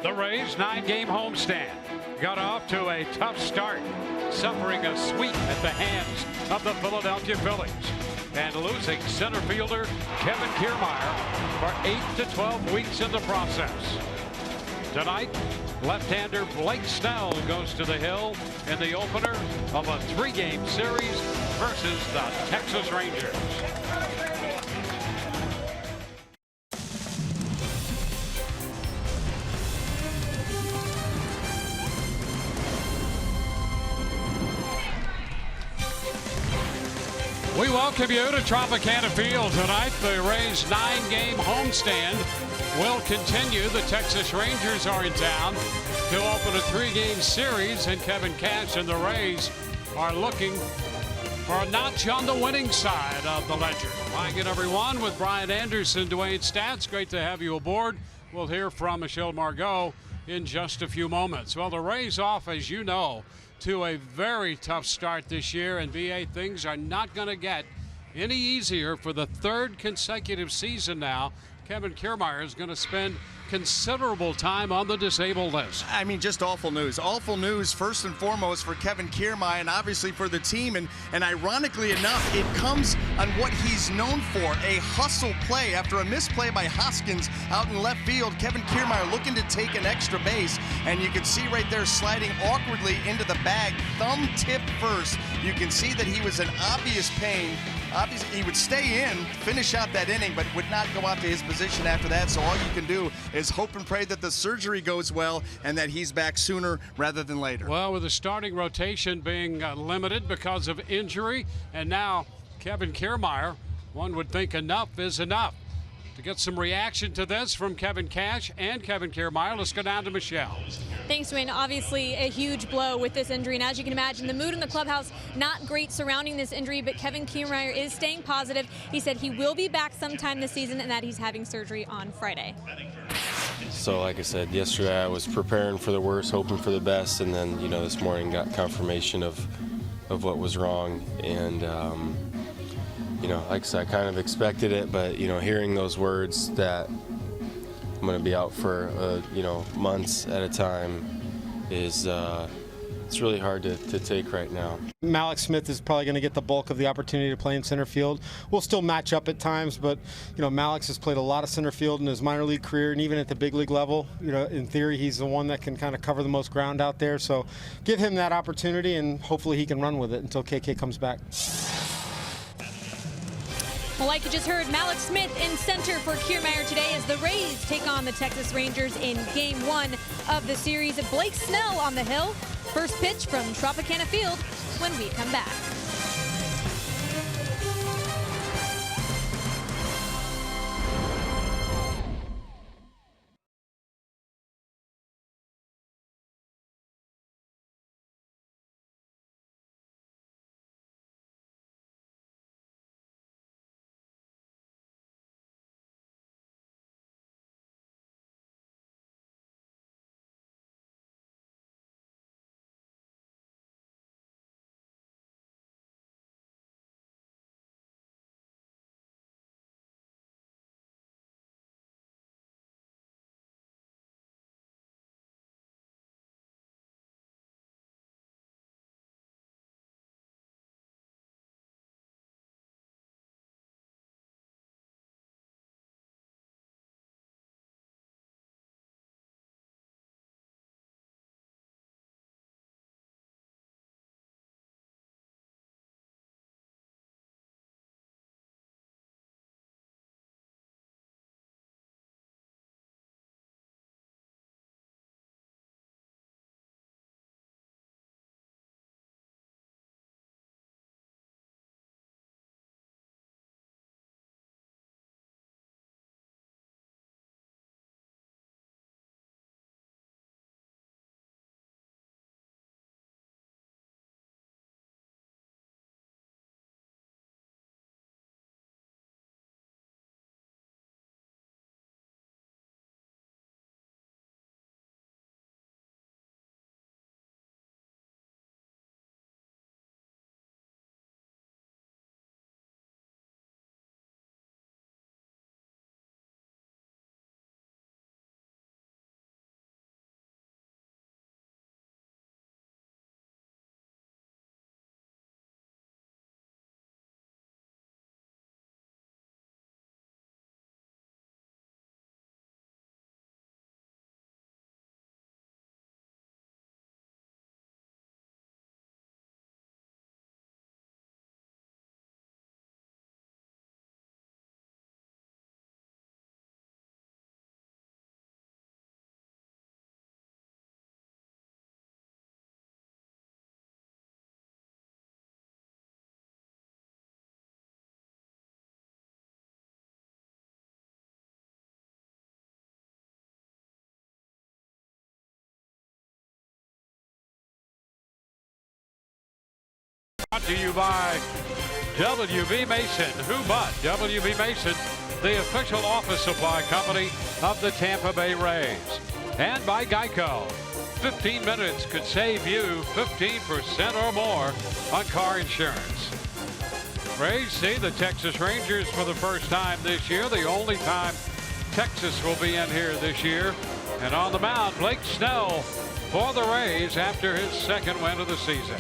The Rays' 9-game homestand got off to a tough start, suffering a sweep at the hands of the Philadelphia Phillies and losing center fielder Kevin Kiermaier for 8 to 12 weeks in the process. Tonight, left-hander Blake Snell goes to the hill in the opener of a 3-game series versus the Texas Rangers. We welcome you to Tropicana Field tonight. The Rays' 9-game homestand will continue. The Texas Rangers are in town to open a 3-game series, and Kevin Cash and the Rays are looking for a notch on the winning side of the ledger. Hi again, everyone, with Brian Anderson, Dwayne Stats. Great to have you aboard. We'll hear from Michelle Margot in just a few moments. Well, the Rays off, as you know, to a very tough start this year, and BA, things are not going to get any easier for the 3rd consecutive season now. Kevin Kiermaier is going to spend considerable time on the disabled list. I mean, just awful news. Awful news, first and foremost, for Kevin Kiermaier and obviously for the team. And ironically enough, it comes on what he's known for, a hustle play. After a misplay by Hoskins out in left field, Kevin Kiermaier looking to take an extra base. And you can see right there sliding awkwardly into the bag, thumb tip first. You can see that he was in obvious pain. Obviously, he would stay in, finish out that inning, but would not go out to his position after that. So all you can do is hope and pray that the surgery goes well and that he's back sooner rather than later. Well, with the starting rotation being limited because of injury, and now Kevin Kiermaier, one would think enough is enough. To get some reaction to this from Kevin Cash and Kevin Kiermaier, let's go down to Michelle. Thanks, Dwayne. Obviously, a huge blow with this injury, and as you can imagine, the mood in the clubhouse not great surrounding this injury, but Kevin Kiermaier is staying positive. He said he will be back sometime this season and that he's having surgery on Friday. So like I said, yesterday I was preparing for the worst, hoping for the best, and then, you know, this morning got confirmation of what was wrong. And you know, like I said, I kind of expected it, but, you know, hearing those words that I'm going to be out for, you know, months at a time is, it's really hard to take right now. Mallex Smith is probably going to get the bulk of the opportunity to play in center field. We'll still match up at times, but, you know, Mallex has played a lot of center field in his minor league career, and even at the big league level, you know, in theory, he's the one that can kind of cover the most ground out there. So give him that opportunity, and hopefully he can run with it until KK comes back. Well, like you just heard, Mallex Smith in center for Kiermaier today as the Rays take on the Texas Rangers in Game 1 of the series. Blake Snell on the hill. First pitch from Tropicana Field when we come back. Brought to you by W.B. Mason. Who but W.B. Mason, the official office supply company of the Tampa Bay Rays. And by Geico. 15 minutes could save you 15% or more on car insurance. Rays see the Texas Rangers for the first time this year. The only time Texas will be in here this year. And on the mound, Blake Snell for the Rays after his second win of the season.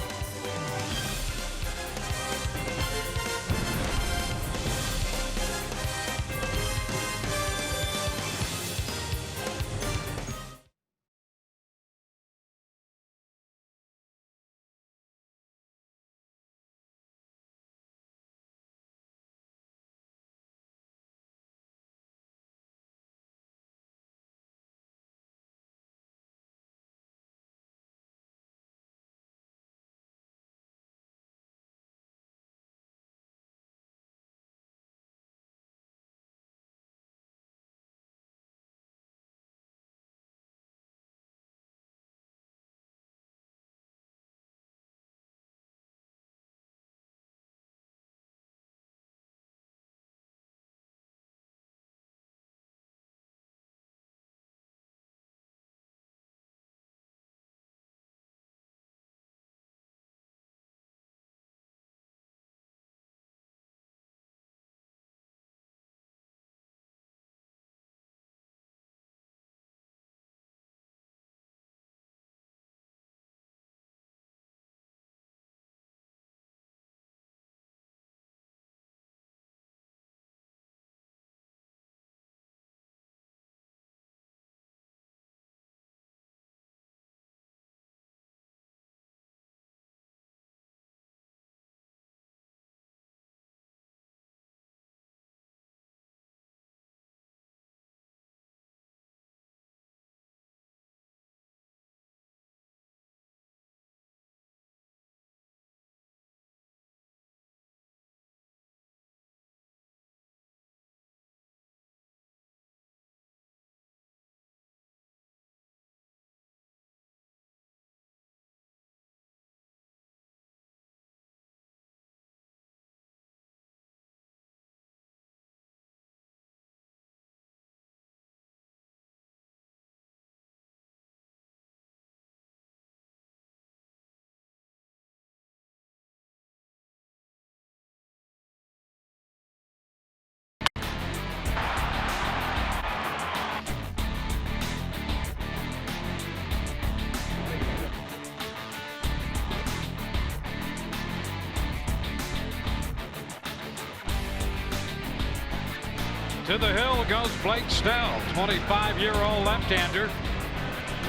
To the hill goes Blake Snell, 25-year-old left-hander,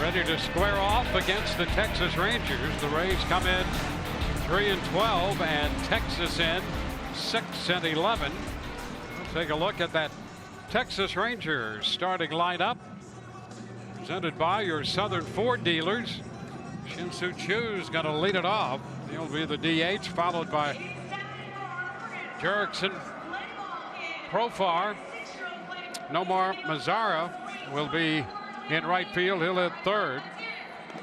ready to square off against the Texas Rangers. The Rays come in 3-12 and Texas in 6-11. We'll take a look at that Texas Rangers starting lineup, presented by your Southern Ford dealers. Shin-Soo Choo's going to lead it off. He'll be the DH, followed by Jerickson Profar. Nomar Mazara will be in right field. He'll hit third.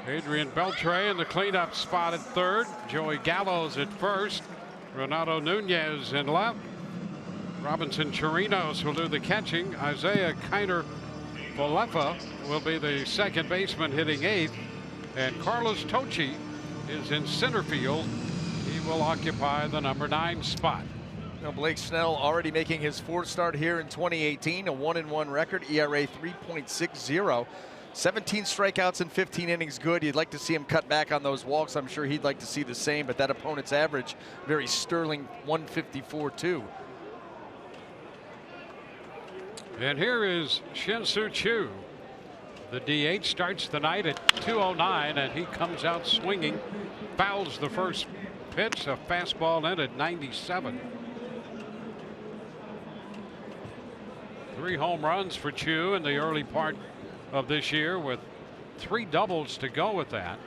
Adrian Beltre in the cleanup spot at third. Joey Gallows at first. Renato Nunez in left. Robinson Chirinos will do the catching. Isaiah Kiner Bolefa will be the second baseman hitting eighth. And Carlos Tochi is in center field. He will occupy the number 9 spot. Now Blake Snell already making his fourth start here in 2018, a 1-1 record, ERA 3.60, 17 strikeouts in 15 innings. Good. You'd like to see him cut back on those walks. I'm sure he'd like to see the same, but that opponent's average, very sterling 154 too. And here is Shin-Soo Choo. The DH starts the night at 2:09, and he comes out swinging, fouls the first pitch, a fastball in at 97. 3 home runs for Choo in the early part of this year, with 3 doubles to go with that.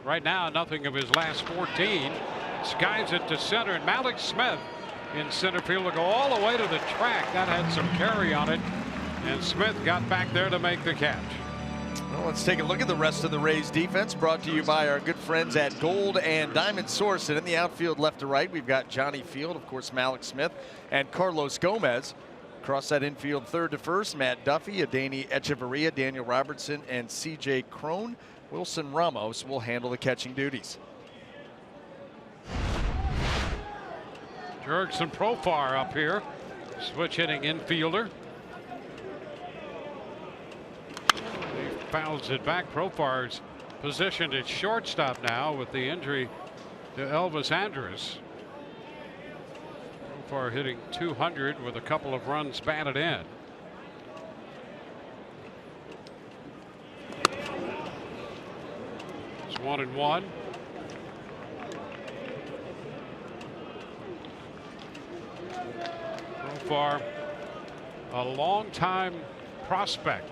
Right now, nothing of his last 14. Skies it to center, and Malik Smith in center field will go all the way to the track. That had some carry on it, and Smith got back there to make the catch. Well, let's take a look at the rest of the Rays defense, brought to you by our good friends at Gold and Diamond Source. And in the outfield, left to right, we've got Johnny Field, of course, Malik Smith, and Carlos Gomez. Across that infield, third to first, Matt Duffy, Adani Echeverria, Daniel Robertson, and C.J. Crone. Wilson Ramos will handle the catching duties. Jurickson Profar up here, switch hitting infielder. He fouls it back. Profar's positioned at shortstop now with the injury to Elvis Andrus. Profar hitting .200 with a couple of runs batted in. It's 1-1. Profar, a long-time prospect,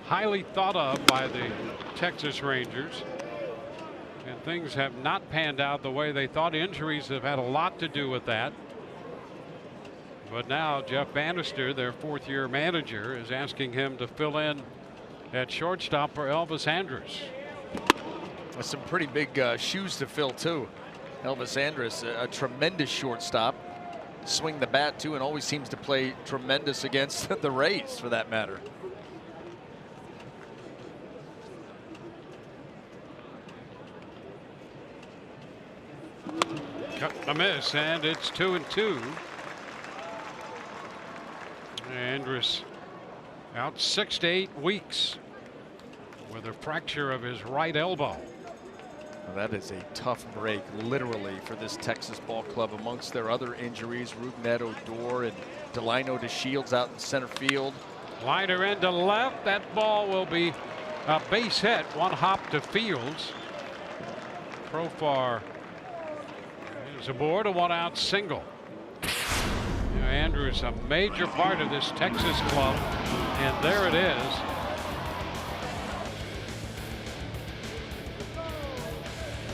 highly thought of by the Texas Rangers, and things have not panned out the way they thought. Injuries have had a lot to do with that. But now Jeff Bannister, their fourth-year manager, is asking him to fill in at shortstop for Elvis Andrus. With some pretty big shoes to fill, too. Elvis Andrus, a tremendous shortstop. Swing the bat, too, and always seems to play tremendous against the Rays, for that matter. Cut a miss, and it's 2-2. Andrus out 6 to 8 weeks with a fracture of his right elbow. Well, that is a tough break, literally, for this Texas ball club. Amongst their other injuries, Rougned Odor and Delino DeShields out in center field. Liner into left. That ball will be a base hit. One hop to Fields. Profar is aboard, a one-out single. Andrus, a major part of this Texas club, and there it is.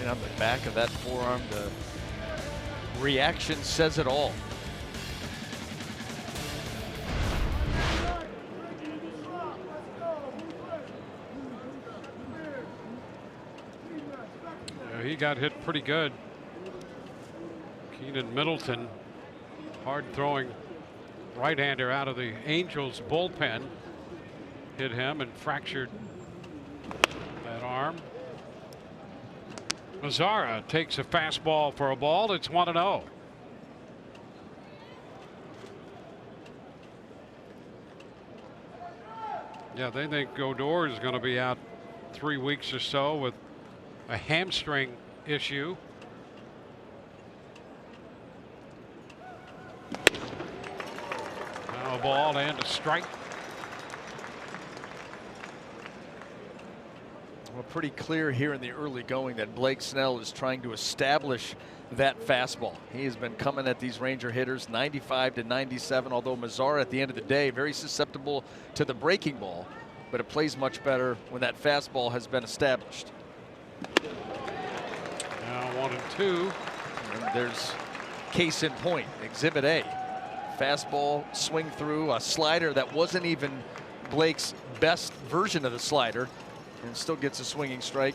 And on the back of that forearm, the reaction says it all. He got hit pretty good. Keenan Middleton, hard-throwing right-hander out of the Angels bullpen, hit him and fractured that arm. Mazzara takes a fastball for a ball. It's 1-0. Yeah, they think Odor is going to be out 3 weeks or so with a hamstring issue. Now a ball and a strike. Well, pretty clear here in the early going that Blake Snell is trying to establish that fastball. He has been coming at these Ranger hitters 95 to 97, although Mazzara at the end of the day very susceptible to the breaking ball, but it plays much better when that fastball has been established. Now 1-2. And there's case in point, Exhibit A. Fastball, swing through, a slider that wasn't even Blake's best version of the slider, and still gets a swinging strike.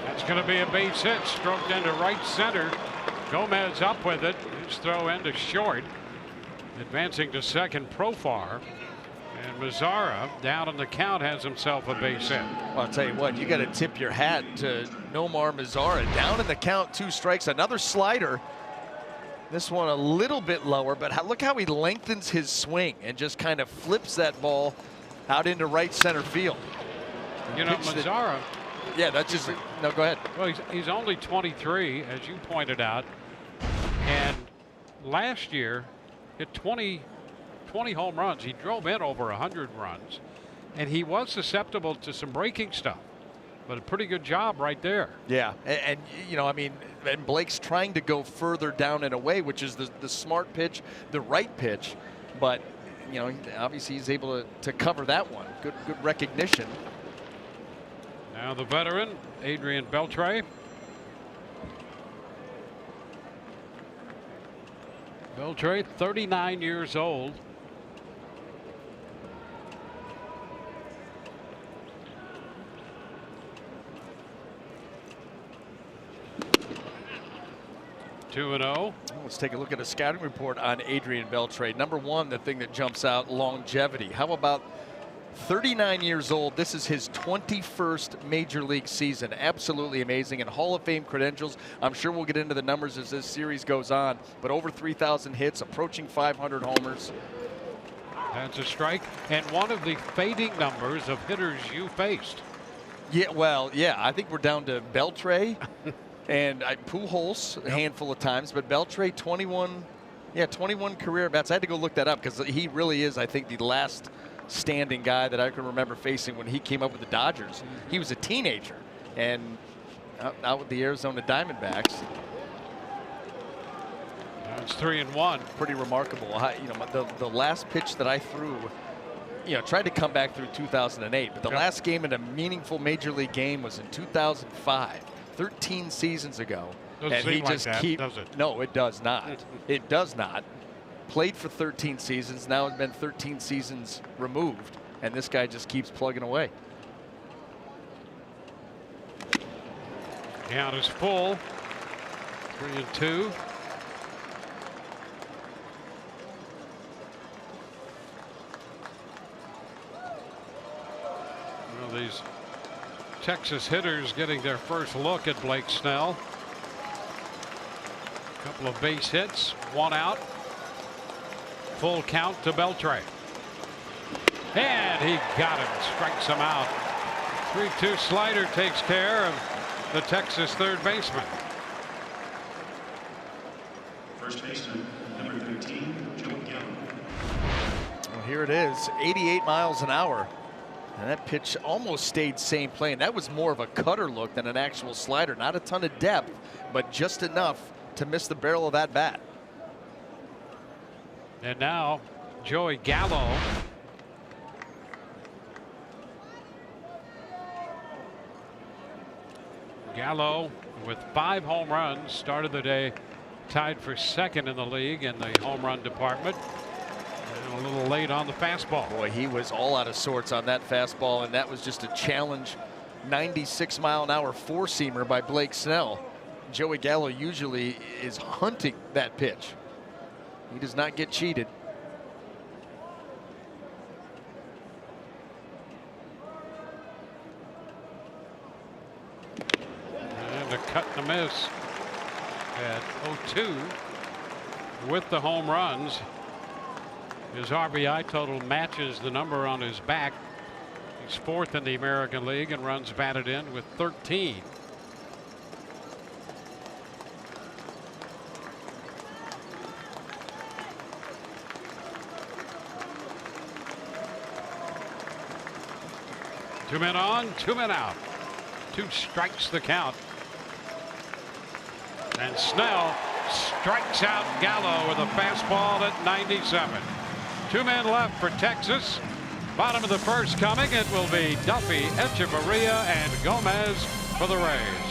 That's going to be a base hit, stroked into right center. Gomez up with it. His throw into short. Advancing to second, Profar. And Mazzara, down in the count, has himself a base hit. Well, I'll tell you what, you got to tip your hat to Nomar Mazzara. Down in the count, 2 strikes, another slider. This one a little bit lower, but look how he lengthens his swing and just kind of flips that ball out into right center field. You know, Mazzara. Yeah, that's just, no, go ahead. Well, he's only 23, as you pointed out. And last year, hit 20 home runs. He drove in over 100 runs, and he was susceptible to some breaking stuff, but a pretty good job right there. Yeah, and you know, I mean, and Blake's trying to go further down and away, which is the smart pitch, the right pitch, but you know, obviously he's able to cover that one. Good recognition. Now the veteran, Adrian Beltre. Beltre, 39 years old. Two and 0. Let's take a look at a scouting report on Adrian Beltre. Number one, the thing that jumps out, longevity. How about 39 years old? This is his 21st major league season. Absolutely amazing. And Hall of Fame credentials. I'm sure we'll get into the numbers as this series goes on. But over 3,000 hits, approaching 500 homers. That's a strike. And one of the fading numbers of hitters you faced. Yeah, well, yeah. I think we're down to Beltre. And Pujols a handful of times, but Beltre 21 career bats. I had to go look that up because he really is, I think, the last standing guy that I can remember facing when he came up with the Dodgers. He was a teenager and out with the Arizona Diamondbacks. It's 3-1. Pretty remarkable. The last pitch that I threw, tried to come back through 2008, but the last game in a meaningful major league game was in 2005. 13 seasons ago. Doesn't seem like that, does it? No, it does not. It does not. Played for 13 seasons. Now it's been 13 seasons removed, and this guy just keeps plugging away. Count is full. 3-2. Well, these Texas hitters getting their first look at Blake Snell. A couple of base hits, one out. Full count to Beltre. And he got him, strikes him out. 3-2 slider takes care of the Texas third baseman. First baseman, number 13, Joey Gallo. Well, here it is, 88 miles an hour. And that pitch almost stayed same plane. That was more of a cutter look than an actual slider. Not a ton of depth, but just enough to miss the barrel of that bat. And now Joey Gallo. Gallo with 5 home runs started the day tied for second in the league in the home run department. A little late on the fastball. Boy, he was all out of sorts on that fastball, and that was just a challenge 96-mile-an-hour four-seamer by Blake Snell. Joey Gallo usually is hunting that pitch. He does not get cheated. And a cut and a miss at 0-2 with the home runs. His RBI total matches the number on his back. He's 4th in the American League and runs batted in with 13. Two men on, 2 men out. 2 strikes the count. And Snell strikes out Gallo with a fastball at 97. 2 men left for Texas. Bottom of the first coming. It will be Duffy, Echeverria, and Gomez for the Rays.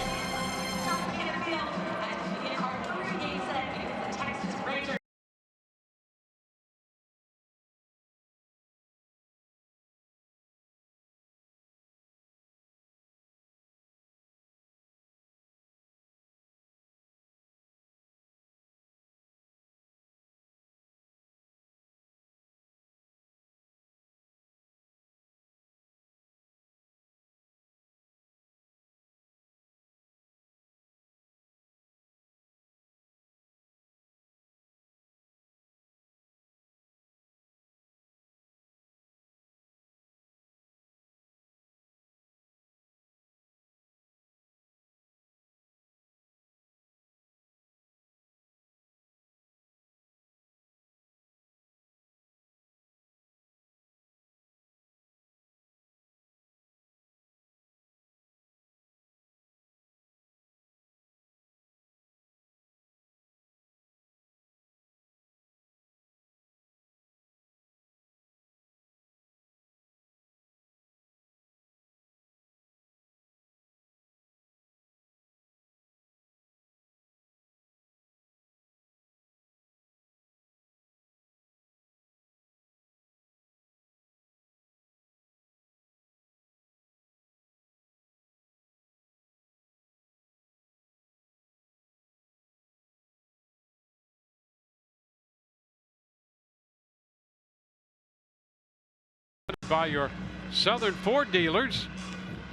by your Southern Ford dealers.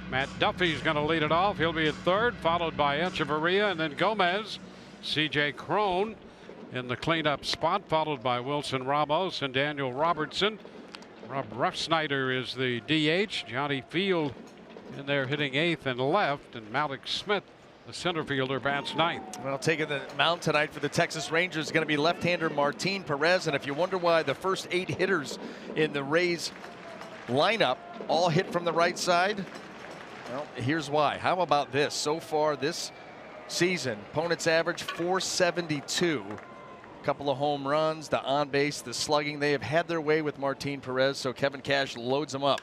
Matt Duffy's going to lead it off. He'll be at third, followed by Echeverria and then Gomez. C.J. Crone in the cleanup spot, followed by Wilson Ramos and Daniel Robertson. Rob Ruffsnyder is the DH. Johnny Field in there hitting eighth and left, and Malik Smith, the center fielder, bats ninth. Well, taking the mound tonight for the Texas Rangers is going to be left-hander Martin Perez. And if you wonder why the first 8 hitters in the Rays lineup all hit from the right side, well, here's why. How about this? So far this season, opponents average 472. A couple of home runs, the on base, the slugging. They have had their way with Martin Perez, so Kevin Cash loads them up.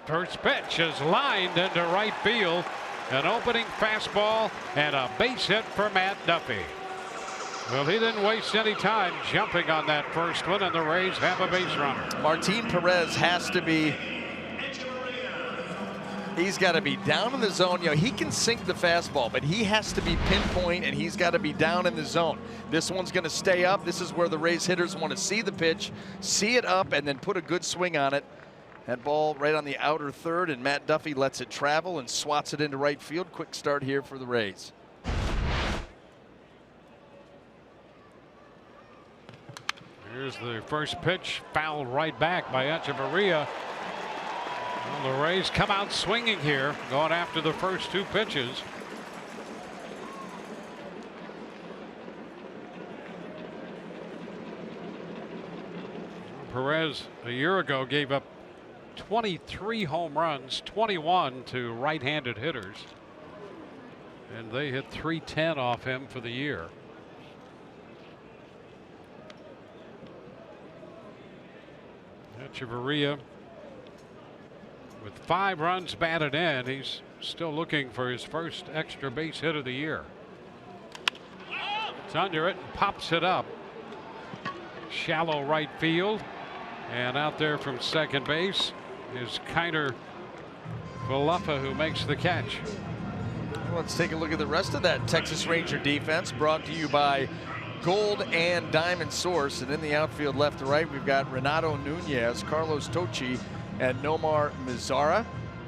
First pitch is lined into right field. An opening fastball and a base hit for Matt Duffy. Well, he didn't waste any time jumping on that first one, and the Rays have a base runner. Martin Perez has to be, he's got to be down in the zone. You know, he can sink the fastball, but he has to be pinpoint, and he's got to be down in the zone. This one's going to stay up. This is where the Rays hitters want to see the pitch, see it up, and then put a good swing on it. That ball right on the outer third, and Matt Duffy lets it travel and swats it into right field. Quick start here for the Rays. Here's the first pitch, fouled right back by Echeverria. Well, the Rays come out swinging here, going after the first 2 pitches. Perez a year ago gave up 23 home runs, 21 to right-handed hitters, and they hit .310 off him for the year. Echeverria with 5 runs batted in. He's still looking for his first extra base hit of the year. It's under it and pops it up. Shallow right field, and out there from second base is Kiner Falefa, who makes the catch. Let's take a look at the rest of that Texas Ranger defense, brought to you by Gold and Diamond Source. And in the outfield left to right, we've got Renato Nunez, Carlos Tochi, and Nomar Mizarra.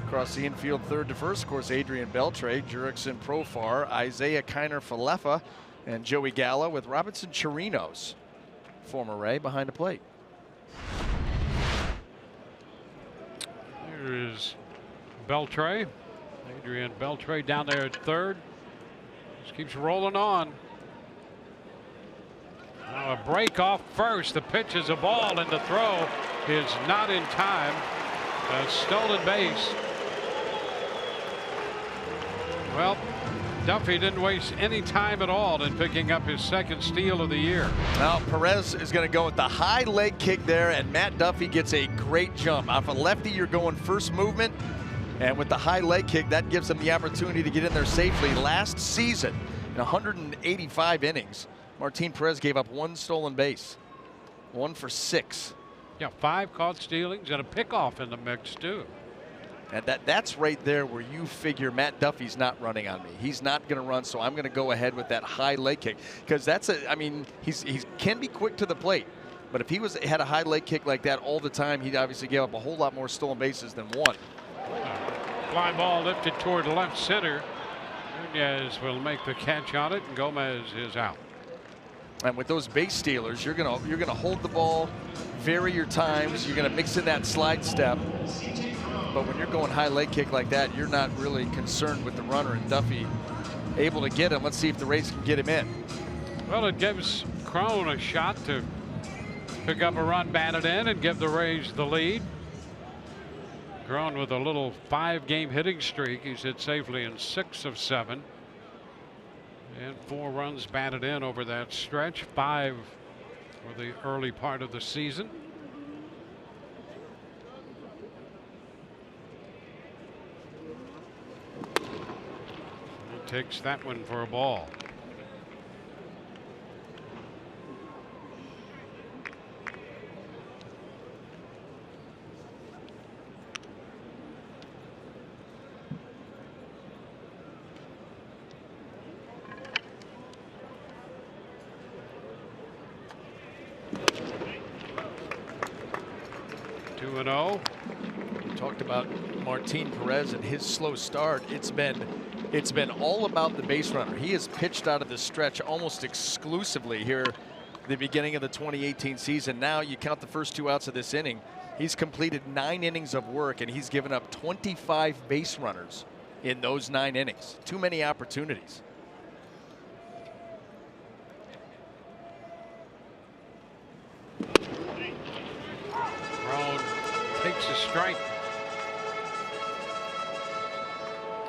Across the infield, third to first, of course, Adrian Beltre, Jurickson Profar, Isaiah Kiner Falefa, and Joey Gallo with Robinson Chirinos, former Ray, behind the plate. Here is Beltre. Adrian Beltre down there at third. Just keeps rolling on. Now a break off first. The pitch is a ball, and the throw is not in time. A stolen base. Well, Duffy didn't waste any time at all in picking up his second steal of the year. Now Perez is going to go with the high leg kick there, and Matt Duffy gets a great jump. Off a lefty, you're going first movement, and with the high leg kick, that gives him the opportunity to get in there safely. Last season, in 185 innings, Martin Perez gave up 1 stolen base, 1 for 6. Yeah, 5 caught stealings and a pickoff in the mix too. And that's right there where you figure Matt Duffy's not running on me. He's not going to run, so I'm going to go ahead with that high leg kick, because that's a, I mean, he can be quick to the plate, but if he had a high leg kick like that all the time, he'd obviously give up a whole lot more stolen bases than 1. Fly ball lifted toward left center. Nunez will make the catch on it, and Gomez is out. And with those base stealers, you're gonna hold the ball, vary your times. You're gonna mix in that slide step. But when you're going high leg kick like that, you're not really concerned with the runner, and Duffy able to get him. Let's see if the Rays can get him in. Well, it gives Crone a shot to pick up a run batted in and give the Rays the lead. Crone with a little 5-game hitting streak. He's hit safely in 6 of 7. And 4 runs batted in over that stretch. 5 for the early part of the season. He takes that one for a ball. Talked about Martin Perez and his slow start. It's been all about the base runner. He has pitched out of the stretch almost exclusively here the beginning of the 2018 season. Now you count the first 2 outs of this inning. He's completed 9 innings of work, and he's given up 25 base runners in those 9 innings. Too many opportunities. Crone takes a strike.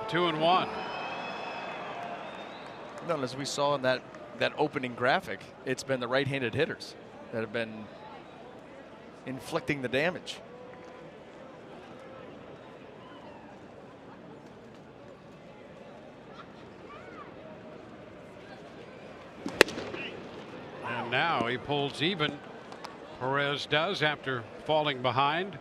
2-1. Well, as we saw in that opening graphic, it's been the right-handed hitters that have been inflicting the damage. And now he pulls even. Perez does after falling behind.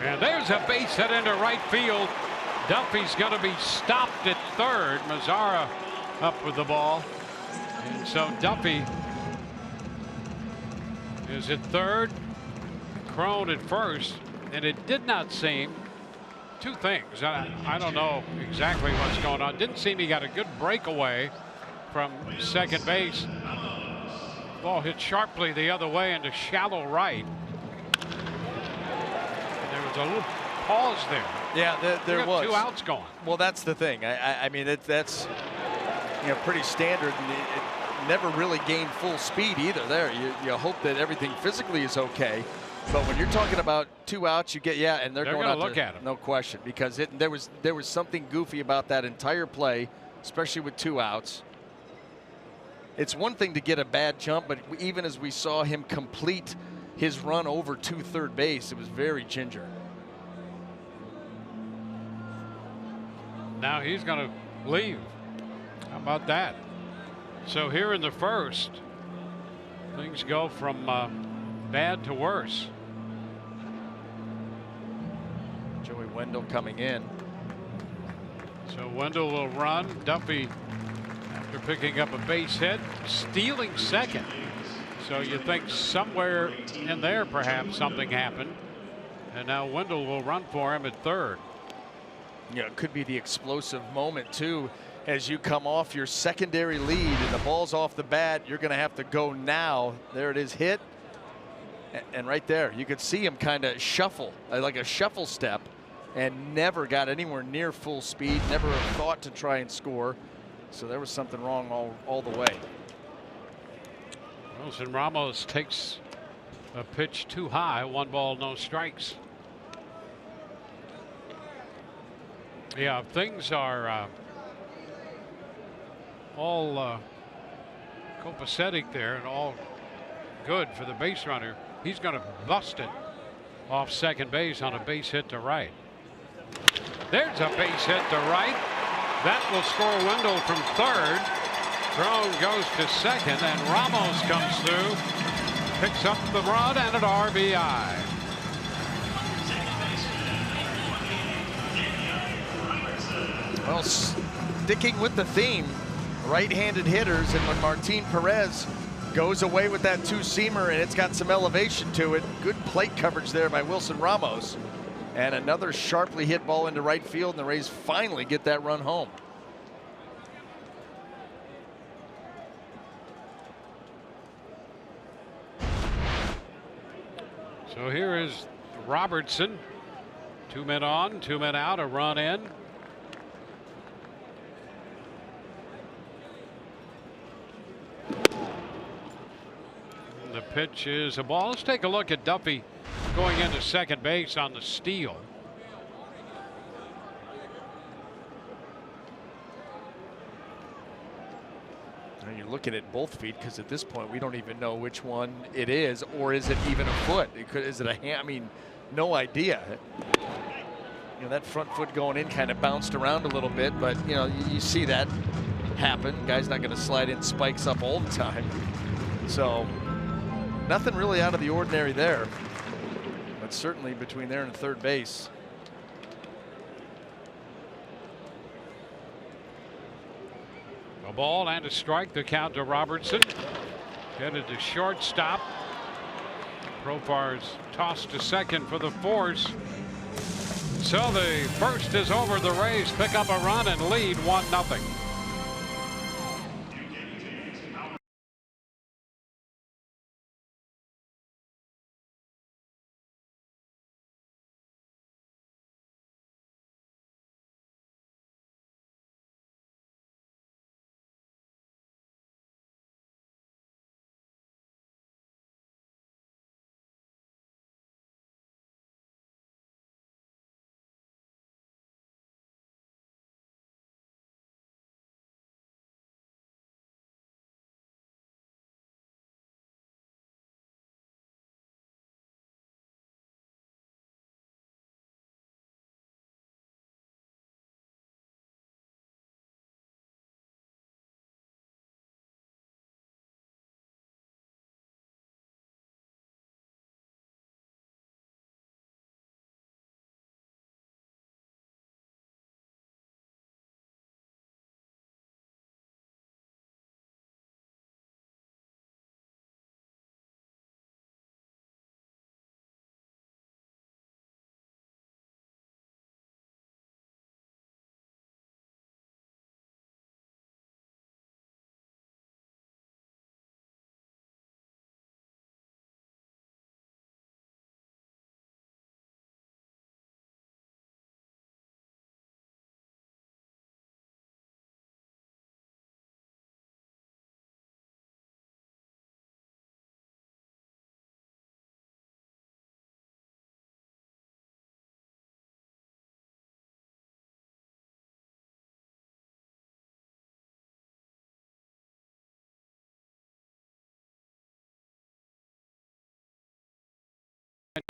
And there's a base hit into right field. Duffy's going to be stopped at third. Mazzara up with the ball. And so Duffy is at third. Crone at first. And it did not seem, 2 things. I don't know exactly what's going on. Didn't seem he got a good breakaway from second base. Ball hit sharply the other way into shallow right. A little pause there. Yeah, there was 2 outs going. Well, that's the thing. I mean, that's pretty standard, and it never really gained full speed either. There, you hope that everything physically is okay, but when you're talking about 2 outs, you get and they're going to out look at him, no question, because there was something goofy about that entire play, especially with 2 outs. It's one thing to get a bad jump, but even as we saw him complete his run over to third base, it was very ginger. Now he's going to leave. How about that? So here in the first, things go from bad to worse. Joey Wendell coming in. So Wendell will run. Duffy, after picking up a base hit, stealing second. So you think somewhere in there perhaps something happened. And now Wendell will run for him at third. It could be the explosive moment too, as you come off your secondary lead and the ball's off the bat. You're going to have to go now. There it is, hit, and right there you could see him kind of shuffle, like a shuffle step, and never got anywhere near full speed, never thought to try and score. So there was something wrong all the way. Wilson Ramos takes a pitch too high. 1 ball, no strikes. Yeah, things are all copacetic there and all good for the base runner. He's going to bust it off second base on a base hit to right. There's a base hit to right. That will score Wendell from third. Crone goes to second, and Ramos comes through, picks up the run and an RBI. Well, sticking with the theme, right-handed hitters, and when Martin Perez goes away with that 2-seamer and it's got some elevation to it, good plate coverage there by Wilson Ramos, and another sharply hit ball into right field, and the Rays finally get that run home. So here is Robertson. 2 men on, 2 men out, a run in. The pitch is a ball. Let's take a look at Duffy going into second base on the steal. And you're looking at both feet, because at this point we don't even know which one it is, or is it even a foot? Is it a hand? I mean, no idea. That front foot going in kind of bounced around a little bit, but you see that happen. Guy's not going to slide in spikes up all the time. So nothing really out of the ordinary there, but certainly between there and third base. A ball and a strike. The count to Robertson. Headed to shortstop. Profar's tossed to second for the force. So the first is over. The Rays pick up a run and lead 1-0.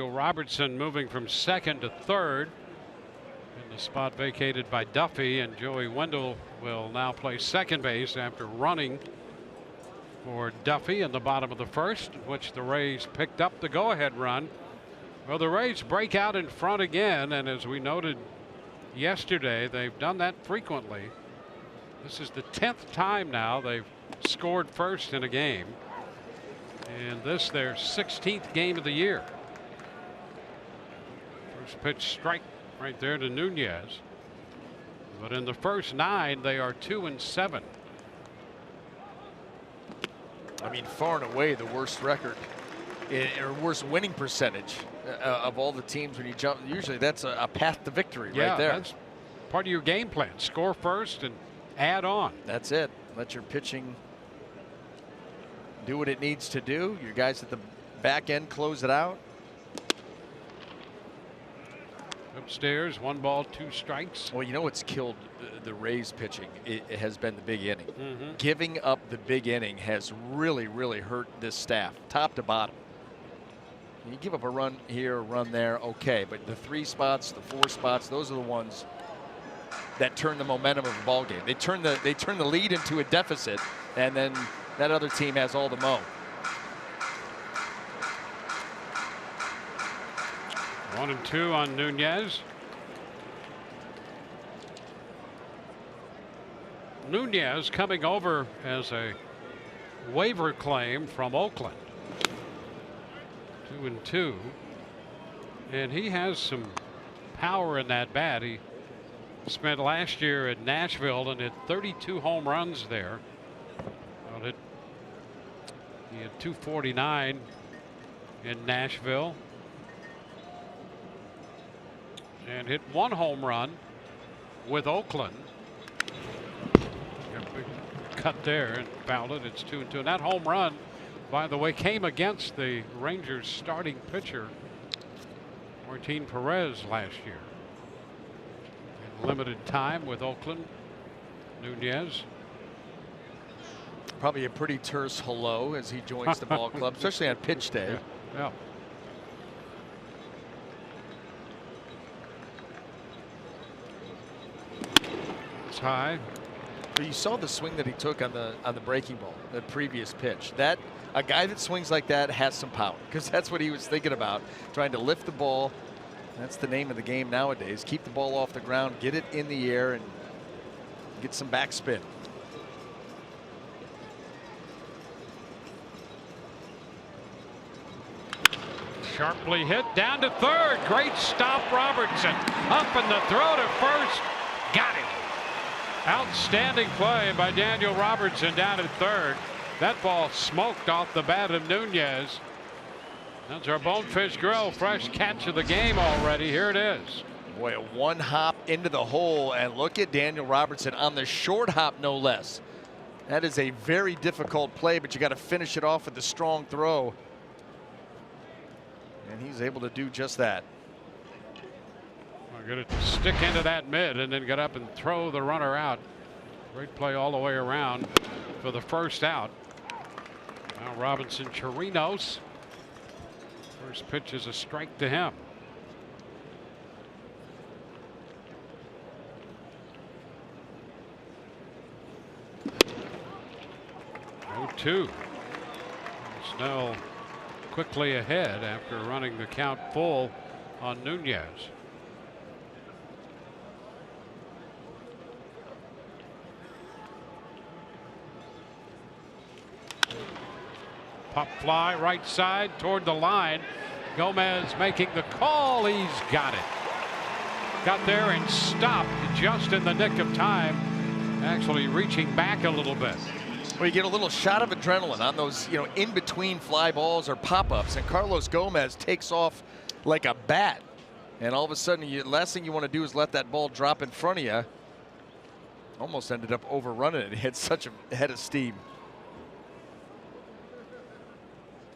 Robertson moving from second to third in the spot vacated by Duffy, and Joey Wendell will now play second base after running for Duffy in the bottom of the first, in which the Rays picked up the go-ahead run. Well, the Rays break out in front again, and as we noted yesterday, they've done that frequently. This is the 10th time now they've scored first in a game, and this their 16th game of the year. First pitch strike right there to Nunez, but in the first 9 they are 2-7. I mean, far and away the worst record or worst winning percentage of all the teams when you jump. Usually that's a path to victory right there. That's part of your game plan. Score first and add on. That's it. Let your pitching do what it needs to do. Your guys at the back end close it out. Upstairs, 1 ball, 2 strikes. Well, you know what's killed the Rays pitching? It has been the big inning. Giving up the big inning has really, really hurt this staff, top to bottom. You give up a run here, a run there, okay, but the 3 spots, the 4 spots, those are the ones that turn the momentum of the ball game. They turn the lead into a deficit, and then that other team has all the mo. 1-2 on Nunez. Nunez coming over as a waiver claim from Oakland. 2-2, and he has some power in that bat. He spent last year at Nashville and hit 32 home runs there. Well, he had 249 in Nashville and hit 1 home run with Oakland. Got a big cut there and fouled it. It's 2-2, and that home run, by the way, came against the Rangers starting pitcher Martin Perez last year. In limited time with Oakland. Nunez. Probably a pretty terse hello as he joins the ball club, especially on pitch day. Yeah. It's high. So you saw the swing that he took on the breaking ball, the previous pitch. That a guy that swings like that has some power, because that's what he was thinking about, trying to lift the ball. That's the name of the game nowadays. Keep the ball off the ground, get it in the air, and get some backspin. Sharply hit down to third. Great stop, Robertson. Up in the throw to first. Got him. Outstanding play by Daniel Robertson down at third. That ball smoked off the bat of Nunez. That's our Bonefish Grill fresh catch of the game already. Here it is. Boy, a one hop into the hole, and look at Daniel Robertson on the short hop, no less. That is a very difficult play, but you got to finish it off with a strong throw. And he's able to do just that. We're going to stick into that mid and then get up and throw the runner out. Great play all the way around for the first out. Now Robinson Chirinos. First pitch is a strike to him. Oh, 2. Snell quickly ahead after running the count full on Nunez. Pop fly right side toward the line. Gomez making the call. He's got it. Got there and stopped just in the nick of time. Actually reaching back a little bit. Well, you get a little shot of adrenaline on those, in between fly balls or pop-ups, and Carlos Gomez takes off like a bat. And all of a sudden, last thing you want to do is let that ball drop in front of you. Almost ended up overrunning it. It had such a head of steam.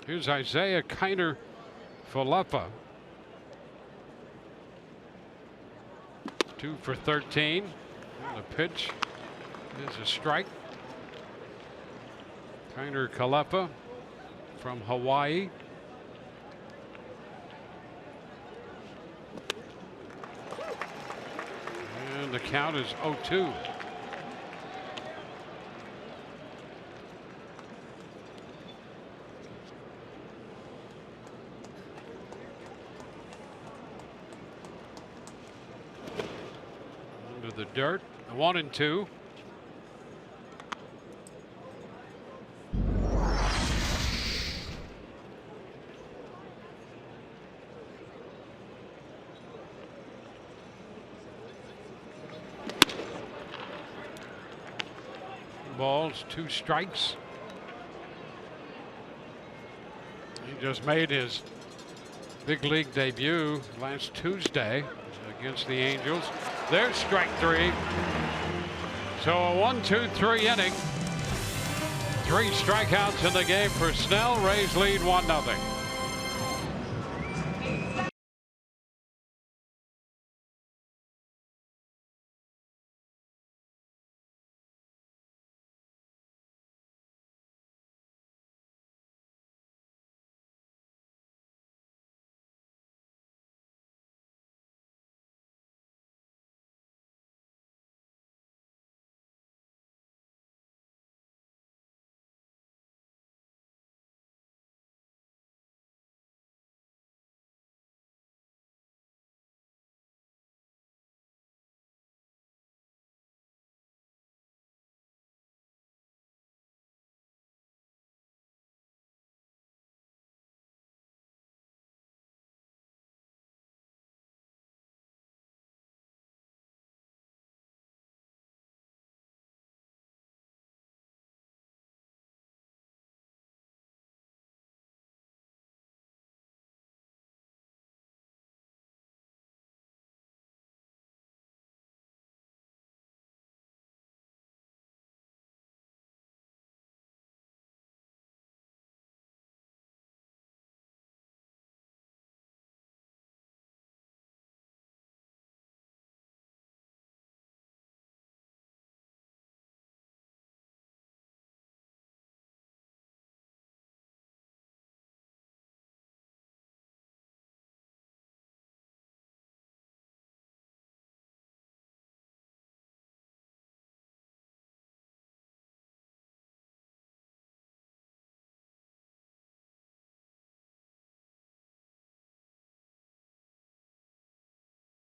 Here's Isaiah Kiner Falefa. 2 for 13. And the pitch is a strike. Kiner Falefa from Hawaii. And the count is 0-2. Under the dirt, 1-2. Balls, 2 strikes. He just made his big league debut last Tuesday against the Angels. There's strike 3. So a 1-2-3 inning. 3 strikeouts in the game for Snell. Rays lead 1-0.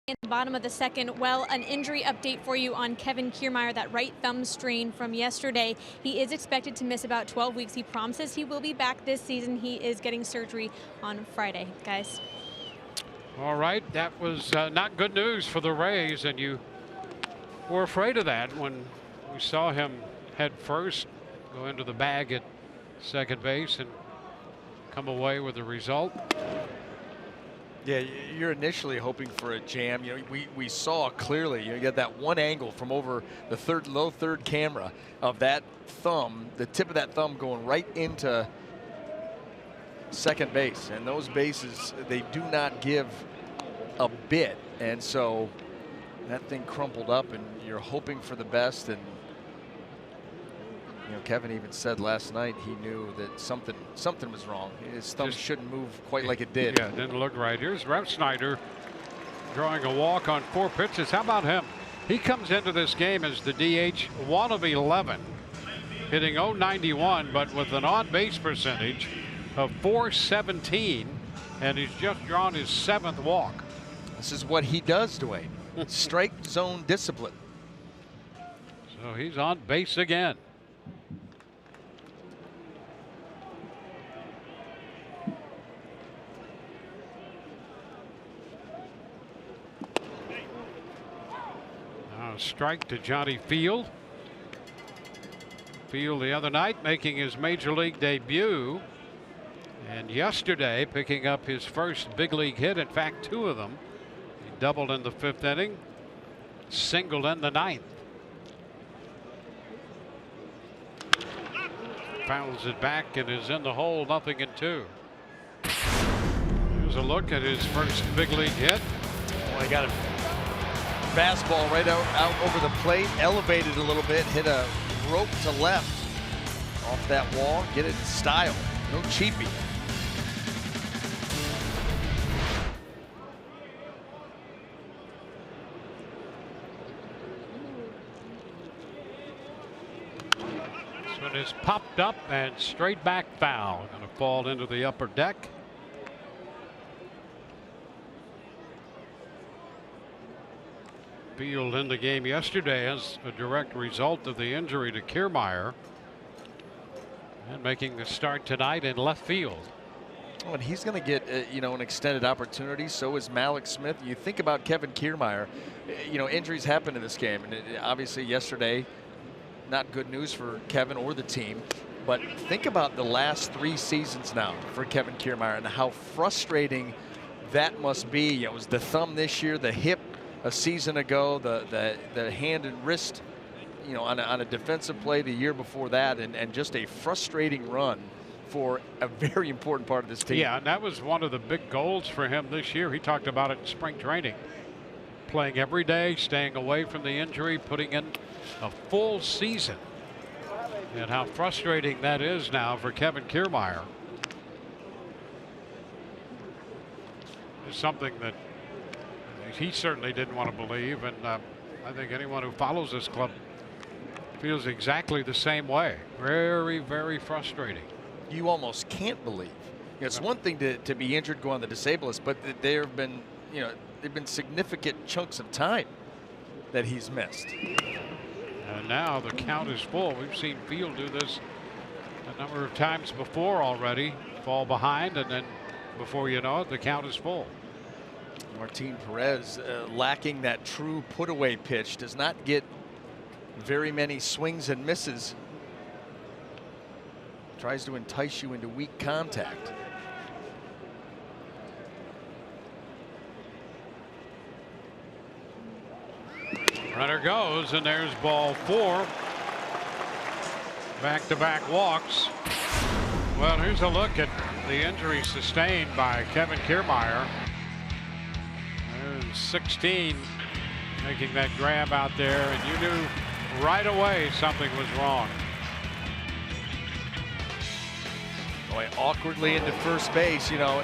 In the bottom of the second, well, an injury update for you on Kevin Kiermaier, that right thumb strain from yesterday. He is expected to miss about 12 weeks. He promises he will be back this season. He is getting surgery on Friday, guys. All right, that was not good news for the Rays, and you were afraid of that when we saw him head first, go into the bag at second base and come away with the result. Yeah, you're initially hoping for a jam. You know, we saw clearly, you get that one angle from over the low third camera of that thumb, the tip of that thumb going right into second base. And those bases, they do not give a bit. And so that thing crumpled up, and you're hoping for the best. And you know, Kevin even said last night he knew that something was wrong. His thumb shouldn't move quite like it did. Yeah, it didn't look right. Here's Rev Snyder drawing a walk on 4 pitches. How about him? He comes into this game as the DH, 1 of 11, hitting .091, but with an on-base percentage of .417, and he's just drawn his 7th walk. This is what he does, Dwayne. Strike zone discipline. So he's on base again. Now a strike to Johnny Field. Field the other night making his major league debut, and yesterday picking up his first big league hit. In fact, 2 of them. He doubled in the 5th inning, singled in the 9th. Fouls it back and is in the hole, 0-2. Here's a look at his first big league hit. Well, he got a fastball right out over the plate, elevated a little bit, hit a rope to left off that wall. Get it in style, no cheapie. It is popped up and straight back foul. Going to fall into the upper deck. Field in the game yesterday as a direct result of the injury to Kiermaier, and making the start tonight in left field. Oh, and he's going to get you know, an extended opportunity. So is Mallex Smith. You think about Kevin Kiermaier. You know, injuries happen in this game, and obviously yesterday, not good news for Kevin or the team. But think about the last 3 seasons now for Kevin Kiermaier and how frustrating that must be. It was the thumb this year, the hip a season ago, the hand and wrist, you know, on a defensive play the year before that, and just a frustrating run for a very important part of this team. Yeah, and that was one of the big goals for him this year. He talked about it in spring training. Playing every day, staying away from the injury, putting in a full season. And how frustrating that is now for Kevin Kiermaier. It's something that he certainly didn't want to believe, and I think anyone who follows this club feels exactly the same way. Very, very frustrating. You almost can't believe. You know, it's one thing to be injured, go on the disabled list, but there have been, you know, there've been significant chunks of time that he's missed. And now the count is full. We've seen Field do this a number of times before already. Fall behind, and then before you know it, the count is full. Martin Perez lacking that true put-away pitch, does not get very many swings and misses. Tries to entice you into weak contact. Runner goes, and there's ball 4. Back-to-back walks. Well, here's a look at the injury sustained by Kevin Kiermaier. There's 16 making that grab out there, and you knew right away something was wrong. Boy, awkwardly into first base, you know.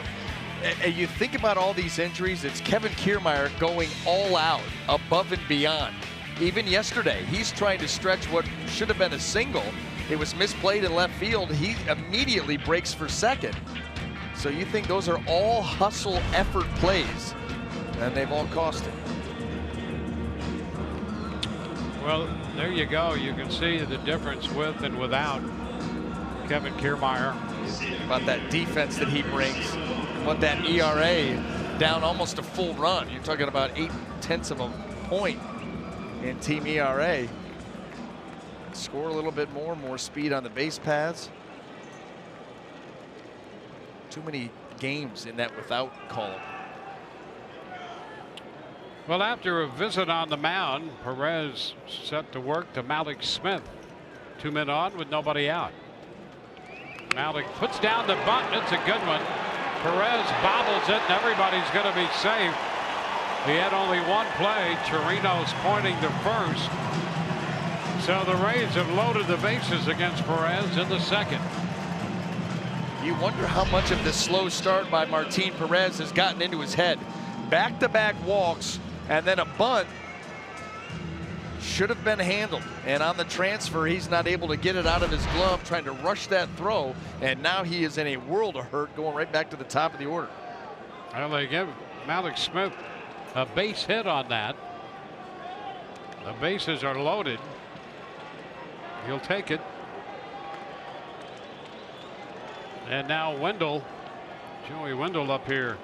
You think about all these injuries, it's Kevin Kiermaier going all out, above and beyond. Even yesterday, he's trying to stretch what should have been a single. It was misplayed in left field. He immediately breaks for second. So you think those are all hustle effort plays, and they've all cost him. Well, there you go. You can see the difference with and without Kevin Kiermaier. About that defense that he brings, what that ERA down almost a full run. You're talking about 0.8 of a point in team ERA. Score a little bit more speed on the base paths. Too many games in that without column. Well, after a visit on the mound, Perez set to work to Malik Smith. 2 men on with nobody out. Malik puts down the bunt. It's a good one. Perez bobbles it, and everybody's going to be safe. He had only one play. Chirinos pointing to first. So the Rays have loaded the bases against Perez in the second. You wonder how much of this slow start by Martin Perez has gotten into his head. Back-to-back walks and then a bunt should have been handled. And on the transfer, he's not able to get it out of his glove, trying to rush that throw. And now he is in a world of hurt, going right back to the top of the order. Well, they give Malik Smith a base hit on that. The bases are loaded. He'll take it. And now Wendell, Joey Wendell up here.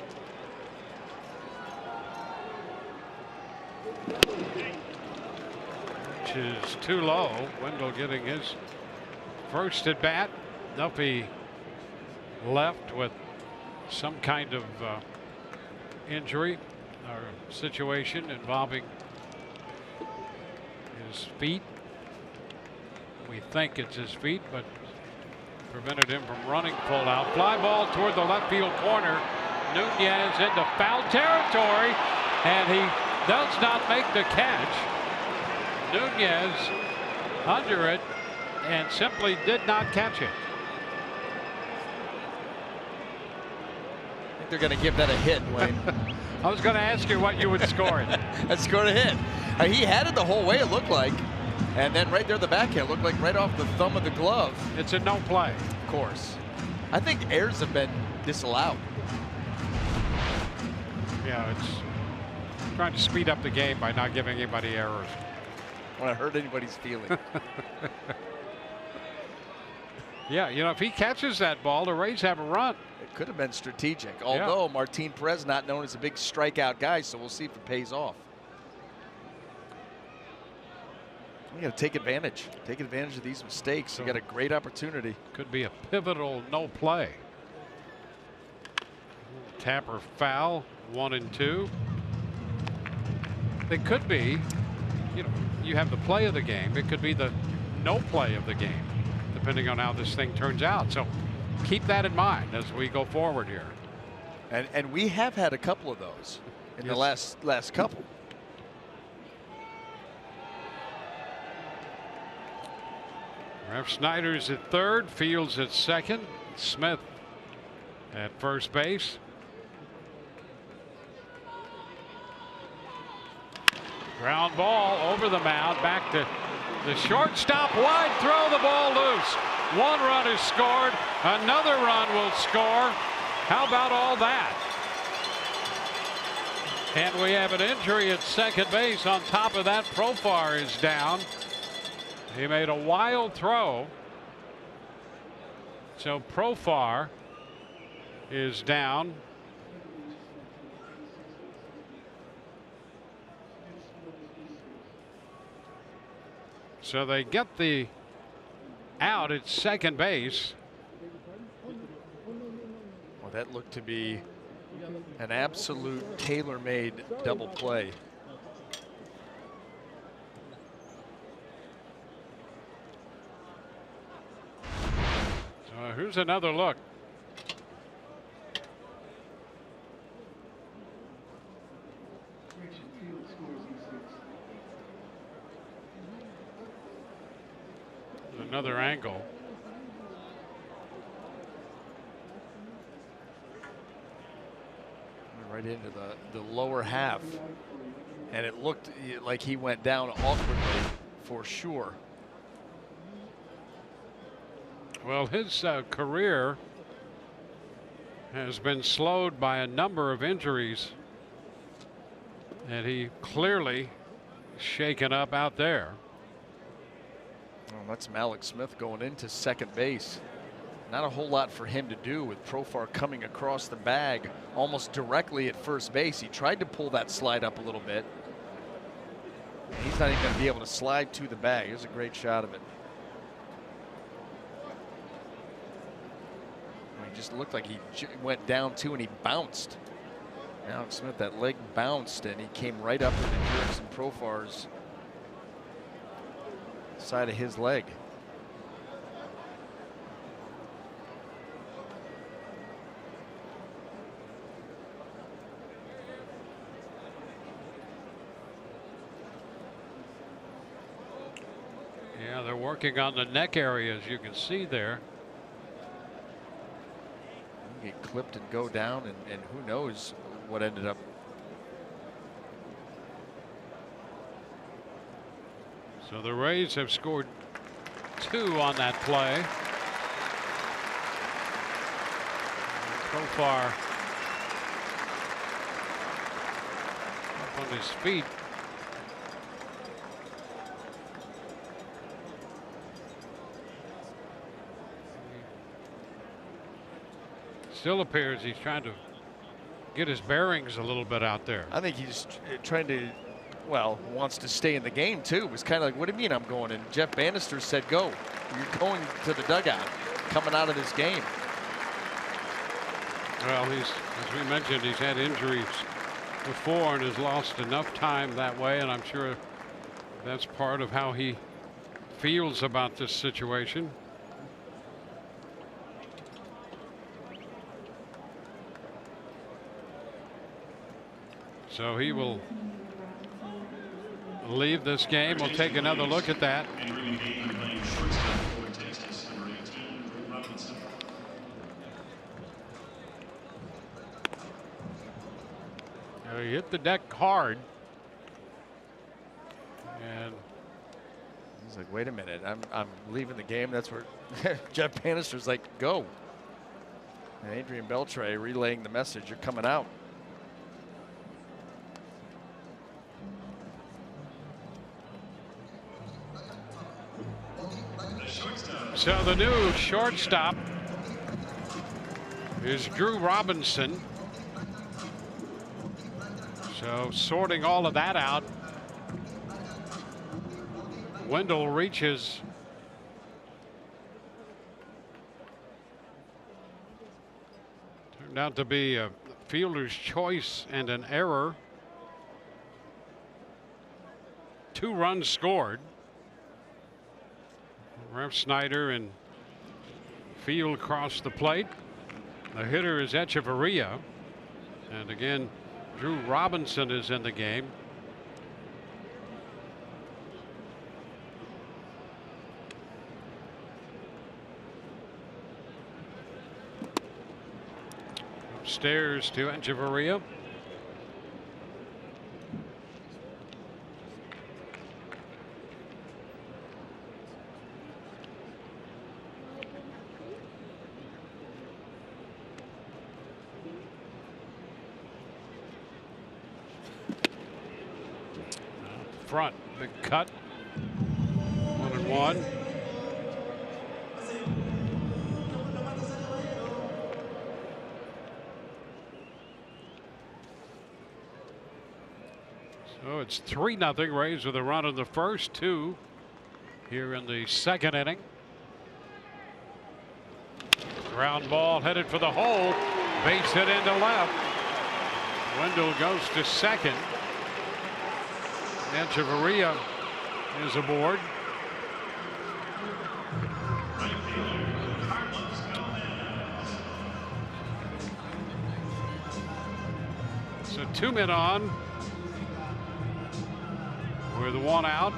Which is too low. Wendell getting his first at bat. Duffy left with some kind of injury or situation involving his feet. We think it's his feet, but prevented him from running full out. Fly ball toward the left field corner. Nunez into foul territory, and he does not make the catch. Nunez under it and simply did not catch it. I think they're going to give that a hit, Wayne. I was going to ask you what you would score it. I scored a hit. He had it the whole way, it looked like. And then right there, the backhand looked like right off the thumb of the glove. It's a no play. Of course. I think errors have been disallowed. Yeah, it's trying to speed up the game by not giving anybody errors. When I hurt anybody's feeling. Yeah, you know, if he catches that ball, the Rays have a run. It could have been strategic. Although Martin Perez not known as a big strikeout guy, so we'll see if it pays off. You got to take advantage. Take advantage of these mistakes. So you got a great opportunity. Could be a pivotal no play. Tapper foul, 1 and 2. It could be, you know, you have the play of the game. It could be the no play of the game, depending on how this thing turns out. So keep that in mind as we go forward here. And we have had a couple of those in the last couple. Ref Snyder's at third, Fields at second, Smith at first base. Ground ball over the mound, back to the shortstop, wide throw, the ball loose. 1 run is scored, another run will score. How about all that? And we have an injury at second base. On top of that, Profar is down. He made a wild throw. So Profar is down. So they get the out at second base. Well, that looked to be an absolute tailor-made double play. Here's another look. Another angle. Right into the lower half. And it looked like he went down awkwardly for sure. Well, his career has been slowed by a number of injuries, and he clearly shaken up out there. Well, that's Malik Smith going into second base. Not a whole lot for him to do with Profar coming across the bag almost directly at first base. He tried to pull that slide up a little bit. He's not even going to be able to slide to the bag. Here's a great shot of it. He just looked like he went down too and he bounced. Alex Smith, that leg bounced and he came right up into Jurickson Profar's side of his leg. Yeah, they're working on the neck area, as you can see there. Get clipped and go down, and who knows what ended up. So the Rays have scored 2 on that play. Profar up on his feet. Still appears he's trying to get his bearings a little bit out there. I think he's trying to, well, wants to stay in the game too. It was kind of like, what do you mean I'm going? And Jeff Bannister said, go. You're going to the dugout, coming out of this game. Well, as we mentioned, he's had injuries before and has lost enough time that way, and I'm sure that's part of how he feels about this situation. So he will leave this game. We'll take another look at that. He hit the deck hard. And he's like, wait a minute, I'm leaving the game. That's where Jeff Bannister's like, go. And Adrian Beltre relaying the message, you're coming out. So the new shortstop is Drew Robinson. So sorting all of that out. Wendell reaches. Turned out to be a fielder's choice and an error. 2 runs scored. Ref Snyder and Field across the plate. The hitter is Echeverria. And again, Drew Robinson is in the game. Upstairs to Echeverria. Front, big cut. 1-1. So it's 3-0. Rays with a run in the first, 2 here in the second inning. Ground ball headed for the hole. Base hit into left. Wendell goes to second. Echeverria is aboard. So 2 men on with 1 out.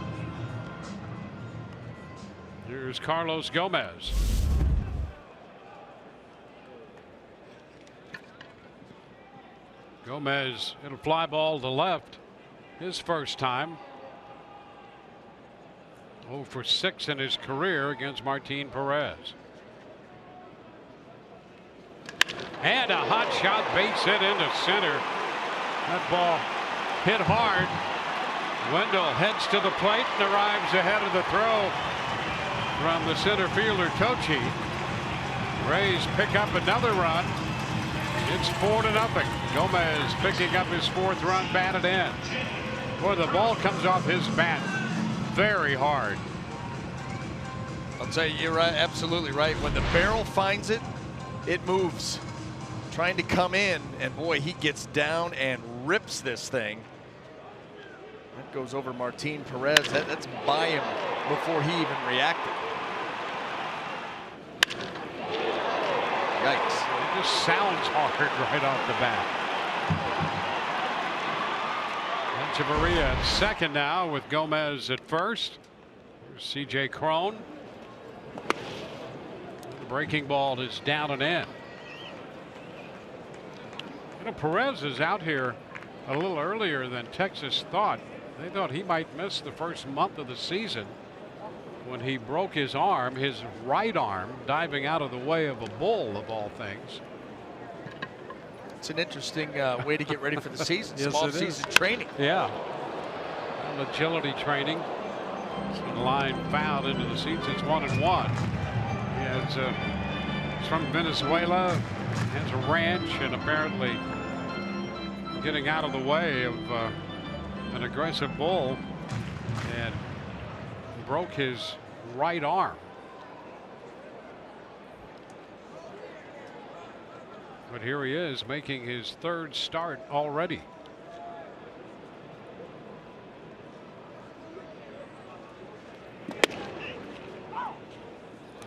Here's Carlos Gomez. Gomez hit a fly ball to left. His first time. 0 for 6 in his career against Martin Perez. And a hot shot, base hit into center. That ball hit hard. Wendell heads to the plate and arrives ahead of the throw. from the center fielder, Tochi. Rays pick up another run. It's 4-0. Gomez picking up his 4th run, batted in. Boy, the ball comes off his bat very hard. I'll tell you, you're right, absolutely right. When the barrel finds it, it moves. Trying to come in, and boy, he gets down and rips this thing. That goes over Martin Perez. That's by him before he even reacted. Yikes. It just sounds hard right off the bat. Echeverria at second now with Gomez at first. Here's C.J. Cron. The breaking ball is down and in. You know, Perez is out here a little earlier than Texas thought. They thought he might miss the first month of the season when he broke his arm, his right arm, diving out of the way of a bull, of all things. It's an interesting way to get ready for the season. Yes, Some off-season training. Yeah. And agility training. The line fouled into the seats. It's 1-1. Yeah, it's from Venezuela. Has a ranch and apparently getting out of the way of an aggressive bull and broke his right arm. But here he is making his 3rd start already.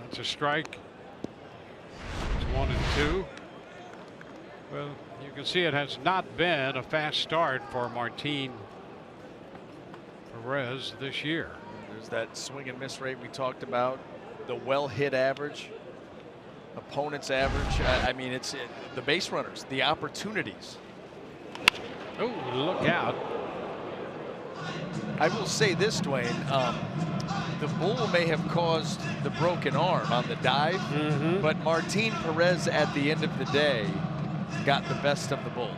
That's a strike. It's 1-2. Well, you can see it has not been a fast start for Martin Perez this year. There's that swing and miss rate we talked about, the well hit average, opponent's average. I mean, it's the base runners, the opportunities. Oh, look out. I will say this, Dwayne. The bull may have caused the broken arm on the dive, but Martin Perez at the end of the day got the best of the bull.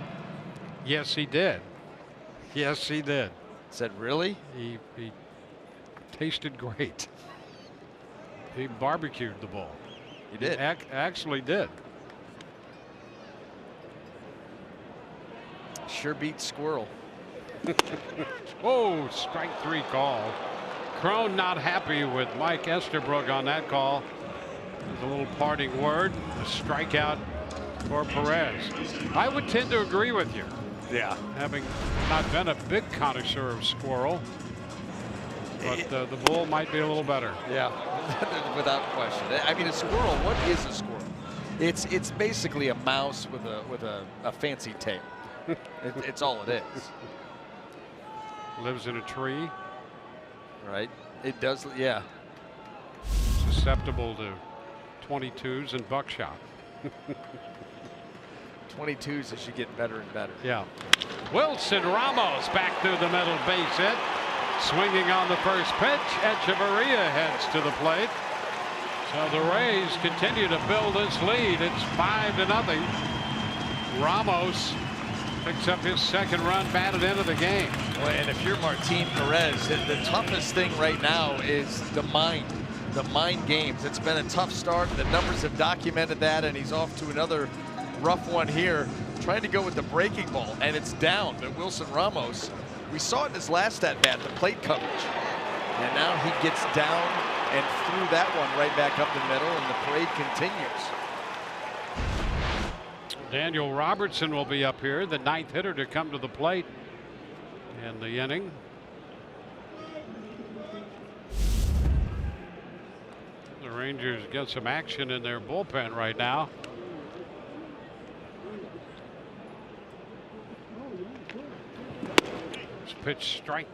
Yes, he did. Yes, he did. Said, really? He tasted great. He barbecued the bull. He did. Actually did. Sure beats squirrel. Oh, strike 3 call. Cron not happy with Mike Estabrook on that call. There's a little parting word. A strikeout for Perez. I would tend to agree with you. Yeah. Having not been a big connoisseur of squirrel. But the bull might be a little better. Yeah, without question. I mean, a squirrel, what is a squirrel? It's basically a mouse with a fancy tail. It's all it is. Lives in a tree. Right. It does, yeah. Susceptible to 22s and buckshot. 22s as you get better and better. Yeah. Wilson Ramos back through the middle, base hit. Swinging on the first pitch. Echeverria heads to the plate. So the Rays continue to build this lead. It's 5-0. Ramos picks up his 2nd run, batted into the game. Well, and if you're Martin Perez, the toughest thing right now is the mind games. It's been a tough start. The numbers have documented that, and he's off to another rough one here, trying to go with the breaking ball, and it's down. But Wilson Ramos, we saw it in his last at-bat, the plate coverage. And now he gets down and threw that one right back up the middle, and the parade continues. Daniel Robertson will be up here, the 9th hitter to come to the plate in the inning. The Rangers get some action in their bullpen right now. Pitch strike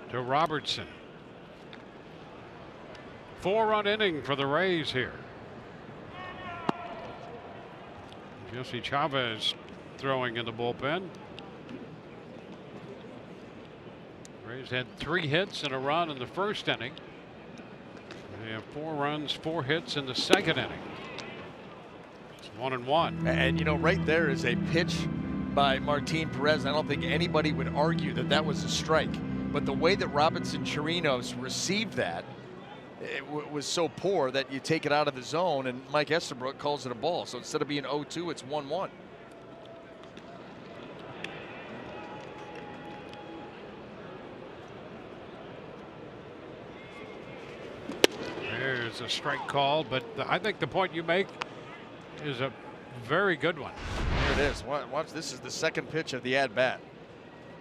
to Robertson. 4-run inning for the Rays here. Jesse Chavez throwing in the bullpen. Rays had 3 hits and a run in the first inning. They have 4 runs, 4 hits in the 2nd inning. It's 1-1. And you know, right there is a pitch by Martin Perez. I don't think anybody would argue that that was a strike. But the way that Robinson Chirinos received that, was so poor that you take it out of the zone, and Mike Estabrook calls it a ball. So instead of being 0-2, it's 1-1. There's a strike call, but I think the point you make is a very good one. Here it is. Watch, this is the second pitch of the at-bat.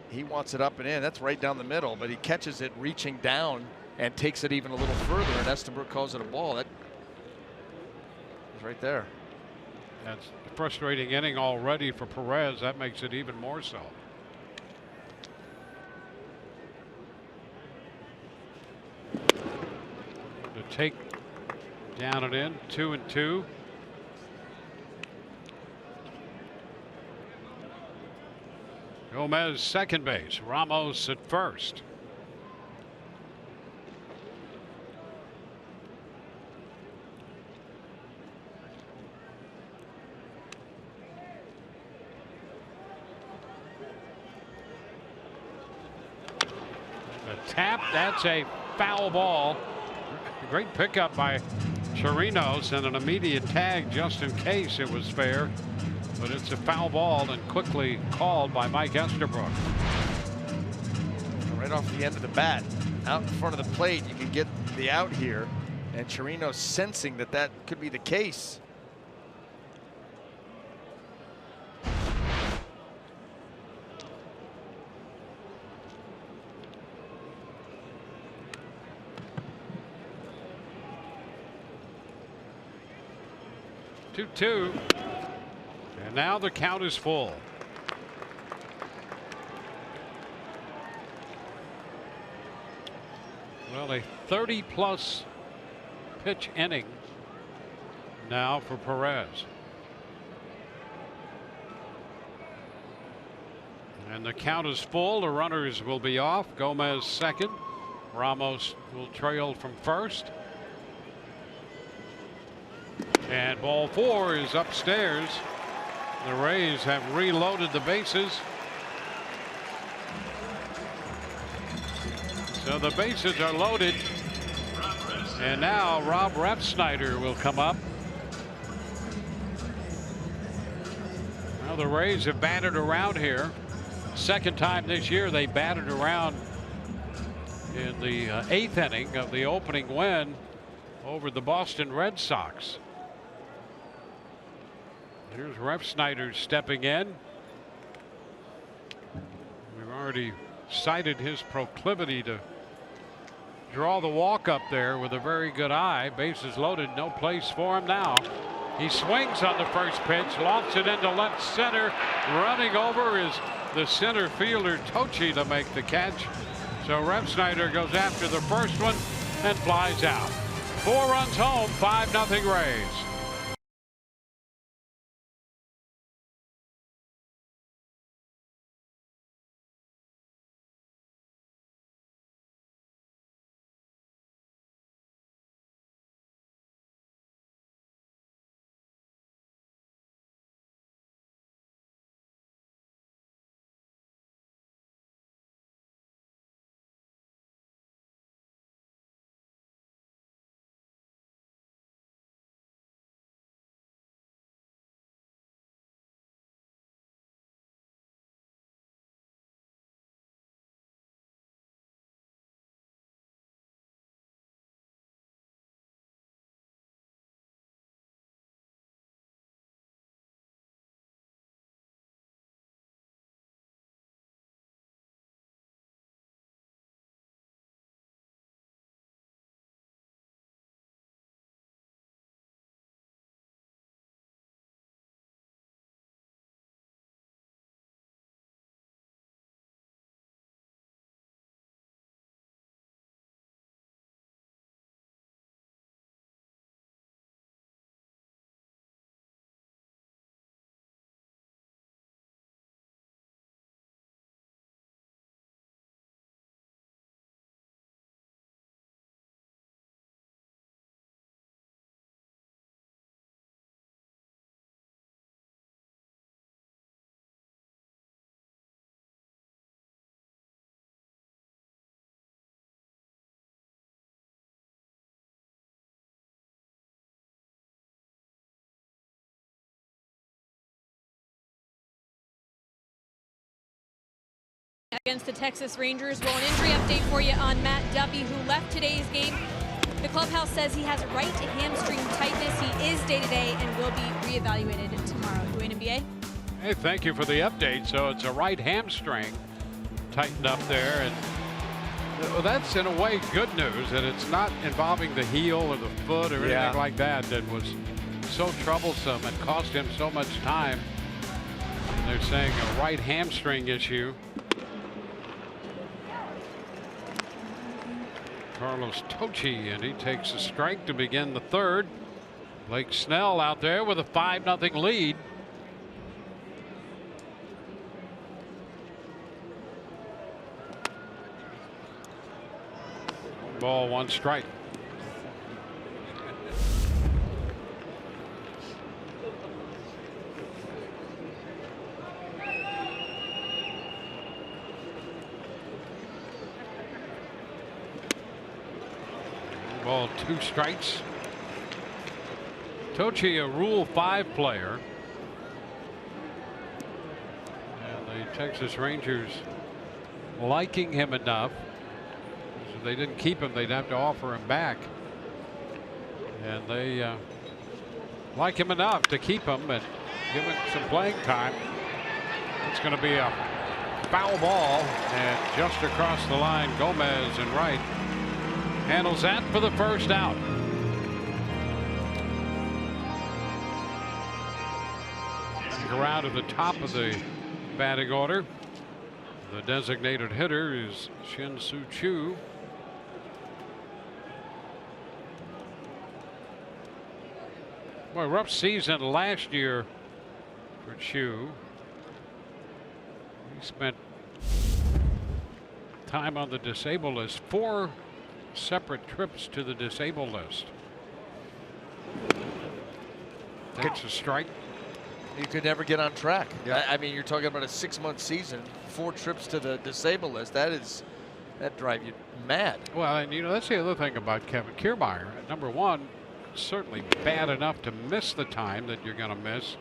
He wants it up and in. That's right down the middle, but he catches it reaching down and takes it even a little further, and Estabrook calls it a ball. That is right there. That's a frustrating inning already for Perez. That makes it even more so. To take down and in, 2-2. Gomez second base, Ramos at first. A tap, that's a foul ball. Great pickup by Chirinos and an immediate tag just in case it was fair. But it's a foul ball and quickly called by Mike Estabrook. Right off the end of the bat, out in front of the plate, you can get the out here, and Chirinos sensing that that could be the case. Two. And now the count is full. Well, a 30-plus pitch inning now for Perez. And the count is full. The runners will be off. Gomez second. Ramos will trail from first. And ball 4 is upstairs. The Rays have reloaded the bases. So the bases are loaded. And now Rob Refsnyder will come up. Well, the Rays have batted around here. Second time this year they batted around in the 8th inning of the opening win over the Boston Red Sox. Here's Refsnyder stepping in. We've already cited his proclivity to draw the walk up there with a very good eye. Bases loaded, no place for him now. He swings on the first pitch, lofts it into left center. Running over is the center fielder Tochi to make the catch. So Refsnyder goes after the first one and flies out. 4 runs home, 5-0 Rays. against the Texas Rangers. Well, an injury update for you on Matt Duffy, who left today's game. The clubhouse says he has right hamstring tightness. He is day-to-day and will be reevaluated tomorrow. Dwayne NBA. Hey, thank you for the update. So it's a right hamstring tightened up there, and that's in a way good news that it's not involving the heel or the foot or anything like that was so troublesome and cost him so much time. And they're saying a right hamstring issue. Carlos Tochi, and he takes a strike to begin the third. Blake Snell out there with a 5-0 lead. Ball, 1 strike. Ball, 2 strikes. Tochi, a Rule 5 player. And the Texas Rangers liking him enough. If they didn't keep him, they'd have to offer him back. And they like him enough to keep him and give him some playing time. It's going to be a foul ball, and just across the line, Gomez in right handles that for the first out. Around to the top of the batting order. The designated hitter is Shin Soo Choo. Well, rough season last year for Choo. He spent time on the disabled list, 4 separate trips to the disabled list. Takes a strike. You could never get on track. Yeah. I mean, you're talking about a 6-month season, 4 trips to the disabled list. That drive you mad. Well, and you know, that's the other thing about Kevin Kiermaier. Number one, certainly bad enough to miss the time that you're going to miss.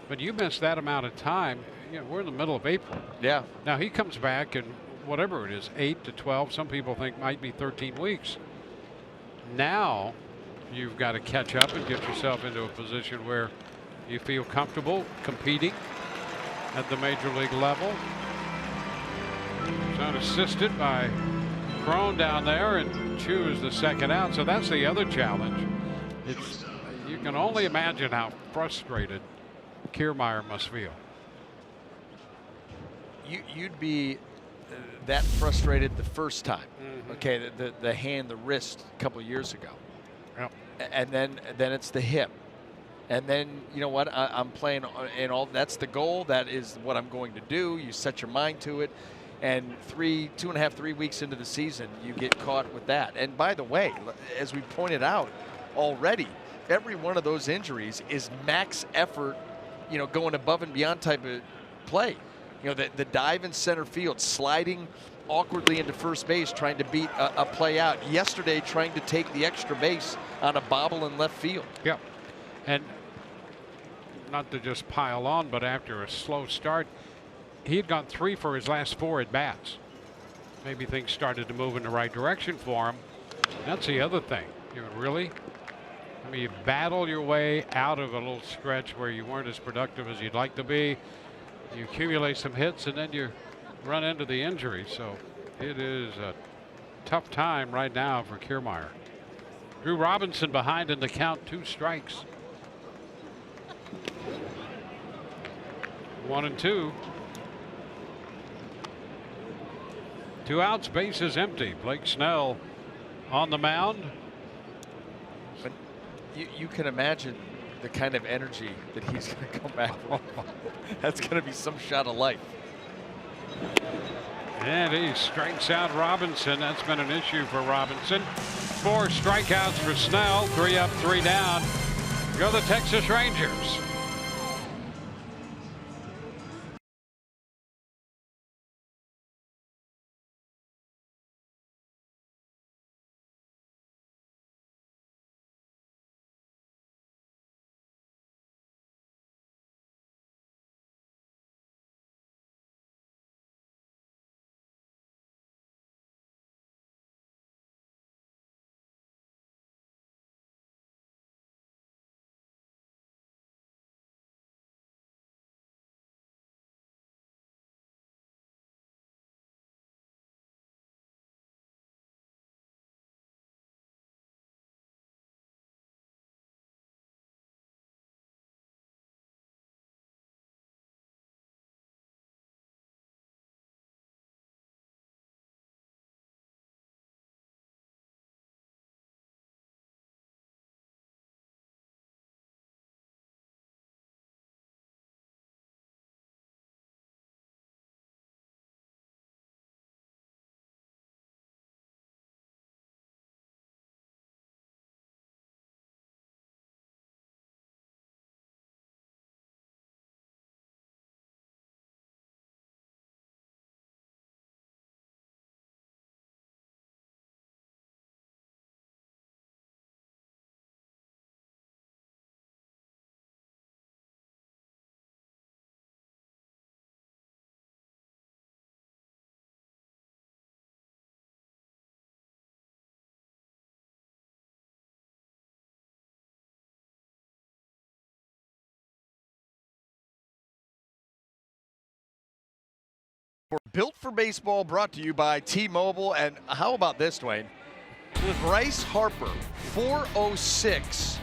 But you miss that amount of time, you know, we're in the middle of April. Yeah. Now he comes back and whatever it is, 8 to 12, some people think might be 13 weeks. Now you've got to catch up and get yourself into a position where you feel comfortable competing at the major league level. He's unassisted by Crone down there, and Choo is the second out. So that's the other challenge. You can only imagine how frustrated Kiermaier must feel. You'd be that frustrated the first time. Okay, the hand, the wrist a couple of years ago. Yep. And then it's the hip. And then, you know what, I'm playing in all, that's the goal. That is what I'm going to do. You set your mind to it. And 2.5, 3 weeks into the season, you get caught with that. And by the way, as we pointed out already, every one of those injuries is max effort, you know, going above and beyond type of play. You know, the dive in center field, sliding awkwardly into first base, trying to beat a play out. Yesterday, trying to take the extra base on a bobble in left field. Yep. And not to just pile on, but after a slow start, he had gone 3 for his last 4 at bats. Maybe things started to move in the right direction for him. That's the other thing. You know, really, I mean, you battle your way out of a little stretch where you weren't as productive as you'd like to be. You accumulate some hits, and then you run into the injury. So it is a tough time right now for Kiermaier. Drew Robinson behind in the count, 2 strikes. 1-2. 2 outs, bases empty. Blake Snell on the mound. But you can imagine the kind of energy that he's going to come back from. That's going to be some shot of life. And he strikes out Robinson. That's been an issue for Robinson. 4 strikeouts for Snell. 3 up, 3 down. Go the Texas Rangers. Built for Baseball brought to you by T-Mobile. And how about this, Dwayne? Bryce Harper, 406.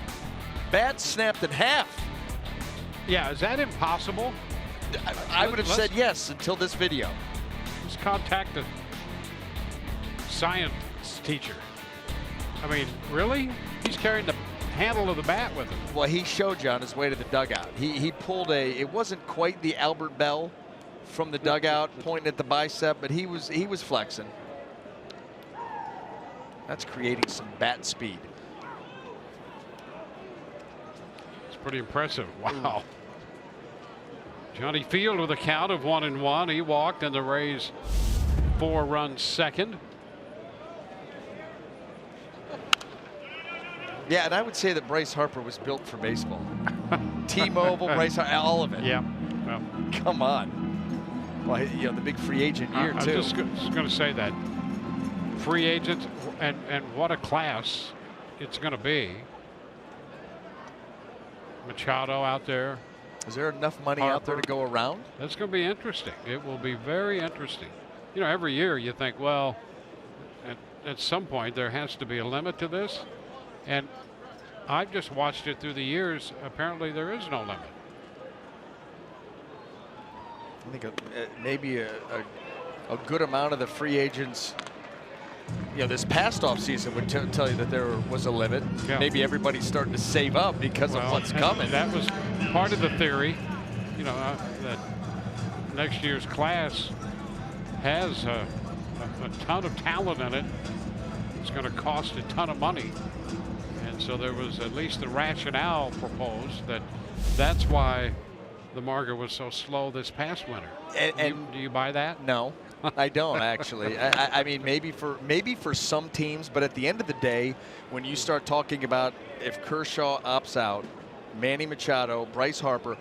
Bat snapped in half. Yeah, is that impossible? I would have said yes until this video. Let's contact the science teacher. I mean, really? He's carrying the handle of the bat with him. Well, he showed you on his way to the dugout. He pulled it wasn't quite the Albert Bell from the dugout pointing at the bicep, but he was flexing. That's creating some bat speed. It's pretty impressive. Wow. Johnny Field with a count of 1-1. He walked, and the Rays 4-run second. Yeah, and I would say that Bryce Harper was built for baseball. T-Mobile, Bryce Harper, all of it. Yeah. Well, come on. Well, you know, the big free agent year, too. I was just going to say that. Free agent, and what a class it's going to be. Machado out there. Is there enough money Harper out there to go around? That's going to be interesting. It will be very interesting. You know, every year you think, well, at some point there has to be a limit to this. And I've just watched it through the years. Apparently there is no limit. I think maybe a good amount of the free agents, you know, this past offseason would tell you that there was a limit. Yeah. Maybe everybody's starting to save up because of what's coming. That was part of the theory, you know, that next year's class has a ton of talent in it. It's going to cost a ton of money. And so there was at least the rationale proposed that's why the market was so slow this past winter. And do you buy that? No, I don't actually. I mean, maybe for some teams, but at the end of the day, when you start talking about if Kershaw opts out, Manny Machado, Bryce Harper,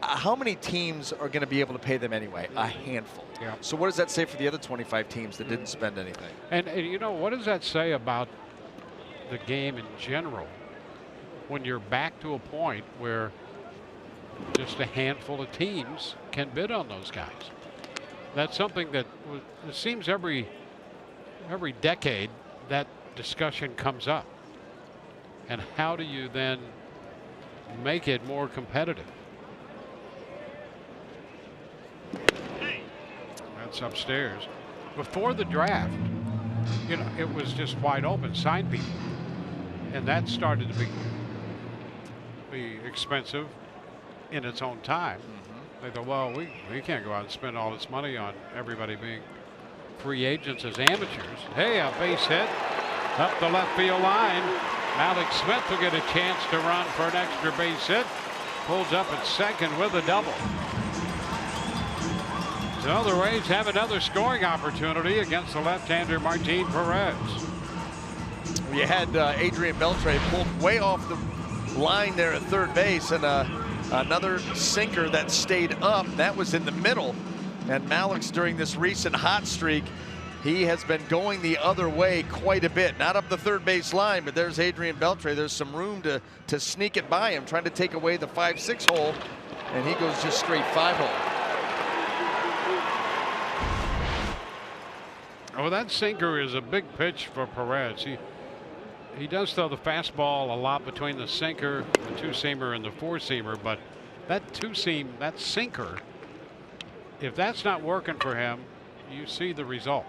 how many teams are going to be able to pay them anyway? A handful. Yeah. So what does that say for the other 25 teams that didn't spend anything? And you know, what does that say about the game in general when you're back to a point where just a handful of teams can bid on those guys? That's something that it seems every decade that discussion comes up. And how do you then make it more competitive? That's upstairs. Before the draft, you know, it was just wide open, sign people. And that started to be expensive in its own time. They thought, well, we can't go out and spend all this money on everybody being free agents as amateurs. Hey, a base hit up the left field line. Malik Smith will get a chance to run for an extra base hit. Pulls up at second with a double. So the Rays have another scoring opportunity against the left-hander Martin Perez. We had Adrian Beltre pulled way off the line there at third base, and another sinker that stayed up. That was in the middle. And Malik's, during this recent hot streak, he has been going the other way quite a bit. Not up the third base line, but there's Adrian Beltre. There's some room to sneak it by him, trying to take away the 5-6 hole, and he goes just straight 5 hole. Oh, that sinker is a big pitch for Perez. He does throw the fastball a lot between the sinker, the two-seamer, and the four-seamer, but that two-seam, that sinker, if that's not working for him, you see the result.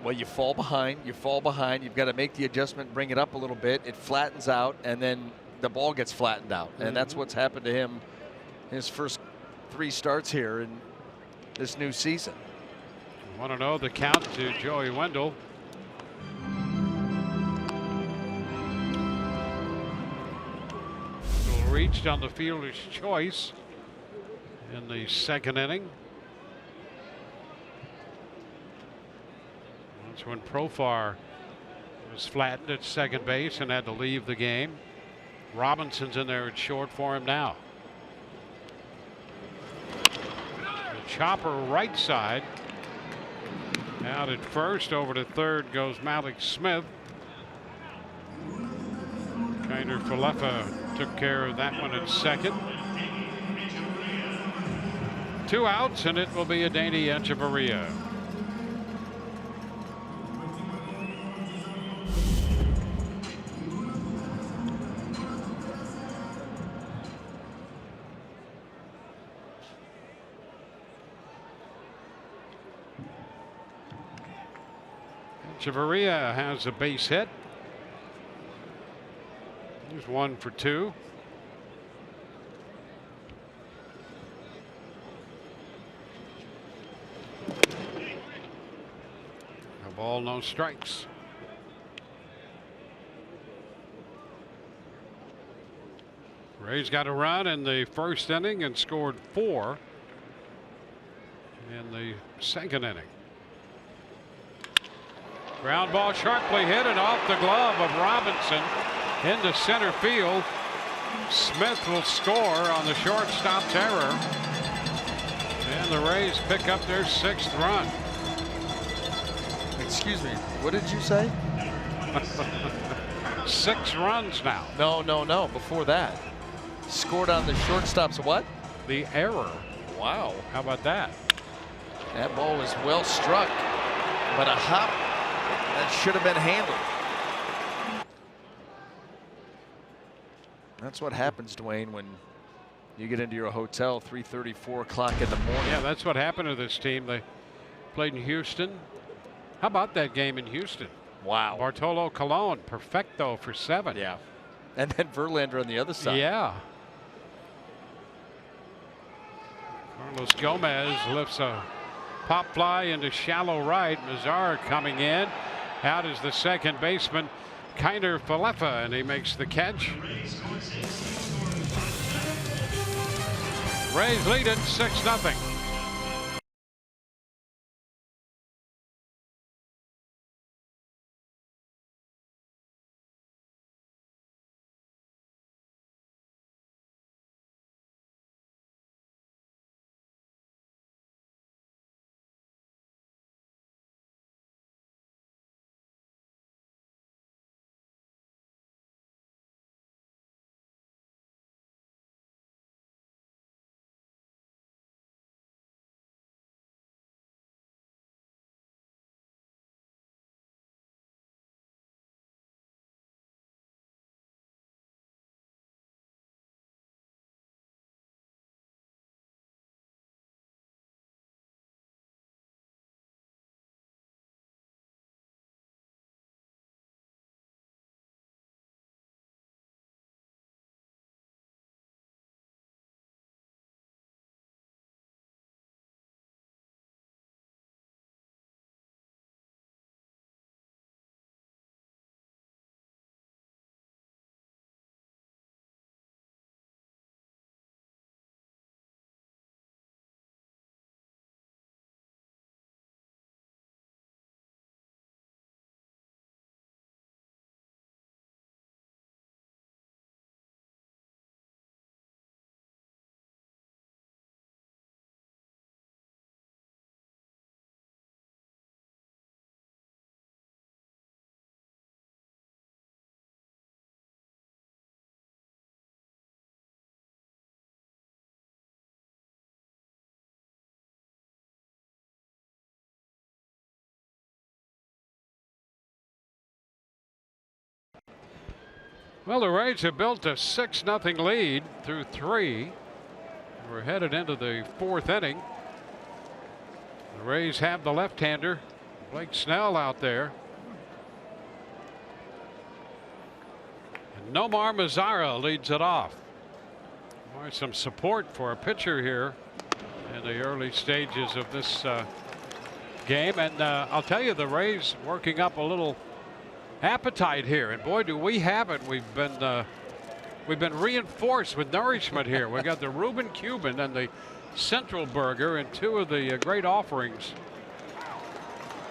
Well, you fall behind. You've got to make the adjustment, bring it up a little bit. It flattens out, and then the ball gets flattened out. And that's what's happened to him his first 3 starts here in this new season. Want to know the count to Joey Wendell. Reached on the fielder's choice in the second inning. That's when Profar was flattened at second base and had to leave the game. Robinson's in there at short for him now. The chopper right side. Out at first, over to third goes Malik Smith. Trainer Falefa took care of that one at second. 2 outs, and it will be a Danny Echeverria. Chavarria has a base hit. He's 1 for 2. No ball, no strikes. Rays got a run in the first inning and scored 4 in the second inning. Ground ball sharply hit and off the glove of Robinson into center field. Smith will score on the shortstop's error. And the Rays pick up their 6th run. Excuse me, what did you say? 6 runs now. No, before that. Scored on the shortstop's what? The error. Wow. How about that? That ball was well struck, but a hop that should have been handled. That's what happens, Dwayne, when you get into your hotel 3:30, 4 o'clock in the morning. Yeah, that's what happened to this team. They played in Houston. How about that game in Houston? Wow. Bartolo Colon, perfecto for 7. Yeah. And then Verlander on the other side. Yeah. Carlos Gomez lifts a pop fly into shallow right. Mazar coming in. Out is the second baseman, Kiner Falefa, and he makes the catch. Rays lead it 6-0. Well, the Rays have built a 6-0 lead through 3. We're headed into the 4th inning. The Rays have the left-hander, Blake Snell, out there. And Nomar Mazara leads it off. There's some support for a pitcher here in the early stages of this game. And I'll tell you, the Rays working up a little appetite here, and boy, do we have it. We've been reinforced with nourishment here. We got the Reuben Cuban and the Central Burger, and 2 of the great offerings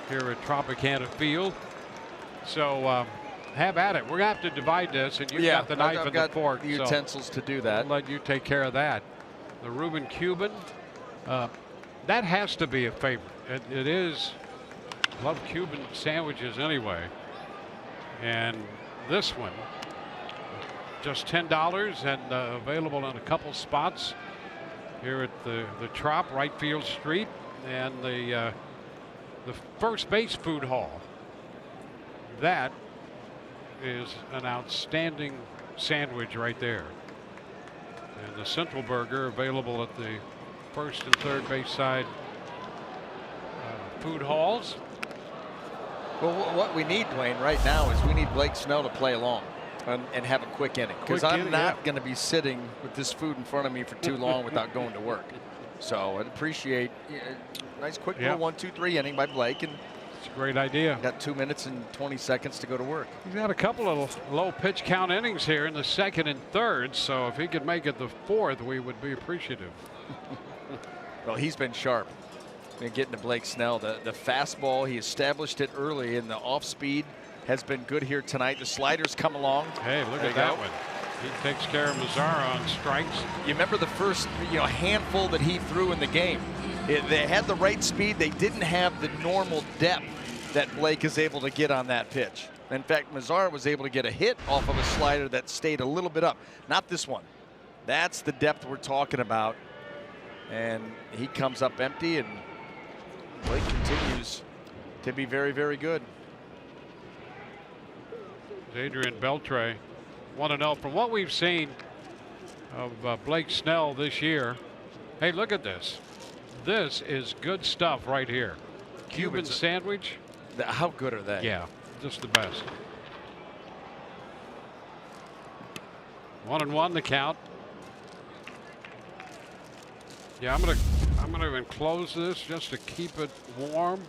here at Tropicana Field. So have at it. We're gonna have to divide this, and you've got the knife and the fork. The utensils to do that. I'll let you take care of that. The Reuben Cuban, that has to be a favorite. It is. Love Cuban sandwiches anyway. And this one, just $10 and available in a couple spots here at the Trop, right field street, and the first base food hall. That is an outstanding sandwich right there. And the Central Burger available at the first and third base side food halls. Well, what we need, Dwayne, right now is we need Blake Snell to play along and have a quick inning. Because I'm not going to be sitting with this food in front of me for too long without going to work. So I'd appreciate a nice quick little 1-2-3 inning by Blake. And it's a great idea. Got 2 minutes and 20 seconds to go to work. He's got a couple of low pitch count innings here in the second and third. So if he could make it the fourth, we would be appreciative. Well, he's been sharp. And getting to Blake Snell, the fastball, he established it early, and the off speed has been good here tonight. The sliders come along. Hey, look at that one. He takes care of Mazzara on strikes. You remember the first handful that he threw in the game. They had the right speed. They didn't have the normal depth that Blake is able to get on that pitch. In fact, Mazzara was able to get a hit off of a slider that stayed a little bit up. Not this one. That's the depth we're talking about. And he comes up empty, and Blake continues to be very, very good. Adrian Beltre, 1-0 from what we've seen of Blake Snell this year. Hey, look at this. This is good stuff right here. Cuban sandwich. How good are they? Yeah, just the best. 1-1 the count. Yeah, I'm gonna enclose this just to keep it warm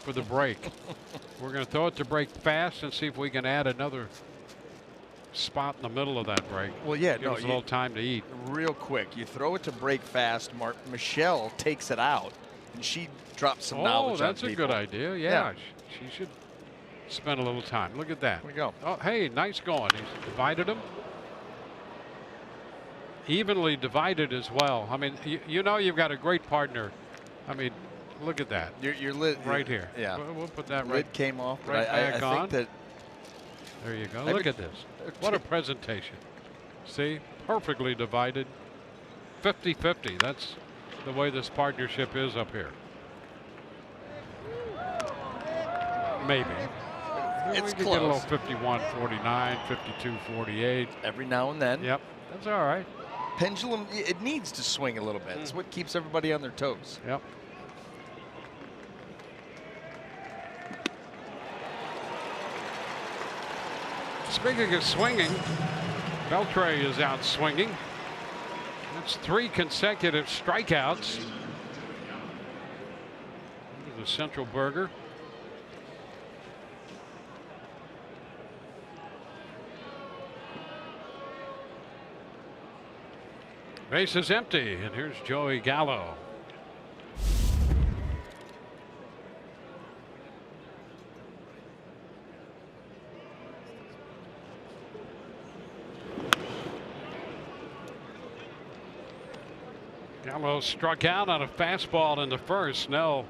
for the break. We're gonna throw it to break fast and see if we can add another spot in the middle of that break. Well, yeah, give us a little time to eat. Real quick, you throw it to break fast. Michelle takes it out, and she drops some knowledge on that's a people. good idea. Yeah, she should spend a little time. Look at that. There we go. Oh, hey, nice going. He's divided them. Evenly divided as well. I mean, you know you've got a great partner. I mean, look at that. Your lid right here. Yeah, we'll put that lid came off. Right back on. Think that. There you go. Look at this. What a presentation. See, perfectly divided. 50-50. That's the way this partnership is up here. Maybe. It's we could close. get a little 51-49, 52-48. Every now and then. Yep, that's all right. Pendulum, it needs to swing a little bit. It's what keeps everybody on their toes. Yep. Speaking of swinging, Beltre is out swinging. That's 3 consecutive strikeouts. The Central Burger. Base is empty, and here's Joey Gallo. Gallo struck out on a fastball in the first. Snell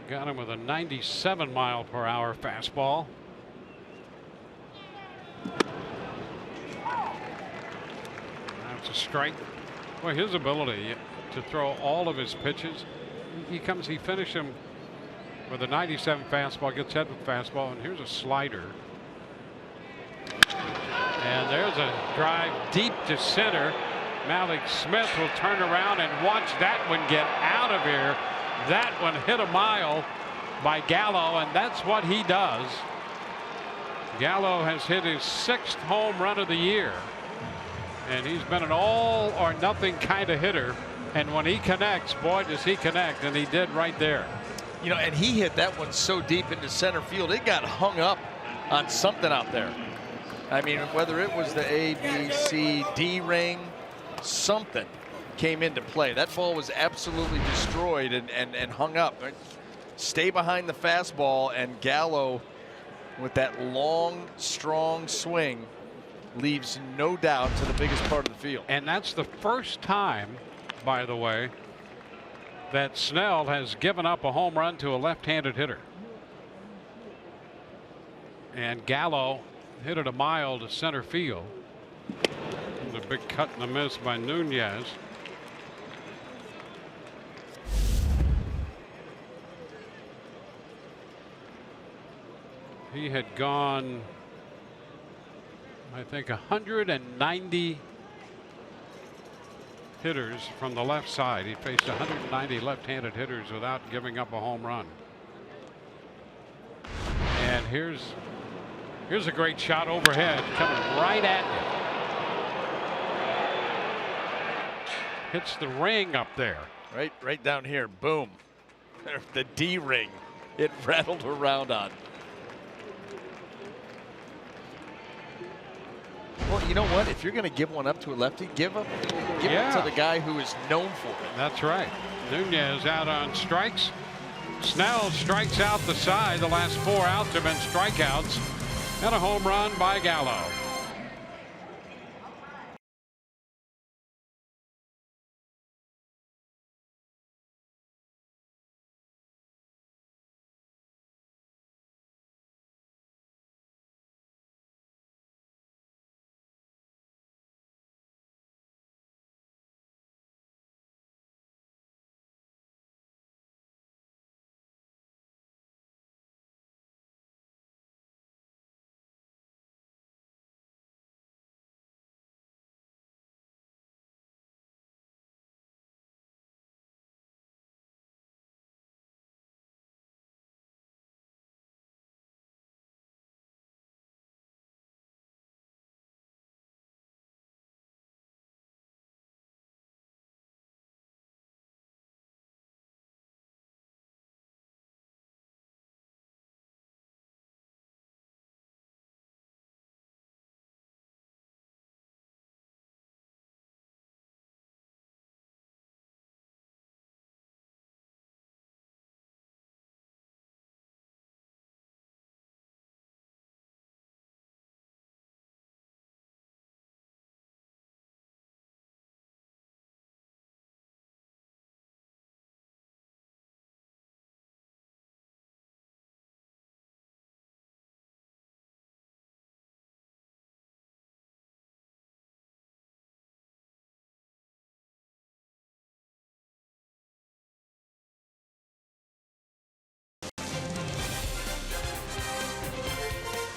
got him with a 97-mile-per-hour fastball. That's a strike. Well, his ability to throw all of his pitches. He finished him with a 97 fastball, gets hit with fastball, and here's a slider. And there's a drive deep to center. Malik Smith will turn around and watch that one get out of here. That one hit a mile by Gallo, and that's what he does. Gallo has hit his 6th home run of the year, and he's been an all or nothing kind of hitter. And when he connects, boy, does he connect, and he did right there. You know, and he hit that one so deep into center field, it got hung up on something out there. I mean, whether it was the A, B, C, D ring, something came into play. That ball was absolutely destroyed and hung up. Stay behind the fastball, and Gallo, with that long, strong swing, leaves no doubt to the biggest part of the field. And that's the first time, by the way, that Snell has given up a home run to a left-handed hitter. And Gallo hit it a mile to center field. The big cut and a miss by Nunez. He had gone, I think, 190 hitters from the left side. He faced 190 left-handed hitters without giving up a home run. And here's a great shot overhead coming right at you. Hits the ring up there. Right down here. Boom. The D ring. It rattled around on. Well, you know what? If you're going to give one up to a lefty, give it to the guy who is known for it. That's right. Nunez out on strikes. Snell strikes out the side. The last 4 outs have been strikeouts. And a home run by Gallo.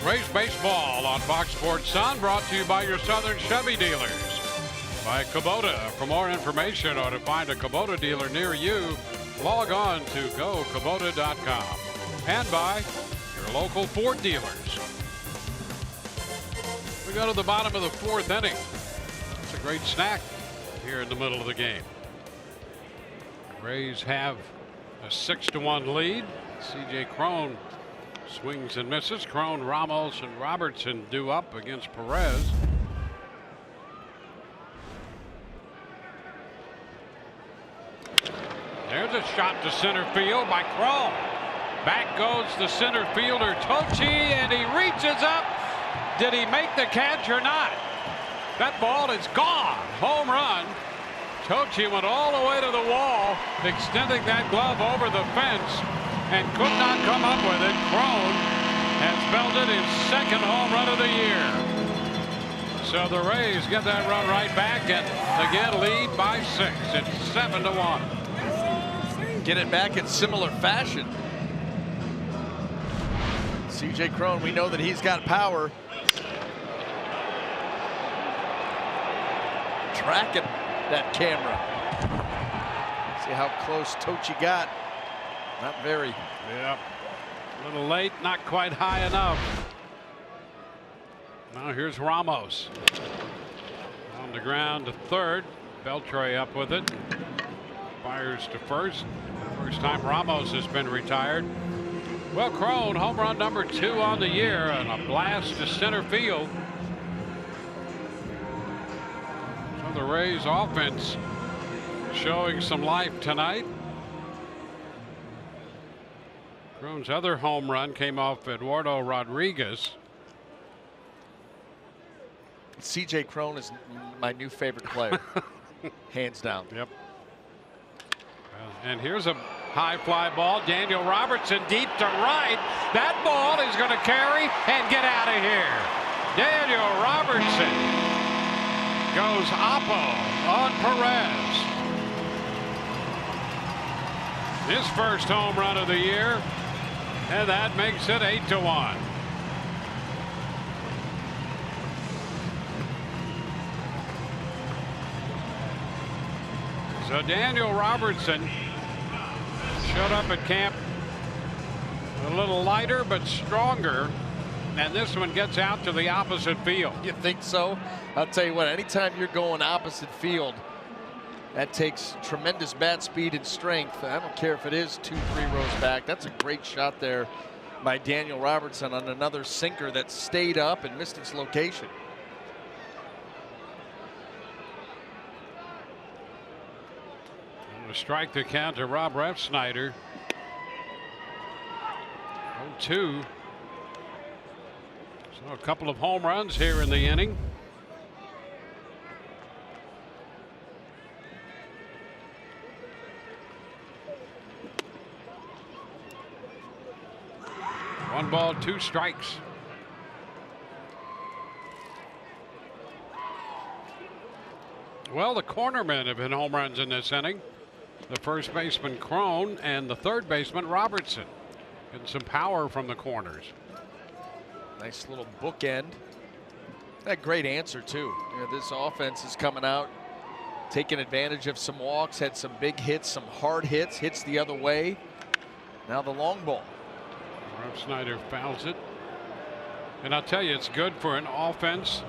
Rays baseball on Fox Sports Sun, brought to you by your Southern Chevy dealers. By Kubota. For more information or to find a Kubota dealer near you, log on to gokubota.com. And by your local Ford dealers. We go to the bottom of the 4th inning. It's a great snack here in the middle of the game. Rays have a 6-1 lead. C.J. Cron swings and misses. Cron, Ramos, and Robertson due up against Perez. There's a shot to center field by Cron. Back goes the center fielder Tochi, and he reaches up. Did he make the catch or not? That ball is gone. Home run. Tochi went all the way to the wall, extending that glove over the fence, and could not come up with it. Cron has belted his 2nd home run of the year. So the Rays get that run right back and again lead by 6. It's 7-1. Get it back in similar fashion. C.J. Cron, we know that he's got power. Tracking that camera. See how close Tochi got. Not very. Yeah. A little late, not quite high enough. Now here's Ramos. On the ground to 3rd. Beltre up with it. Fires to 1st. First time Ramos has been retired. Well, Cron, home run number 2 on the year, and a blast to center field. So the Rays offense showing some life tonight. Cron's other home run came off Eduardo Rodriguez. C.J. Cron is my new favorite player. Hands down. Yep. And here's a high fly ball. Daniel Robertson deep to right. That ball is going to carry and get out of here. Daniel Robertson goes oppo on Perez. His first home run of the year. And that makes it 8-1. So Daniel Robertson showed up at camp a little lighter but stronger, and this one gets out to the opposite field. You think so? I'll tell you what, anytime you're going opposite field, that takes tremendous bat speed and strength. I don't care if it is 2-3 rows back. That's a great shot there by Daniel Robertson on another sinker that stayed up and missed its location. A strike to count to Rob Refsnyder. 0-2. So a couple of home runs here in the inning. One ball, 2 strikes. Well, the cornermen have been home runs in this inning. The first baseman Crone and the third baseman Robertson. Getting some power from the corners. Nice little bookend. That great answer too. You know, this offense is coming out, taking advantage of some walks, had some big hits, some hard hits the other way. Now the long ball. Refsnyder fouls it. And I'll tell you, it's good for an offense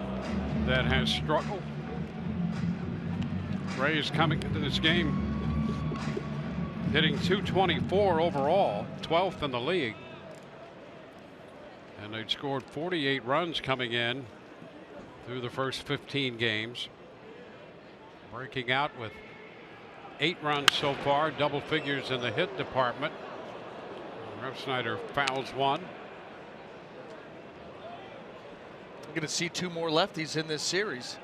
that has struggled. Rays coming into this game hitting .224 overall, 12th in the league. And they'd scored 48 runs coming in through the first 15 games. Breaking out with 8 runs so far, double figures in the hit department. Refsnyder fouls one. We're going to see 2 more lefties in this series.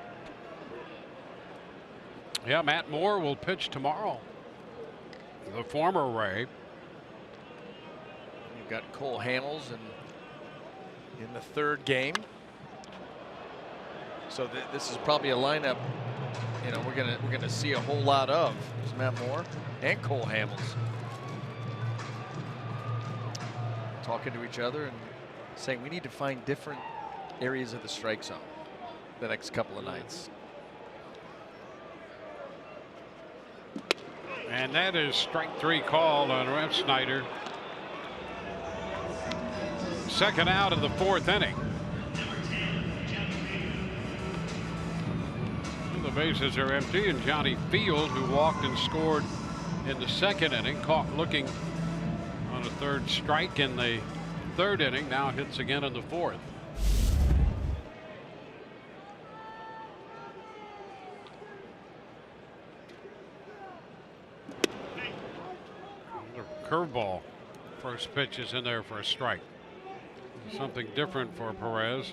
Yeah, Matt Moore will pitch tomorrow. The former Ray. You've got Cole Hamels in the 3rd game. So this is probably a lineup, you know, we're gonna see a whole lot of. There's Matt Moore and Cole Hamels talking to each other and saying we need to find different areas of the strike zone the next couple of nights. And that is strike 3 call on Refsnyder. Second out of the 4th inning. The bases are empty, and Johnny Field, who walked and scored in the 2nd inning, caught looking on a 3rd strike in the 3rd inning, now hits again in the 4th. Curveball. First pitch is in there for a strike. Something different for Perez.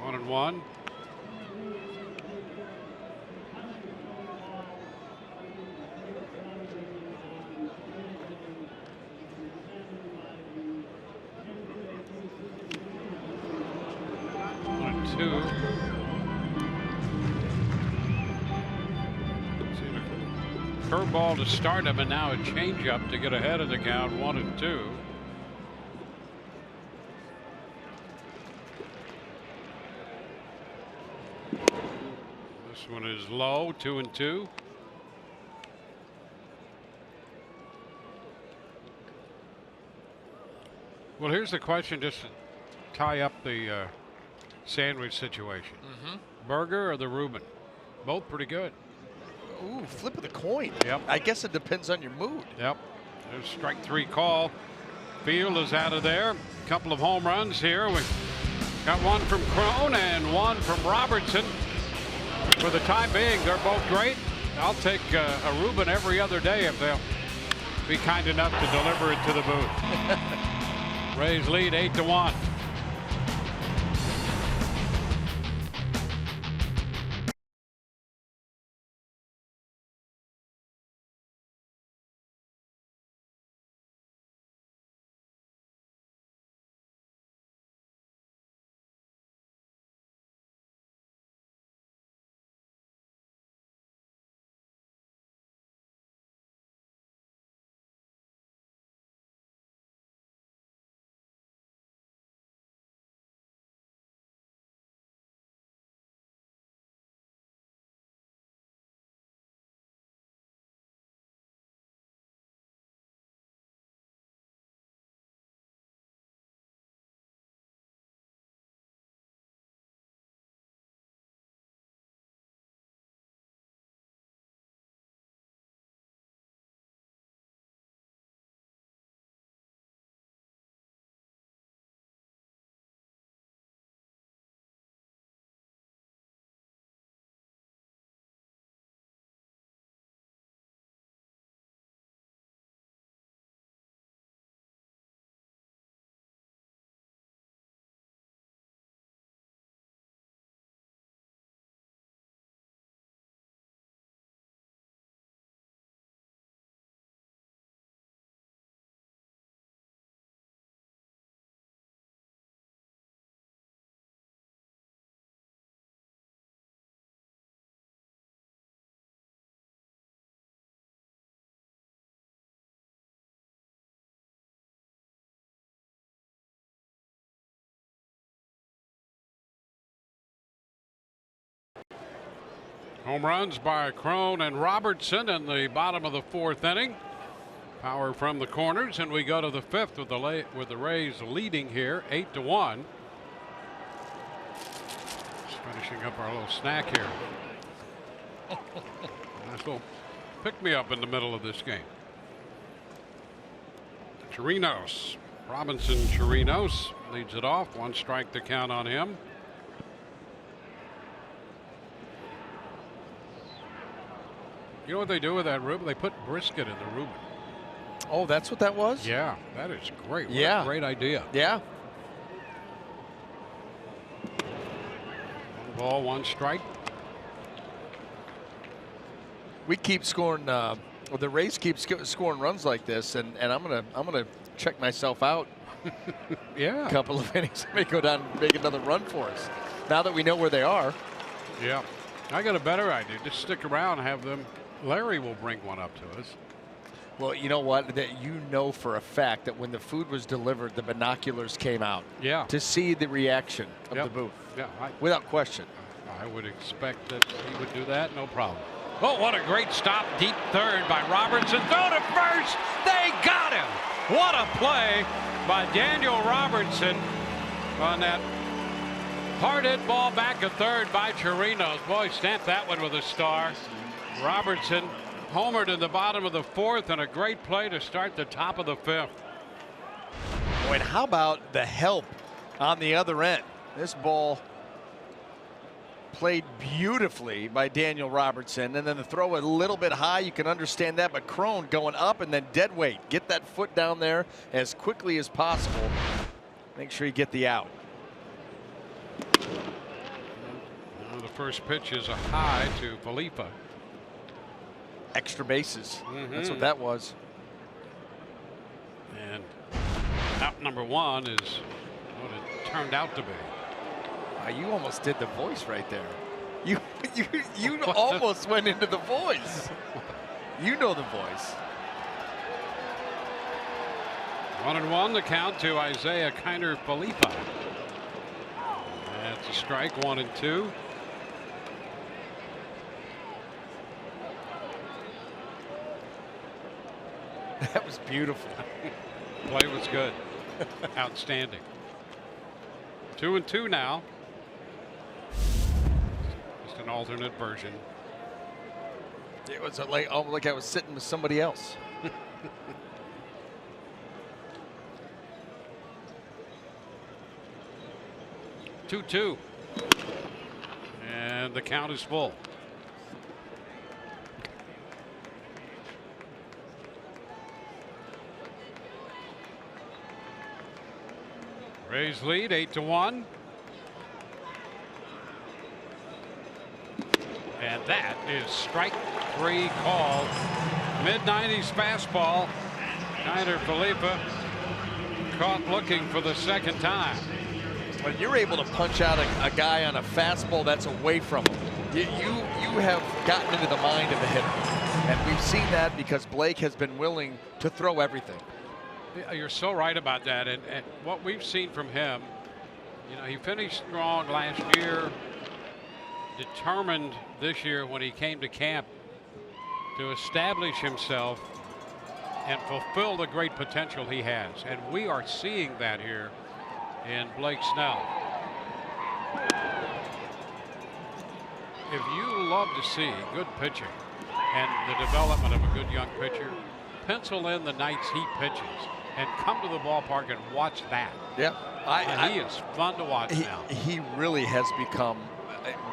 One and one. One and two. Curveball to start him, and now a changeup to get ahead of the count, 1-2. This one is low, 2-2. Well, here's the question, just to tie up the sandwich situation. Burger or the Reuben? Both pretty good. Ooh, flip of the coin. Yep. I guess it depends on your mood. Yep. There's strike 3 call. Field is out of there. A couple of home runs here. We got one from Crone and one from Robertson. For the time being, they're both great. I'll take a Reuben every other day if they'll be kind enough to deliver it to the booth. Rays lead 8-1. Home runs by Crone and Robertson in the bottom of the 4th inning. Power from the corners, and we go to the 5th with the Rays leading here 8-1. Just finishing up our little snack here. Nice little pick me up in the middle of this game. Chirinos, Robinson Chirinos leads it off. 1 strike to count on him. You know what they do with that Reuben? They put brisket in the Reuben. Oh, that's what that was? Yeah, that is great. What Yeah. a great idea. Yeah. 1 ball, 1 strike. We keep scoring. Well, the Rays keep scoring runs like this, and I'm gonna check myself out. Yeah. A couple of innings, may go down and make another run for us. Now that we know where they are. Yeah. I got a better idea. Just stick around and have them. Larry will bring one up to us. Well, you know what? That you know for a fact that when the food was delivered, the binoculars came out. Yeah. To see the reaction of Yep. the booth. Yeah. Without question. I would expect that he would do that. No problem. Oh, what a great stop. Deep third by Robertson. Throw to first. They got him. What a play by Daniel Robertson on that hard hit ball back to third by Chirinos. Boy, stamp that one with a star. Robertson homered in the bottom of the 4th, and a great play to start the top of the 5th. Boy, and how about the help on the other end? This ball played beautifully by Daniel Robertson, and then the throw a little bit high, you can understand that, but Crone going up and then dead weight. Get that foot down there as quickly as possible. Make sure you get the out. Well, the first pitch is a high to Felipa. Extra bases. That's what that was. And out number 1 is what it turned out to be. You almost did the voice right there. You almost went into the voice. You know the voice. 1-1 the count to Isaiah Kiner Felipa. That's a strike. 1-2. That was beautiful. Play was good. Outstanding. 2-2 now. Just an alternate version. It was almost like I was sitting with somebody else. Two. And the count is full. Rays lead 8-1. And that is strike 3 call. Mid-90s fastball. Kiner Felipa caught looking for the 2nd time. When you're able to punch out a guy on a fastball that's away from him, you have gotten into the mind of the hitter. And we've seen that because Blake has been willing to throw everything. You're so right about that. And what we've seen from him, you know, he finished strong last year, determined this year when he came to camp to establish himself and fulfill the great potential he has. And we are seeing that here in Blake Snell. If you love to see good pitching and the development of a good young pitcher, pencil in the nights he pitches and come to the ballpark and watch that. Yeah, he is fun to watch now. He really has become,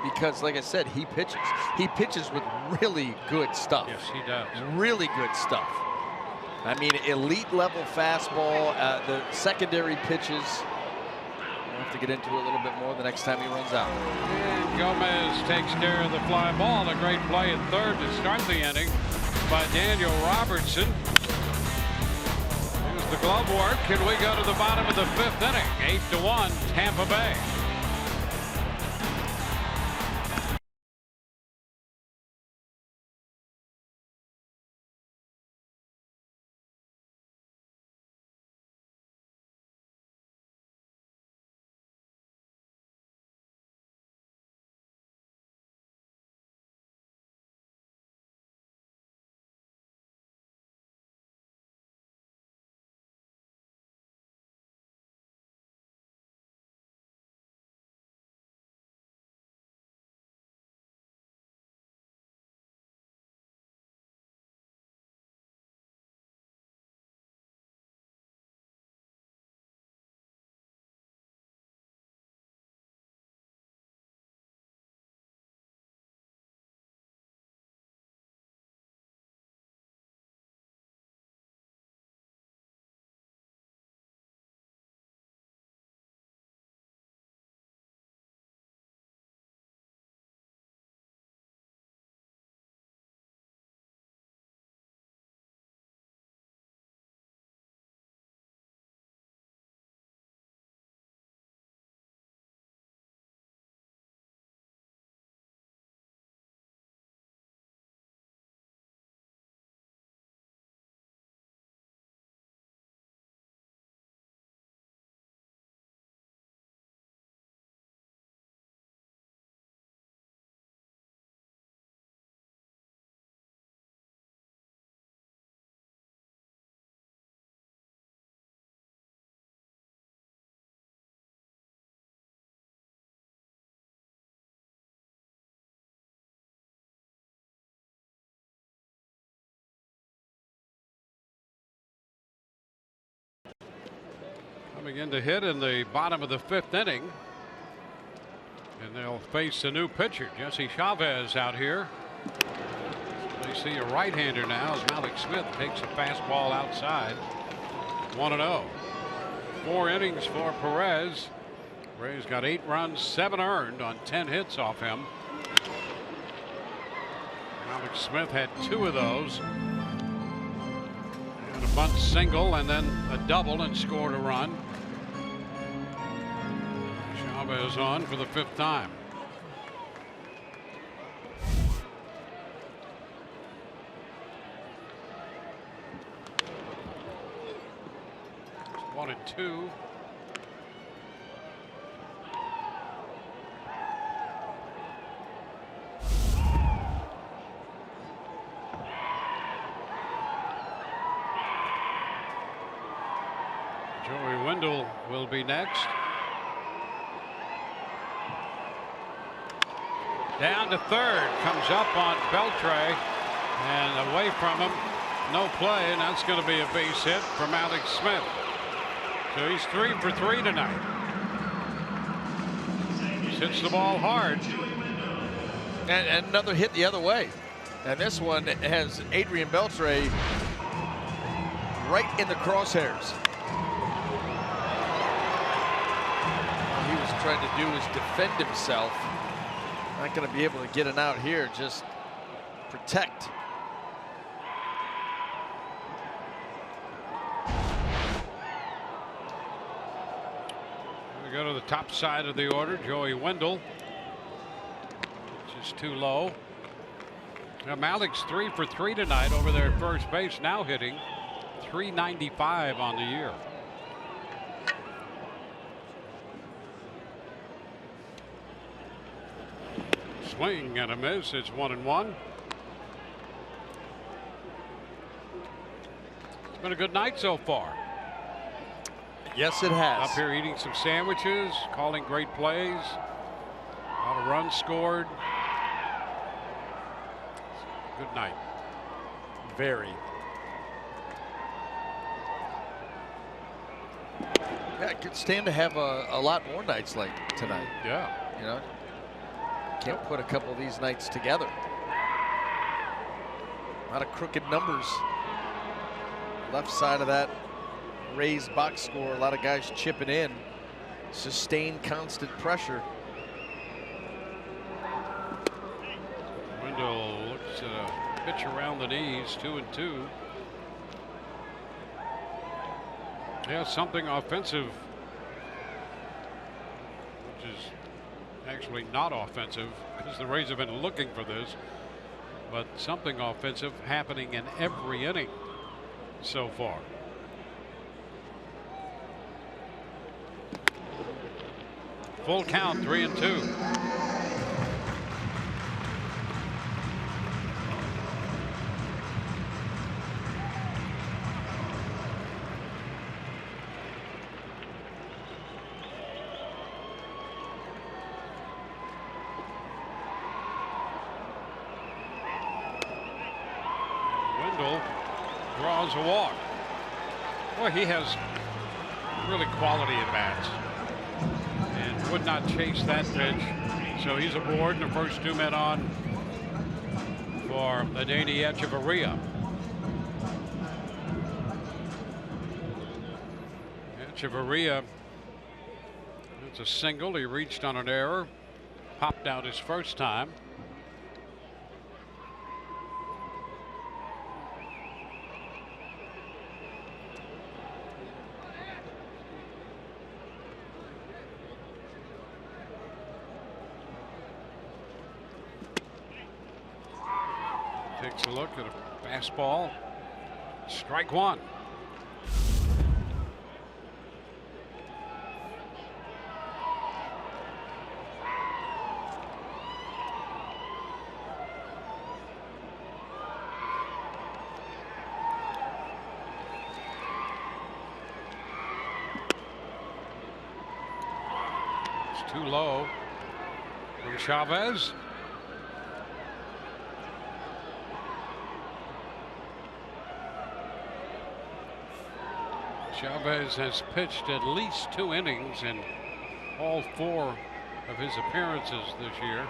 because like I said, he pitches. He pitches with really good stuff. Yes, he does. Really good stuff. I mean, elite level fastball, the secondary pitches. We'll have to get into it a little bit more the next time he runs out. And Gomez takes care of the fly ball. A great play at third to start the inning by Daniel Robertson. Here's the glove work, and we go to the bottom of the 5th inning. 8-1 Tampa Bay. Coming in to hit in the bottom of the 5th inning. And they'll face a new pitcher, Jesse Chavez, out here. They see a right-hander now as Malik Smith takes a fastball outside. 1-0. 4 innings for Perez. Perez got 8 runs, 7 earned on 10 hits off him. Malik Smith had 2 of those. And a bunt single and then a double and scored a run. Chavez on for the 5th time. It's 1-2. Joey Wendell will be next. Down to third, comes up on Beltre and away from him. No play, and that's going to be a base hit for Malik Smith. So he's 3 for 3 tonight. He hits the ball hard. And another hit the other way. And this one has Adrian Beltre right in the crosshairs. All he was trying to do is defend himself. Not going to be able to get it out here, just protect. We go to the top side of the order. Joey Wendell, which is too low. Now Malik's 3 for 3 tonight over there at first base, now hitting .395 on the year. Swing and a miss. It's 1-1. It's been a good night so far. Yes, it has. Up here eating some sandwiches, calling great plays. A lot of runs scored. Good night. Very. Yeah, I could stand to have a lot more nights like tonight. Yeah. You know, can't put a couple of these nights together. A lot of crooked numbers. Left side of that raised box score, a lot of guys chipping in. Sustained constant pressure. Wendell looks at a pitch around the knees, 2-2. Yeah, something offensive, which is actually not offensive because the Rays have been looking for this, but something offensive happening in every inning so far. Full count, 3-2. Wendell draws a walk. Boy, he has really quality at bats and would not chase that pitch. So he's aboard, and the first 2 men on for Adeiny Echeverria. Echeverria, it's a single. He reached on an error, popped out his first time. Takes a look at a fastball. Strike 1. It's too low from Chavez. Chavez has pitched at least 2 innings in all 4 of his appearances this year.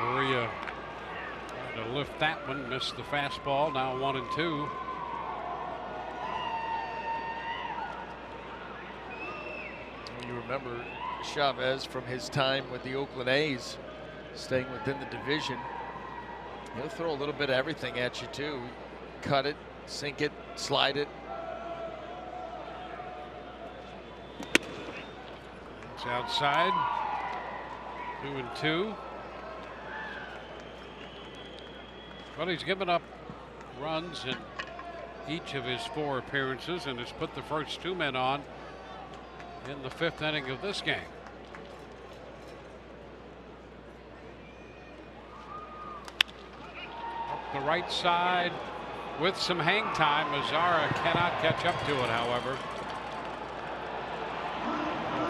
Maria trying to lift that one, missed the fastball. Now 1-2. You remember Chavez from his time with the Oakland A's, staying within the division. He'll throw a little bit of everything at you too. Cut it, sink it, slide it. It's outside. 2-2. Well, he's given up runs in each of his 4 appearances and has put the first 2 men on in the 5th inning of this game. Up the right side with some hang time. Mazzara cannot catch up to it, however.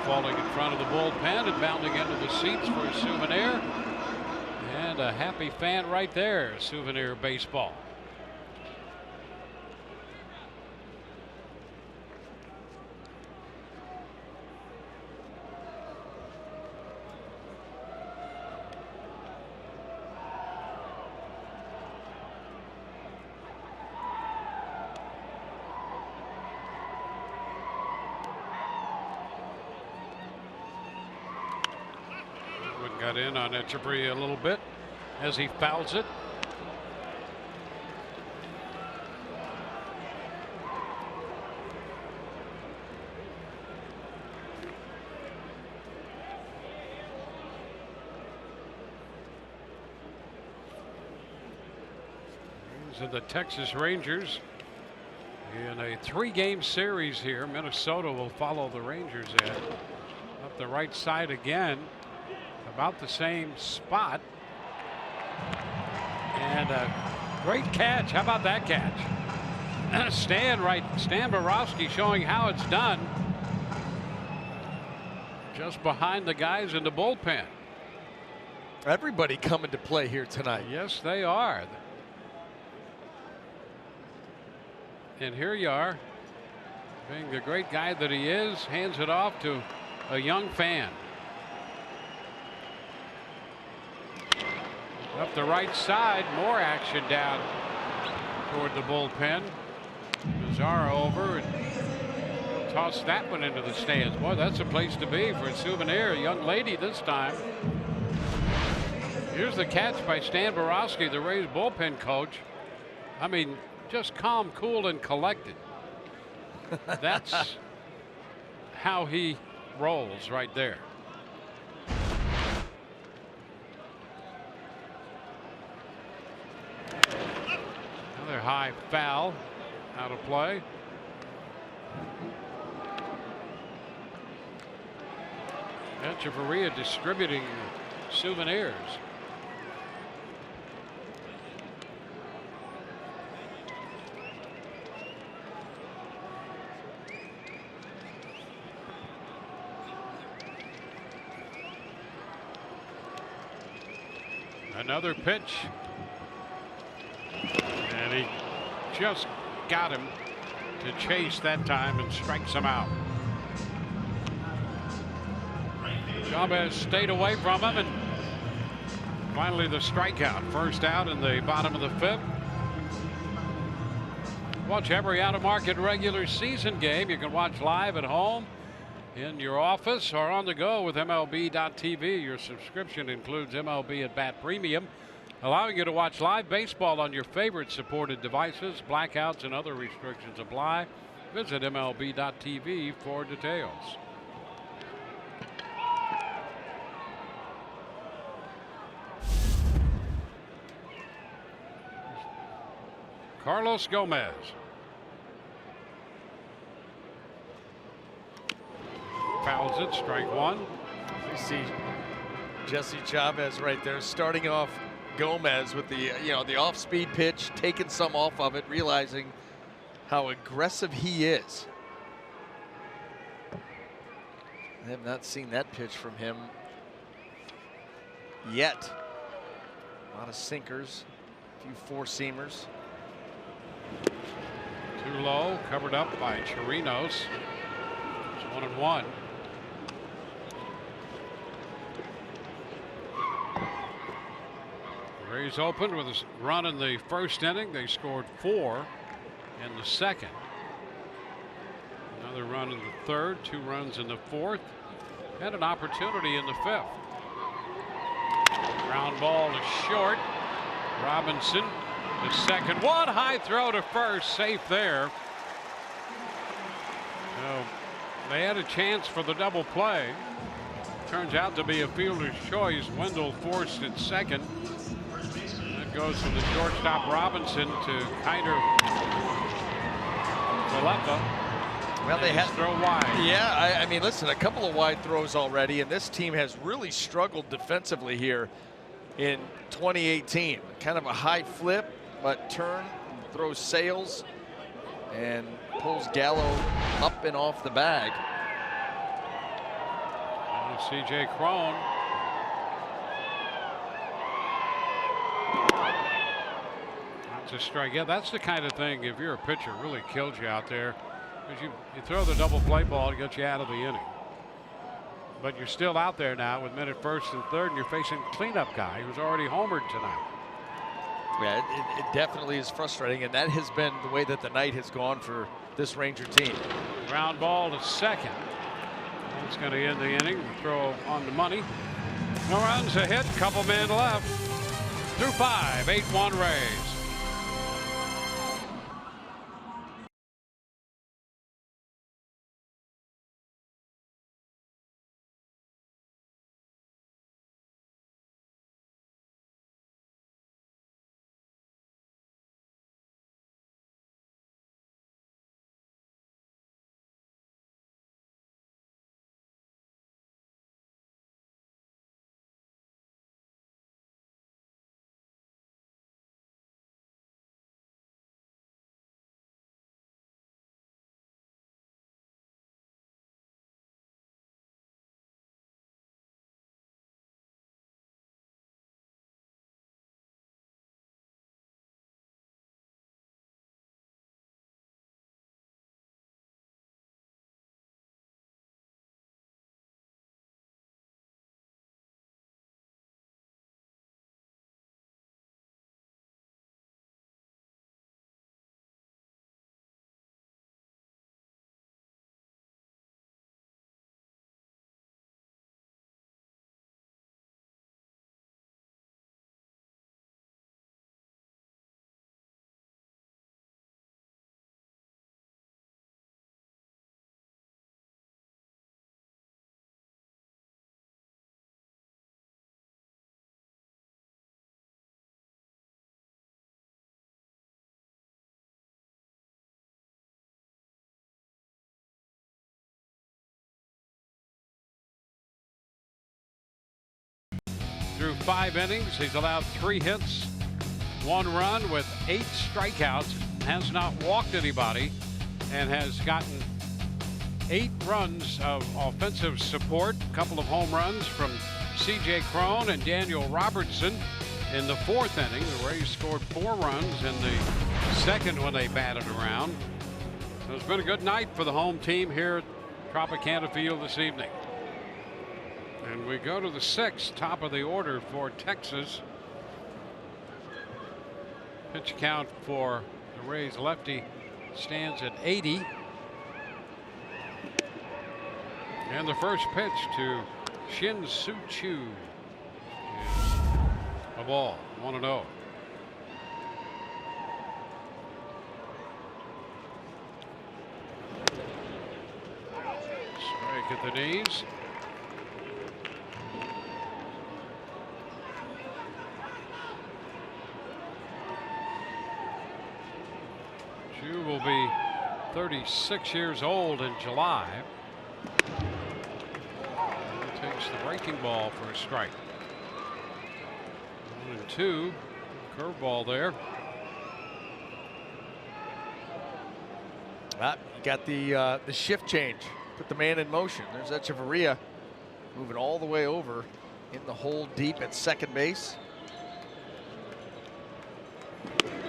Falling in front of the bullpen and bounding into the seats for a souvenir. And a happy fan right there. Souvenir baseball. Got in on Echeverria a little bit as he fouls it. These are the Texas Rangers in a 3-game series here. Minnesota will follow the Rangers in. Up the right side again. About the same spot. And a great catch. How about that catch? Stan Borowski showing how it's done. Just behind the guys in the bullpen. Everybody coming to play here tonight. Yes, they are. And here you are, being the great guy that he is, hands it off to a young fan. Up the right side, more action down toward the bullpen. Mazzara over and toss that one into the stands. Boy, that's a place to be for a souvenir. A young lady this time. Here's the catch by Stan Borowski, the Rays bullpen coach. I mean, just calm, cool, and collected. That's how he rolls right there. Another high foul out of play. Echeverria distributing souvenirs. Another pitch. And he just got him to chase that time and strikes him out. Chavez stayed away from him, and finally the strikeout. First out in the bottom of the 5th. Watch every out-of-market regular season game. You can watch live at home, in your office, or on the go with MLB.TV. Your subscription includes MLB at Bat Premium, allowing you to watch live baseball on your favorite supported devices. Blackouts and other restrictions apply. Visit MLB.TV for details. Carlos Gomez. Fouls it, strike one. You see Jesse Chavez right there starting off Gomez with the the off-speed pitch, taking some off of it, realizing how aggressive he is. I have not seen that pitch from him yet. A lot of sinkers, a few four-seamers. Too low, covered up by Chirinos. It's 1-1. Rays opened with a run in the first inning. They scored 4 in the second. Another run in the third, 2 runs in the fourth, and an opportunity in the fifth. Ground ball to short. Robinson, the second one, high throw to first, safe there. So they had a chance for the double play. Turns out to be a fielder's choice. Wendell forced at second. That goes from the shortstop Robinson to Kiner Falefa. Well, they had throw wide. Yeah, I mean, listen, a couple of wide throws already, and this team has really struggled defensively here in 2018. Kind of a high flip, but turn, throws sails, and pulls Gallo up and off the bag. And C.J. Cron. That's a strike. Yeah, that's the kind of thing, if you're a pitcher, really kills you out there. Because you throw the double play ball to get you out of the inning. But you're still out there now with men at first and third, and you're facing a cleanup guy who's already homered tonight. Yeah, it definitely is frustrating, and that has been the way that the night has gone for this Ranger team. Ground ball to second. That's going to end the inning. Throw on the money. No runs, a hit, couple men left. Through 5, 8-1 Rays. Through 5 innings, he's allowed 3 hits, 1 run with 8 strikeouts, has not walked anybody, and has gotten 8 runs of offensive support, a couple of home runs from C.J. Cron and Daniel Robertson. In the 4th inning, the Rays scored 4 runs in the second when they batted around. So it's been a good night for the home team here at Tropicana Field this evening. And we go to the 6th, top of the order for Texas. Pitch count for the Rays lefty stands at 80. And the first pitch to Shin Soo Choo is a ball, 1-0. Strike at the knees. Chu will be 36 years old in July. He takes the breaking ball for a strike. 1-2. Curveball there. You got the shift change. Put the man in motion. There's Echeverria moving all the way over in the hole deep at second base.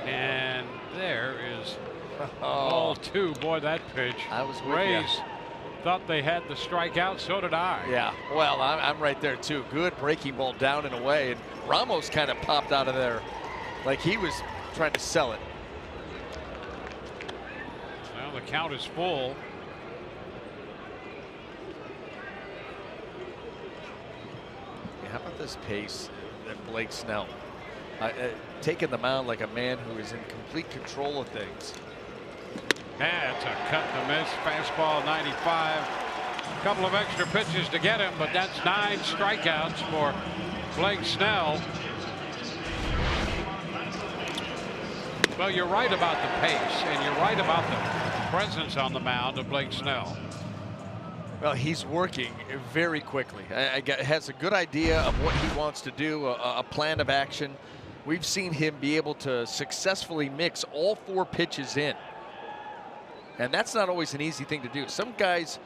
And there is Ball 2. Boy, that pitch. I was with Rays ya. thought they had the strikeout. So did I. Yeah, well, I'm right there too. Good breaking ball down and away, and Ramos kind of popped out of there like he was trying to sell it. Well, the count is full. Yeah, how about this pace that Blake Snell? Taking the mound like a man who is in complete control of things. That's a cut to miss. Fastball 95. A couple of extra pitches to get him, but that's 9 strikeouts for Blake Snell. Well, you're right about the pace, and you're right about the presence on the mound of Blake Snell. Well, he's working very quickly. Has a good idea of what he wants to do, a plan of action. We've seen him be able to successfully mix all 4 pitches in. And that's not always an easy thing to do. Some guys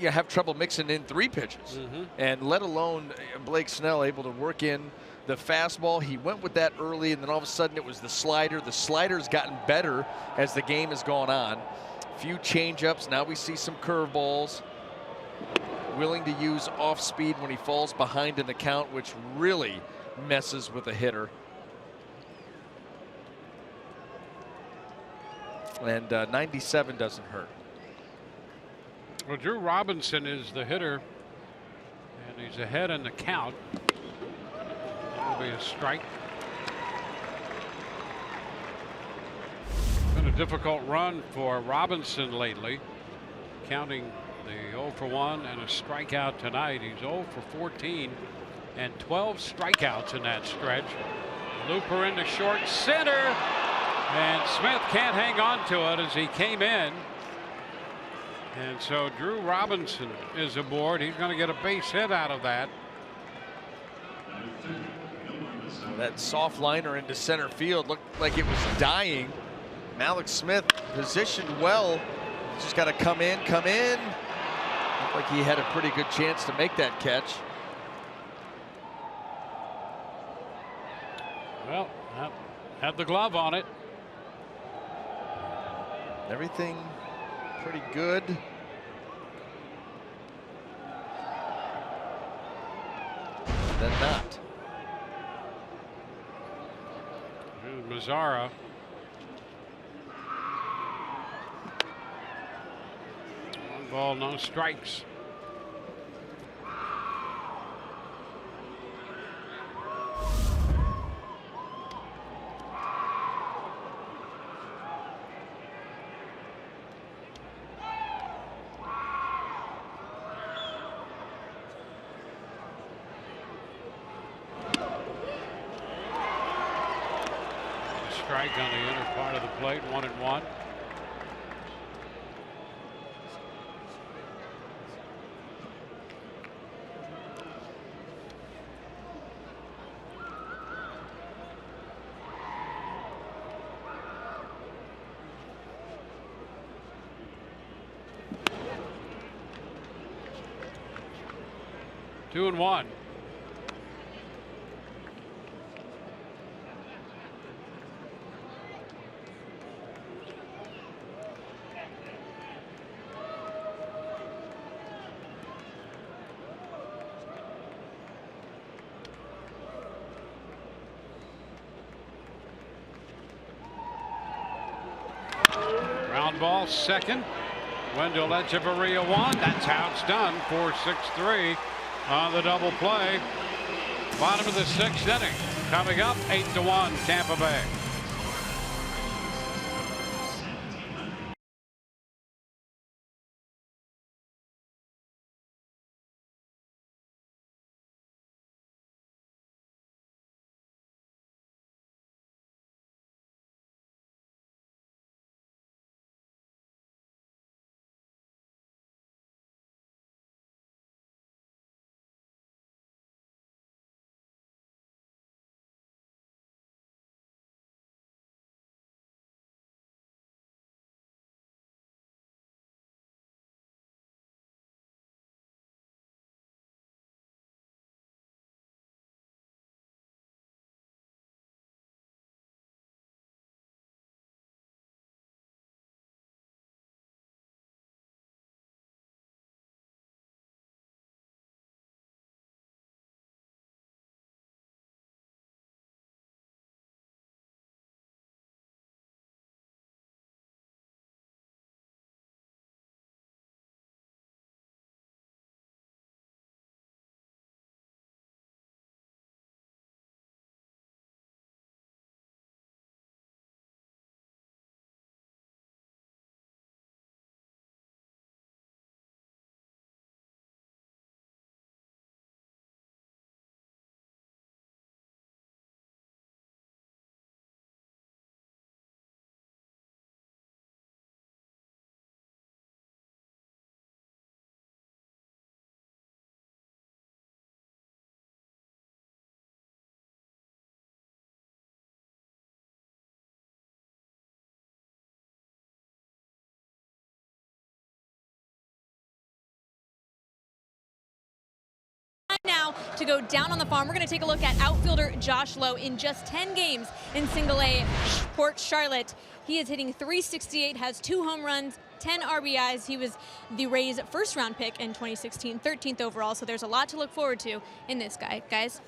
have trouble mixing in 3 pitches, and let alone Blake Snell able to work in the fastball. He went with that early, and then all of a sudden it was the slider. The slider's gotten better as the game has gone on. A few changeups. Now we see some curveballs. Willing to use off speed when he falls behind in the count, which really messes with a hitter. And 97 doesn't hurt. Well, Drew Robinson is the hitter, and he's ahead in the count. That'll be a strike. Been a difficult run for Robinson lately, counting the 0 for 1 and a strikeout tonight. He's 0 for 14 and 12 strikeouts in that stretch. Looper into short center, and Smith can't hang on to it as he came in. And so Drew Robinson is aboard. He's going to get a base hit out of that. That soft liner into center field looked like it was dying. Mallex Smith positioned well. Just got to come in. Looked like he had a pretty good chance to make that catch. Well, had the glove on it. Everything pretty good. Then not. Here's Mazzara. One ball, no strikes. Strike on the inner part of the plate, 1-1. Two and one. Ground ball, second. Wendell Echeverria one. That's how it's done. 4-6-3 on the double play. Bottom of the 6th inning. Coming up, 8-1 Tampa Bay. to go down on the farm. We're going to take a look at outfielder Josh Lowe. In just 10 games in Single A Port Charlotte, he is hitting .368, has 2 home runs, 10 RBIs. He was the Rays' first-round pick in 2016, 13th overall, so there's a lot to look forward to in this guy, guys.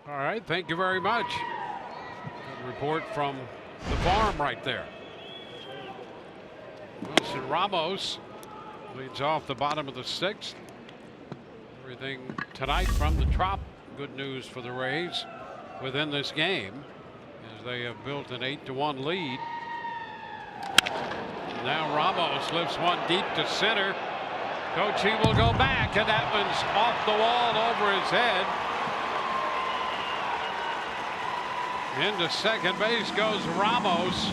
All right, thank you very much. Good report from the farm right there. Wilson Ramos leads off the bottom of the 6th. Everything tonight from the Trop. Good news for the Rays within this game as they have built an 8-1 lead. Now Ramos lifts one deep to center. Coach, he will go back, and that one's off the wall over his head. Into second base goes Ramos.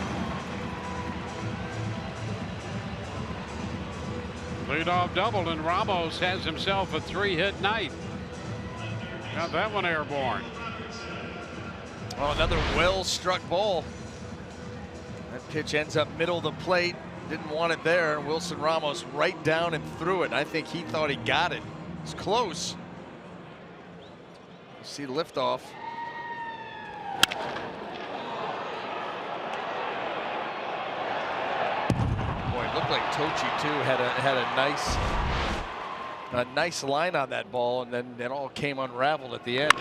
Leadoff double, and Ramos has himself a 3-hit night. Got that one airborne. Oh, another well-struck ball. That pitch ends up middle of the plate. Didn't want it there. Wilson Ramos right down and threw it. I think he thought he got it. It's close. You see liftoff. Boy, it looked like Tochi too had a nice line on that ball, and then it all came unraveled at the end.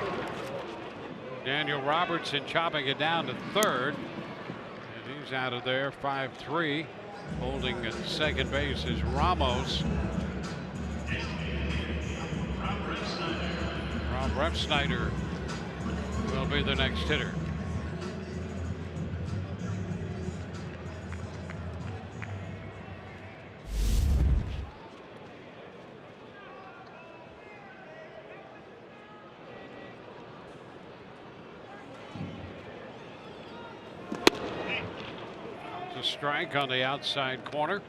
Daniel Robertson chopping it down to third, and he's out of there. 5-3. Holding at second base is Ramos. Rob Refsnyder will be the next hitter. A strike on the outside corner.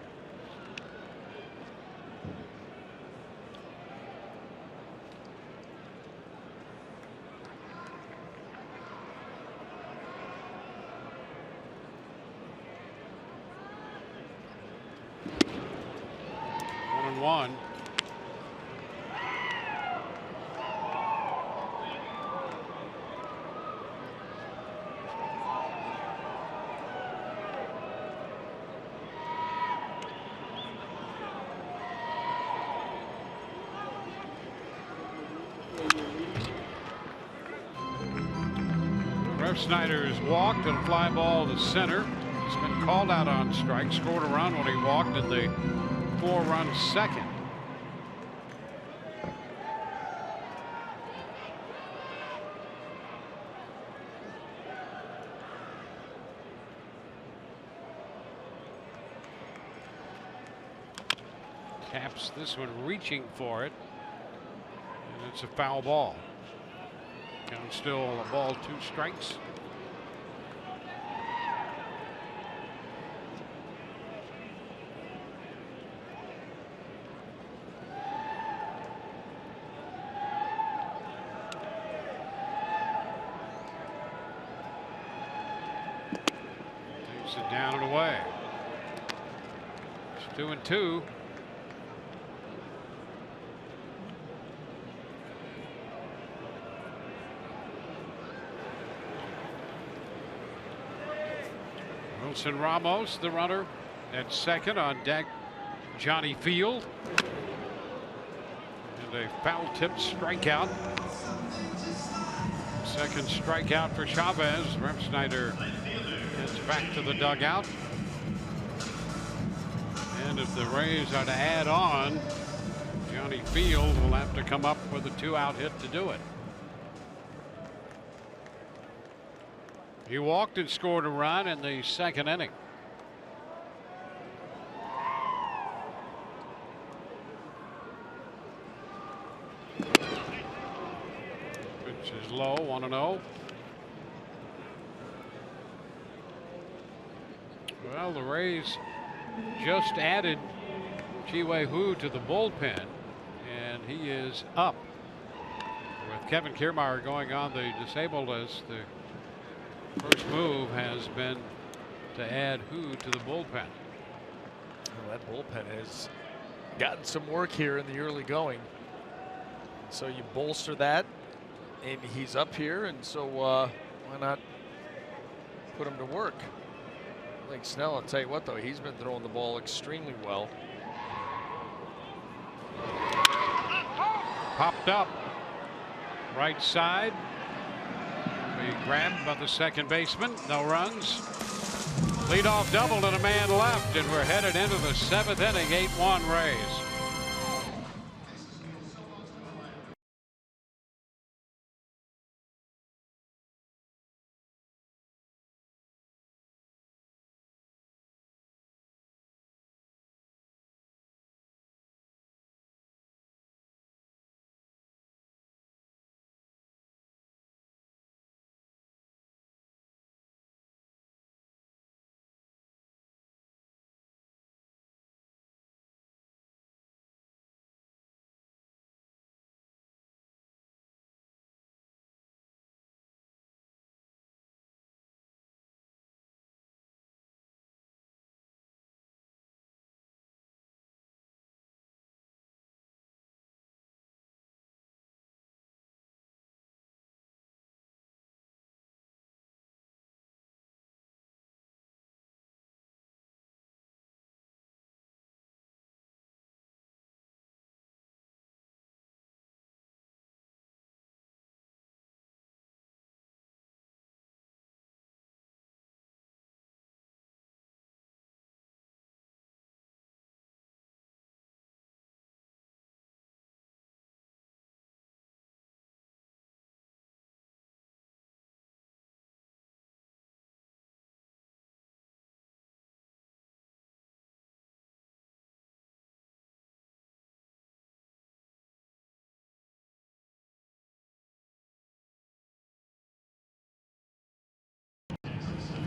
One and one. Snyder's walked and a fly ball to center. He's been called out on strike. Scored a run when he walked in the 4-run second. Taps this one, reaching for it, and it's a foul ball. Count still a ball, 2 strikes. Takes it down and away. It's 2-2. Wilson Ramos, the runner at second. On deck, Johnny Field. And a foul-tipped strikeout. Second strikeout for Chavez. Refsnyder heads back to the dugout. And if the Rays are to add on, Johnny Field will have to come up with a 2-out hit to do it. He walked and scored a run in the second inning. Pitch is low, 1-0. Well, the Rays just added Chi-Wei Hu to the bullpen, and he is up. With Kevin Kiermaier going on the disabled list, the first move has been to add Hu to the bullpen. Well, that bullpen has gotten some work here in the early going. So you bolster that And he's up here, and so why not put him to work? Blake Snell, I'll tell you what, though, he's been throwing the ball extremely well. Popped up. Right side. Be grabbed by the second baseman. No runs. Leadoff double and a man left, and we're headed into the 7th inning. 8-1 Rays.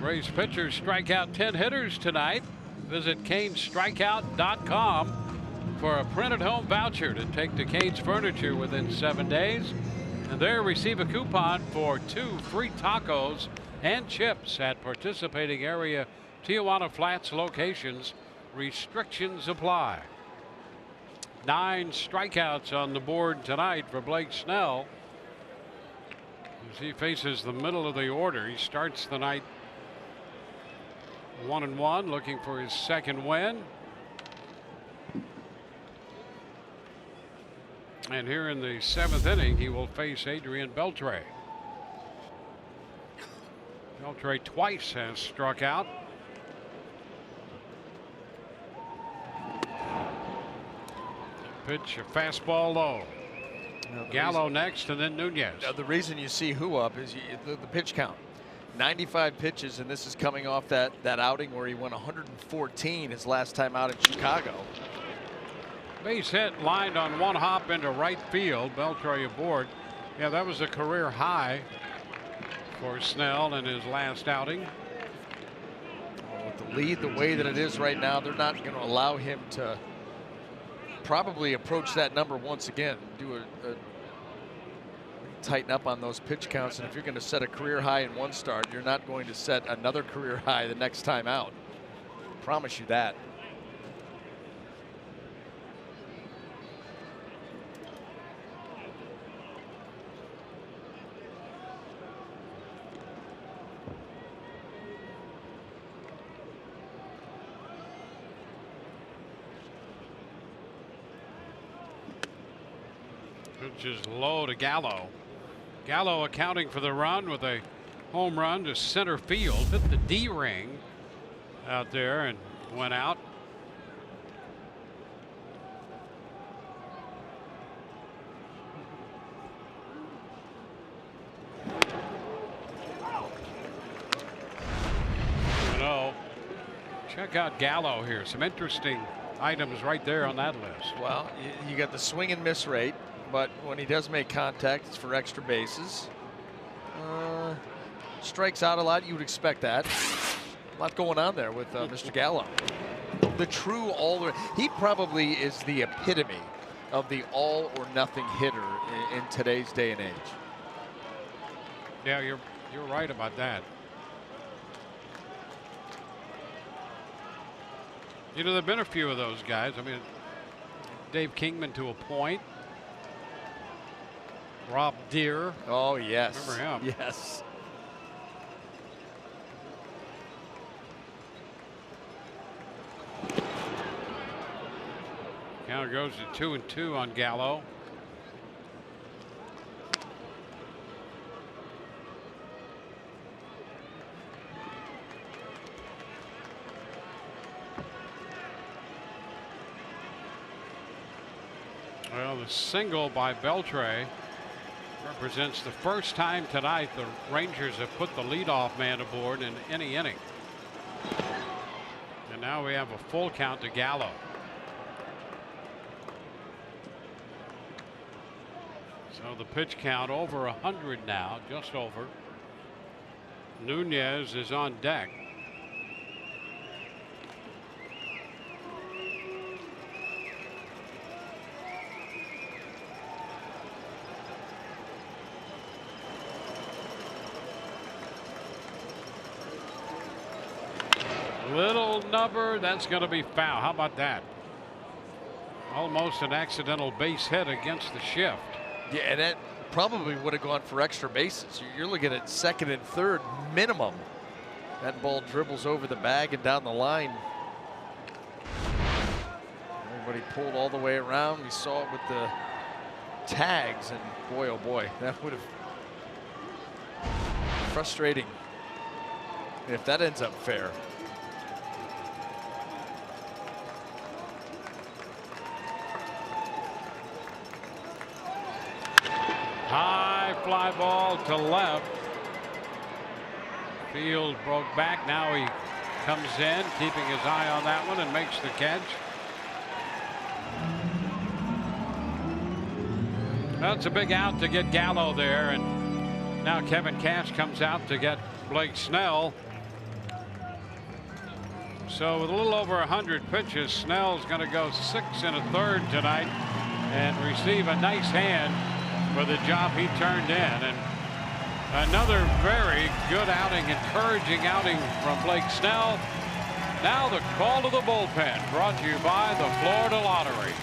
Rays pitchers strike out 10 hitters tonight. Visit CanesStrikeout.com for a printed home voucher to take to Canes Furniture within 7 days. And there receive a coupon for 2 free tacos and chips at participating area Tijuana Flats locations. Restrictions apply. 9 strikeouts on the board tonight for Blake Snell as he faces the middle of the order. He starts the night 1-1, looking for his second win. And here in the 7th inning, he will face Adrian Beltre. Beltre twice has struck out. Pitch, a fastball low. Gallo next, and then Nunez. The reason you see who up is the pitch count. 95 pitches, and this is coming off that outing where he went 114 his last time out in Chicago. Base hit, lined on one hop into right field. Beltre aboard. Yeah, that was a career high for Snell in his last outing. With the lead the way that it is right now, they're not going to allow him to probably approach that number once again. Do a tighten up on those pitch counts, and if you're going to set a career high in one start, you're not going to set another career high the next time out. Promise you that. Pitch is low to Gallo. Gallo accounting for the run with a home run to center field. Hit the D ring out there and went out. Check out Gallo here. Some interesting items right there on that list. Well, you got the swing and miss rate, but when he does make contact, it's for extra bases. Strikes out a lot. You would expect that. A lot going on there with Mr. Gallo. The true he probably is the epitome of the all or nothing hitter in today's day and age. Yeah, you're right about that. You know, there have been a few of those guys. I mean, Dave Kingman to a point. Rob Deere. Oh, yes. Remember him? Yes. Counter goes to 2-2 on Gallo. Well, the single by Beltre represents the first time tonight the Rangers have put the leadoff man aboard in any inning. And now we have a full count to Gallo. So the pitch count over 100 now, just over. Nunez is on deck. Little number, that's going to be foul. How about that? Almost an accidental base hit against the shift. Yeah, and that probably would have gone for extra bases. You're looking at second and third minimum. That ball dribbles over the bag and down the line. Everybody pulled all the way around. We saw it with the tags, and boy, oh boy, that would have frustrating if that ends up fair. High fly ball to left. Field broke back. Now he comes in, keeping his eye on that one, and makes the catch. That's a big out to get Gallo there, and now Kevin Cash comes out to get Blake Snell. So with a little over 100 pitches, Snell's going to go 6 1/3 tonight and receive a nice hand for the job he turned in. And another very good outing, encouraging outing from Blake Snell. Now the call to the bullpen, brought to you by the Florida Lottery.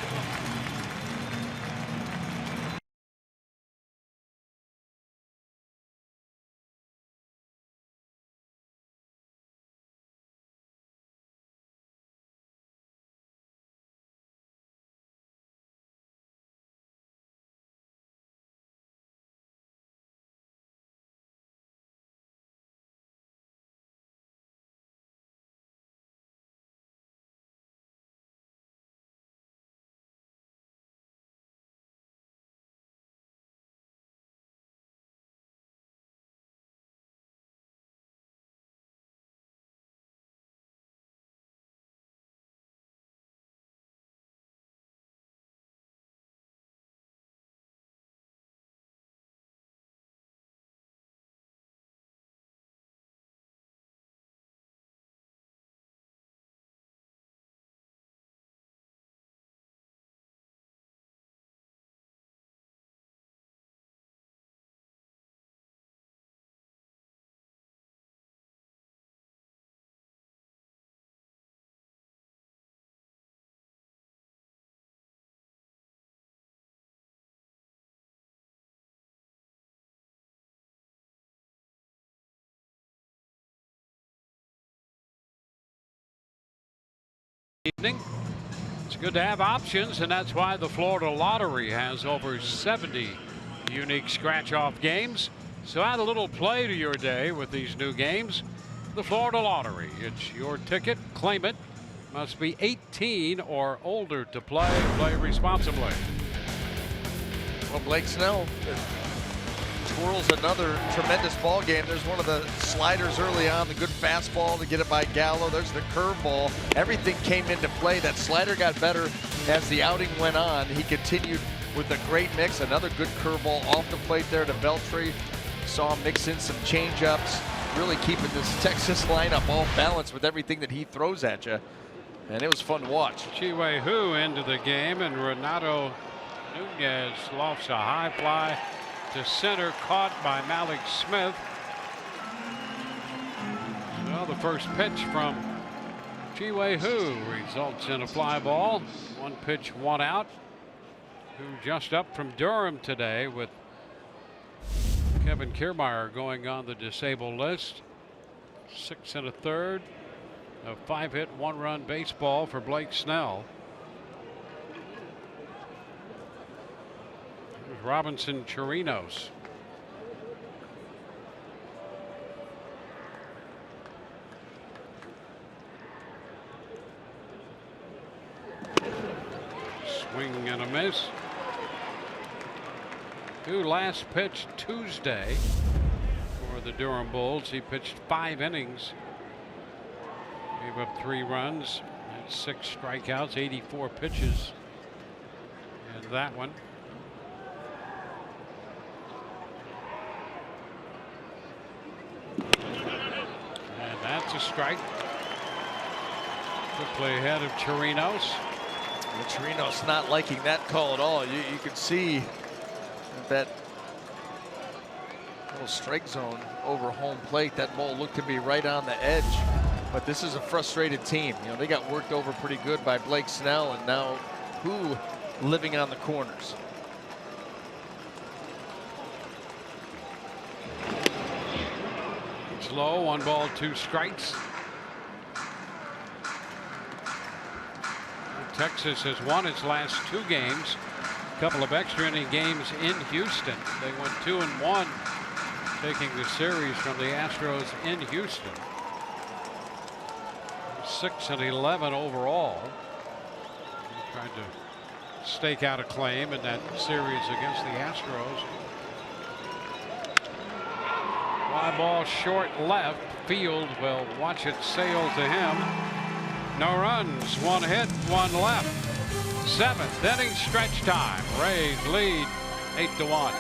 Evening. It's good to have options, and that's why the Florida Lottery has over 70 unique scratch-off games. So add a little play to your day with these new games. The Florida Lottery. It's your ticket. Claim it. Must be 18 or older to play. Play responsibly. Well, Blake Snell twirls another tremendous ball game. There's one of the sliders early on, the good fastball to get it by Gallo. There's the curveball. Everything came into play. That slider got better as the outing went on. He continued with a great mix. Another good curveball off the plate there to Beltre. Saw him mix in some changeups, really keeping this Texas lineup all balanced with everything that he throws at you. And it was fun to watch. Chi-Wei Hu into the game, and Renato Nunez lofts a high fly to center, caught by Malik Smith. So the first pitch from Chi-Wei Hu results in a fly ball. 1 pitch, 1 out. Hu just up from Durham today with Kevin Kiermaier going on the disabled list. 6 1/3. A 5-hit, 1-run baseball for Blake Snell. Here's Robinson Chirinos. Swing and a miss. Who last pitched Tuesday for the Durham Bulls. He pitched 5 innings. Gave up 3 runs, had 6 strikeouts, 84 pitches. And that one. And that's a strike. Quickly ahead of Chirinos. Well, Chirinos not liking that call at all. You could see that little strike zone over home plate. That ball looked to be right on the edge. But this is a frustrated team. You know, they got worked over pretty good by Blake Snell, and now who living on the corners. It's low, 1 ball, 2 strikes. Texas has won its last 2 games. A couple of extra inning games in Houston. They went 2-1, taking the series from the Astros in Houston. 6-11 overall. They tried to stake out a claim in that series against the Astros. Fly ball short left. Field will watch it sail to him. No runs, 1 hit, 1 left. 7th inning stretch time. Rays lead 8-1.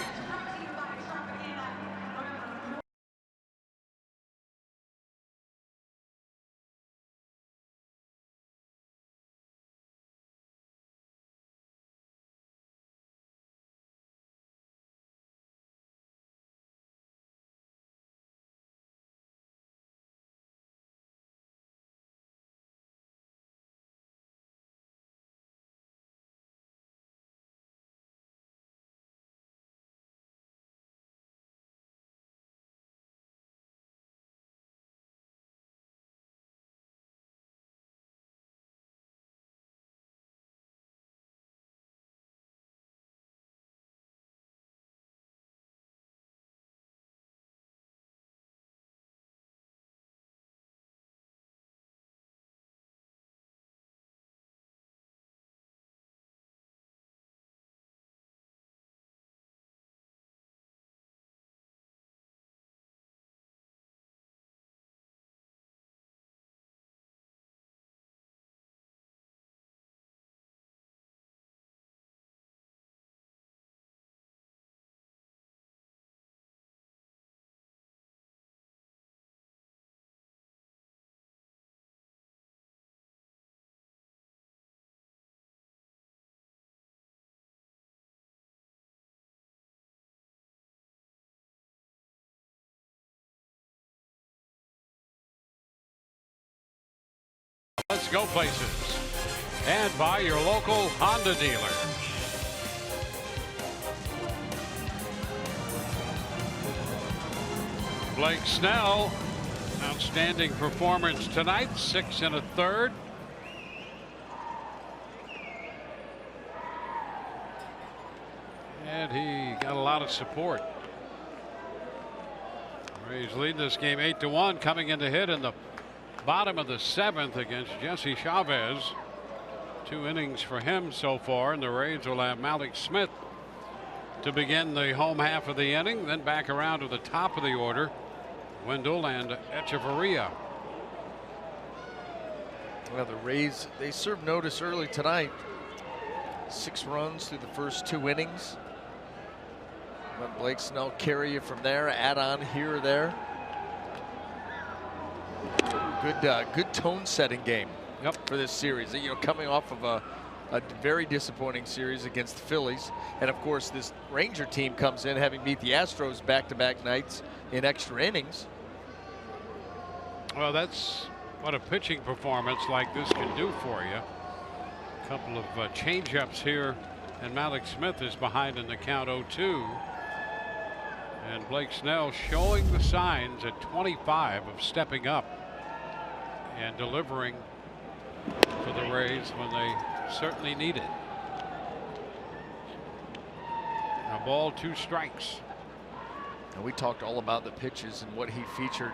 Let's go places. And by your local Honda dealer. Blake Snell, outstanding performance tonight, 6 1/3. And he got a lot of support. He's leading this game 8-1, coming in to hit in the bottom of the 7th against Jesse Chavez. 2 innings for him so far, and the Rays will have Malik Smith to begin the home half of the inning, then back around to the top of the order. Wendell and Echeverria. Well, the Rays, they served notice early tonight. 6 runs through the first 2 innings. Let Blake Snell carry you from there, add on here or there. Good tone setting game. Yep. For this series, you know, coming off of a very disappointing series against the Phillies, and of course this Ranger team comes in having beat the Astros back-to-back nights in extra innings. Well, that's what a pitching performance like this can do for you. A couple of change-ups here, and Malik Smith is behind in the count 0-2. And Blake Snell showing the signs at 25 of stepping up and delivering for the Rays when they certainly need it. A ball, 2 strikes. And we talked all about the pitches and what he featured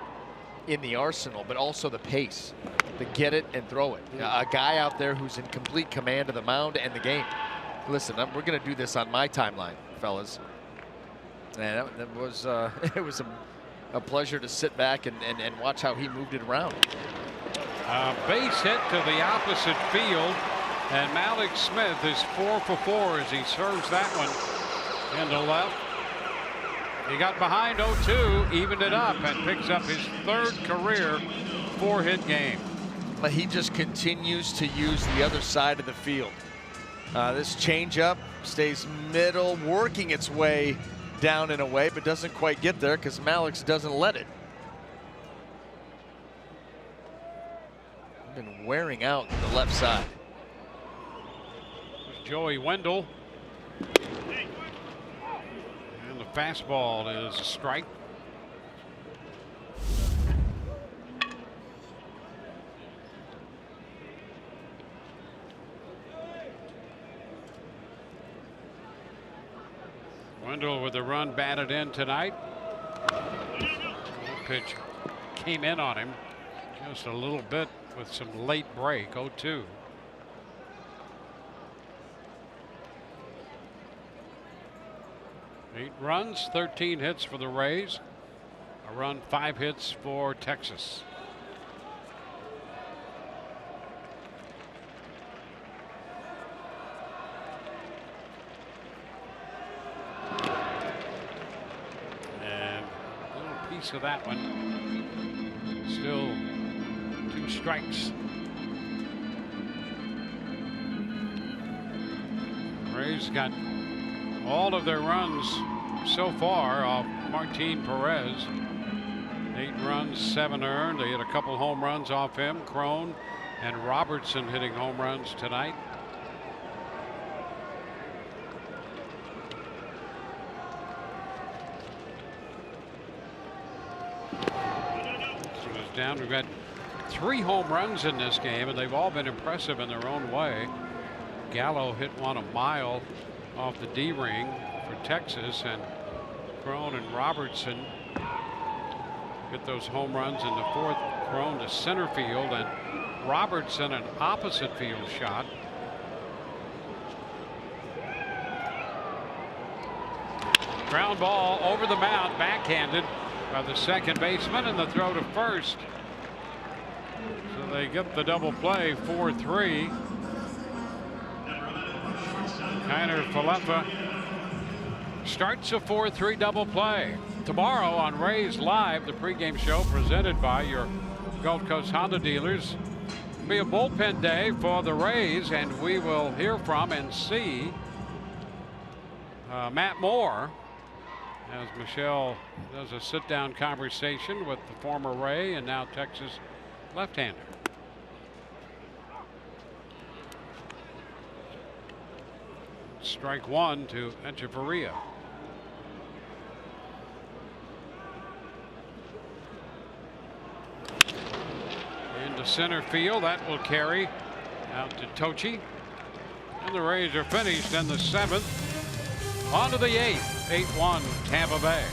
in the arsenal, but also the pace, the get it and throw it. A guy out there who's in complete command of the mound and the game. Listen, we're going to do this on my timeline, fellas. And that was it was a pleasure to sit back and watch how he moved it around. Base hit to the opposite field, and Malik Smith is 4 for 4 as he serves that one into left. He got behind 0-2, evened it up, and picks up his 3rd career 4-hit game. But he just continues to use the other side of the field. This changeup stays middle, working its way down and away, but doesn't quite get there because Malik doesn't let it. Been wearing out the left side. Joey Wendell. And the fastball is a strike. Wendell with the run batted in tonight. That pitch came in on him just a little bit with some late break. 0-2. Eight runs, 13 hits for the Rays. A run, 5 hits for Texas. And a little piece of that one. Still 2 strikes. Rays got all of their runs so far off Martin Perez. 8 runs, 7 earned. They had a couple home runs off him. Crone and Robertson hitting home runs tonight. So it's down. We've got 3 home runs in this game, and they've all been impressive in their own way. Gallo hit one a mile off the D-ring for Texas, and Crone and Robertson get those home runs in the 4th. Crone to center field, and Robertson an opposite field shot. Ground ball over the mound, backhanded by the second baseman, and the throw to first. So they get the double play, 4-3. Kiner Falefa starts a 4-3 double play. Tomorrow on Rays Live, the pregame show presented by your Gulf Coast Honda dealers. It'll be a bullpen day for the Rays, and we will hear from and see Matt Moore as Michelle does a sit-down conversation with the former Ray and now Texas left-hander. Strike 1 to Echeverria. Into center field, that will carry out to Tochi. And the Rays are finished in the 7th. On to the 8th. 8-1 Tampa Bay.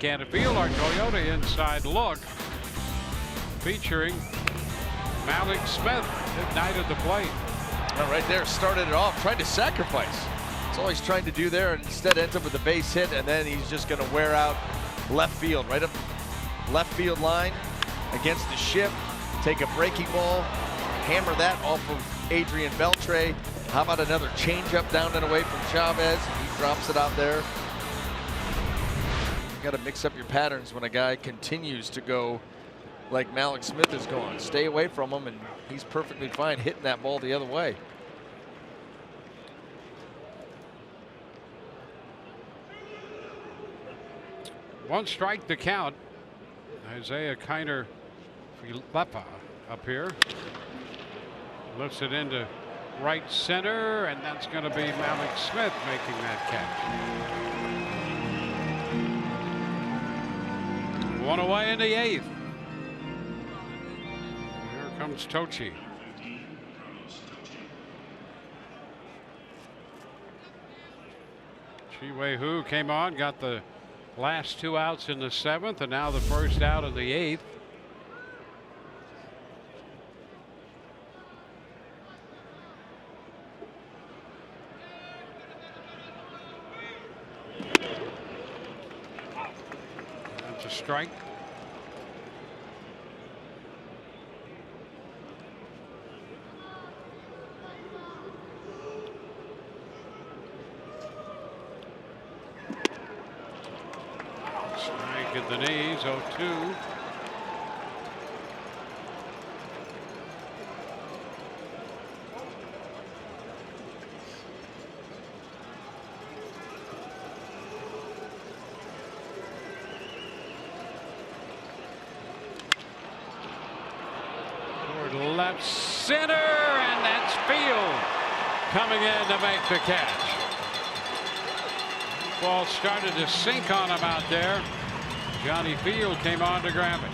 Canterfield, our Toyota Inside Look, featuring Malik Smith at night at the plate. Well, right there, started it off, trying to sacrifice. That's all he's trying to do there, and instead ends up with a base hit, and then he's just going to wear out left field, right up left field line against the ship. Take a breaking ball, hammer that off of Adrian Beltre. How about another changeup down and away from Chavez? He drops it out there. You got to mix up your patterns when a guy continues to go like Malik Smith is going. Stay away from him, and he's perfectly fine hitting that ball the other way. One strike to count. Isaiah Kiner Filepa up here. Lifts it into right center, and that's going to be Malik Smith making that catch. One away in the 8th. Here comes Tochi. Chi-Wei Hu came on, got the last 2 outs in the 7th, and now the first out of the 8th. That's a strike. At the knees, 0-2. Toward left center, and that's Field coming in to make the catch. Ball started to sink on him out there. Johnny Field came on to grab it.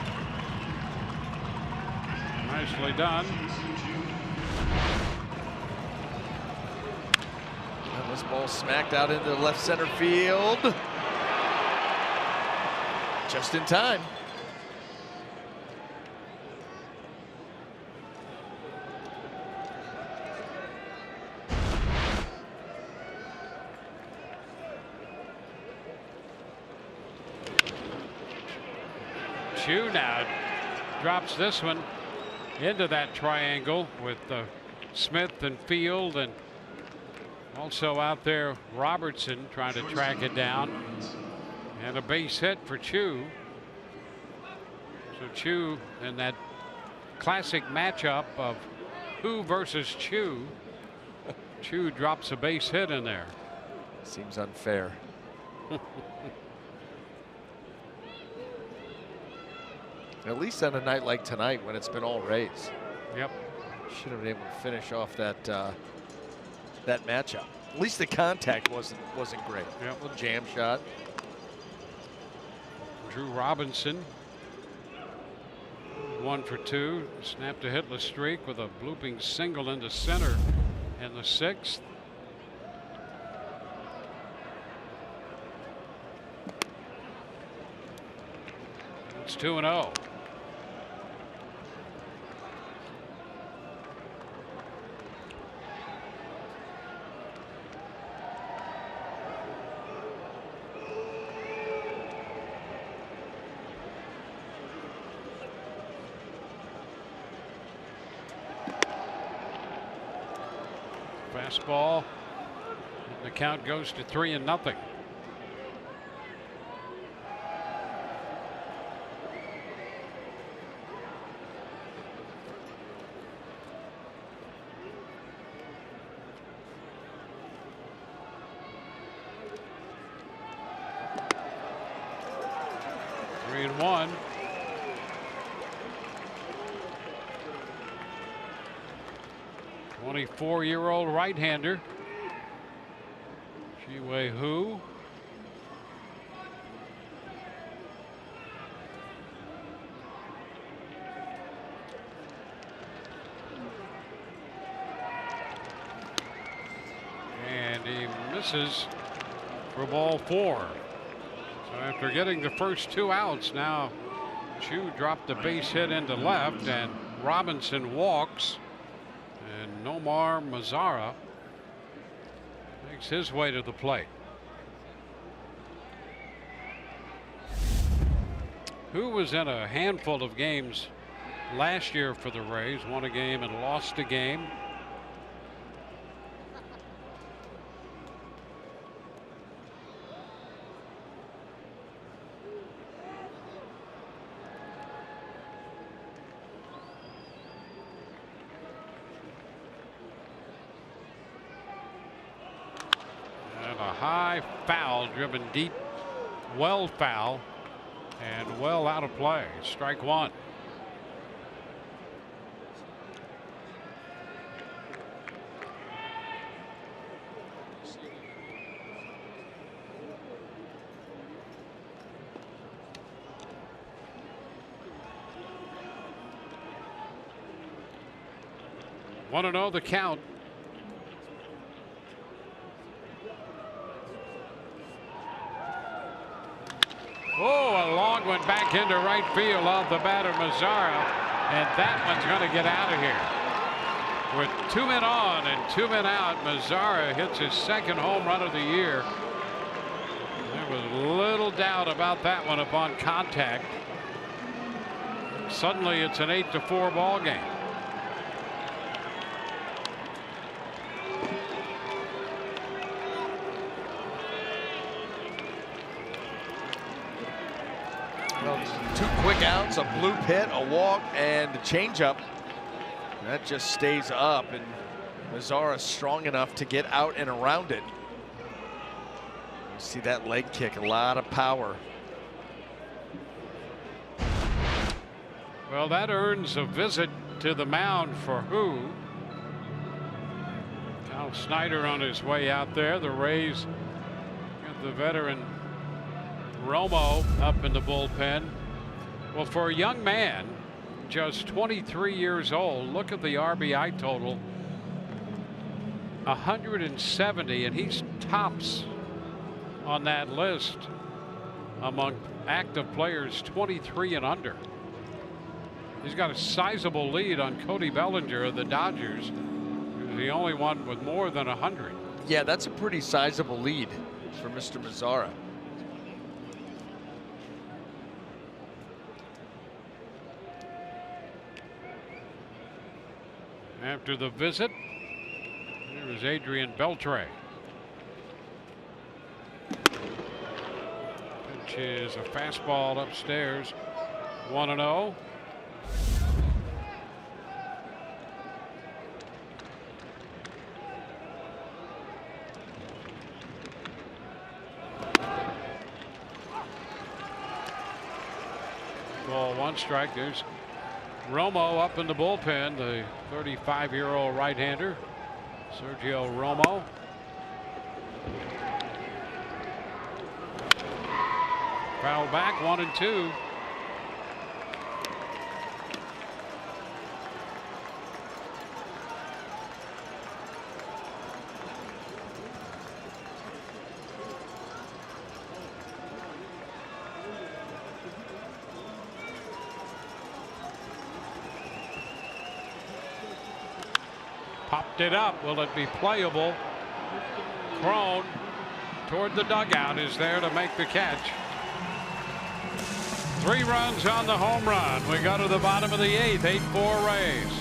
Nicely done. And this ball smacked out into the left center field. Just in time. Chu now drops this one into that triangle with Smith and Field, and also out there Robertson trying to track it down, and a base hit for Chu. So Chu in that classic matchup of Hu versus Chu. Chu drops a base hit in there. Seems unfair. At least on a night like tonight when it's been all Rays. Yep. Should have been able to finish off that that matchup. At least the contact wasn't great. Yep. A little jam shot. Drew Robinson 1 for 2. Snapped a hitless streak with a blooping single into center in the 6th. It's 2-0. Fastball. The count goes to 3-0. And 1. Twenty-four-year-old right-hander. Chi-Wei Hu. And he misses for ball 4. After getting the first 2 outs, now Chu dropped the base hit into left, and Robinson walks, and Nomar Mazara makes his way to the plate. Who was in a handful of games last year for the Rays, won a game and lost a game. And a high foul driven deep, well foul, and well out of play. Strike one. Want to know the count. Oh, a long one back into right field off the batter Mazara, and that one's going to get out of here. With 2 men on and 2 men out, Mazara hits his second home run of the year. There was little doubt about that one upon contact. Suddenly it's an 8-4 ball game. Well, 2 quick outs, a blue pit, a walk, and a changeup. That just stays up, and Mazara strong enough to get out and around it. You see that leg kick, a lot of power. Well, that earns a visit to the mound for who? Cal Snyder on his way out there. The Rays get the veteran Romo up in the bullpen. Well, for a young man, just 23 years old, look at the RBI total. 170, and he's tops on that list among active players 23 and under. He's got a sizable lead on Cody Bellinger of the Dodgers. He's the only one with more than 100. Yeah, that's a pretty sizable lead for Mr. Mazara. After the visit, here is Adrian Beltre. Pitch is a fastball upstairs. 1-0. Ball 1 strike. There's Romo up in the bullpen, the 35-year-old right-hander, Sergio Romo. Foul back, 1-2. Popped it up. Will it be playable? Crone toward the dugout is there to make the catch. 3 runs on the home run. We go to the bottom of the 8th. 8-4 Rays.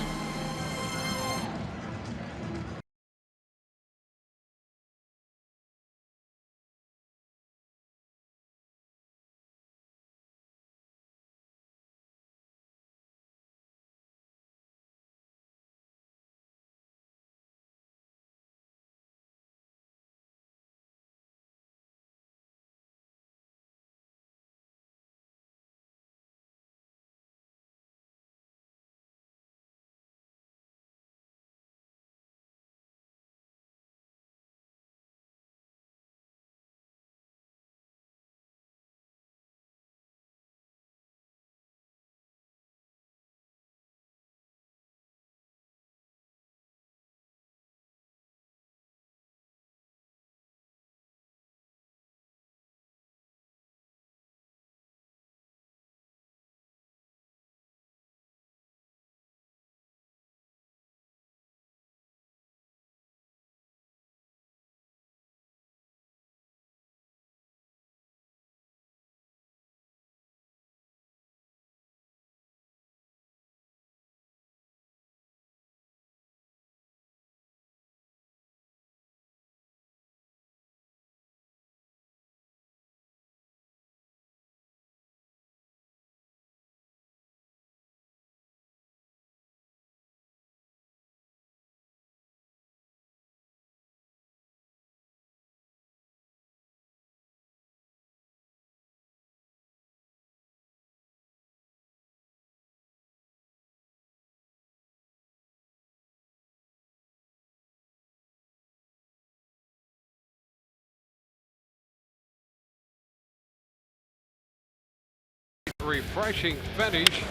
refreshing finish.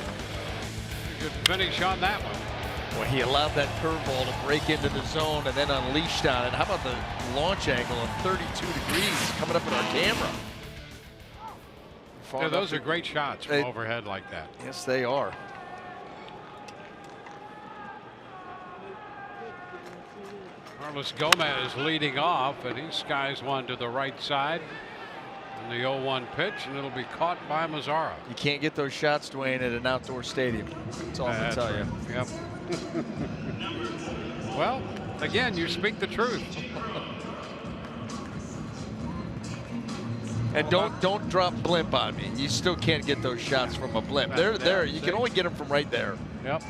Good finish on that one. Well, he allowed that curveball to break into the zone and then unleashed on it. How about the launch angle of 32 degrees coming up in our camera? Yeah, those are great shots from overhead like that. Yes, they are. Carlos Gomez leading off, and he skies one to the right side. And the 0-1 pitch, and it'll be caught by Mazzara. You can't get those shots, Dwayne, at an outdoor stadium. That's all I'm going to tell you. Yep. Well, again, you speak the truth. And don't drop blimp on me. You still can't get those shots from a blimp. They're there. You can only get them from right there. Yep.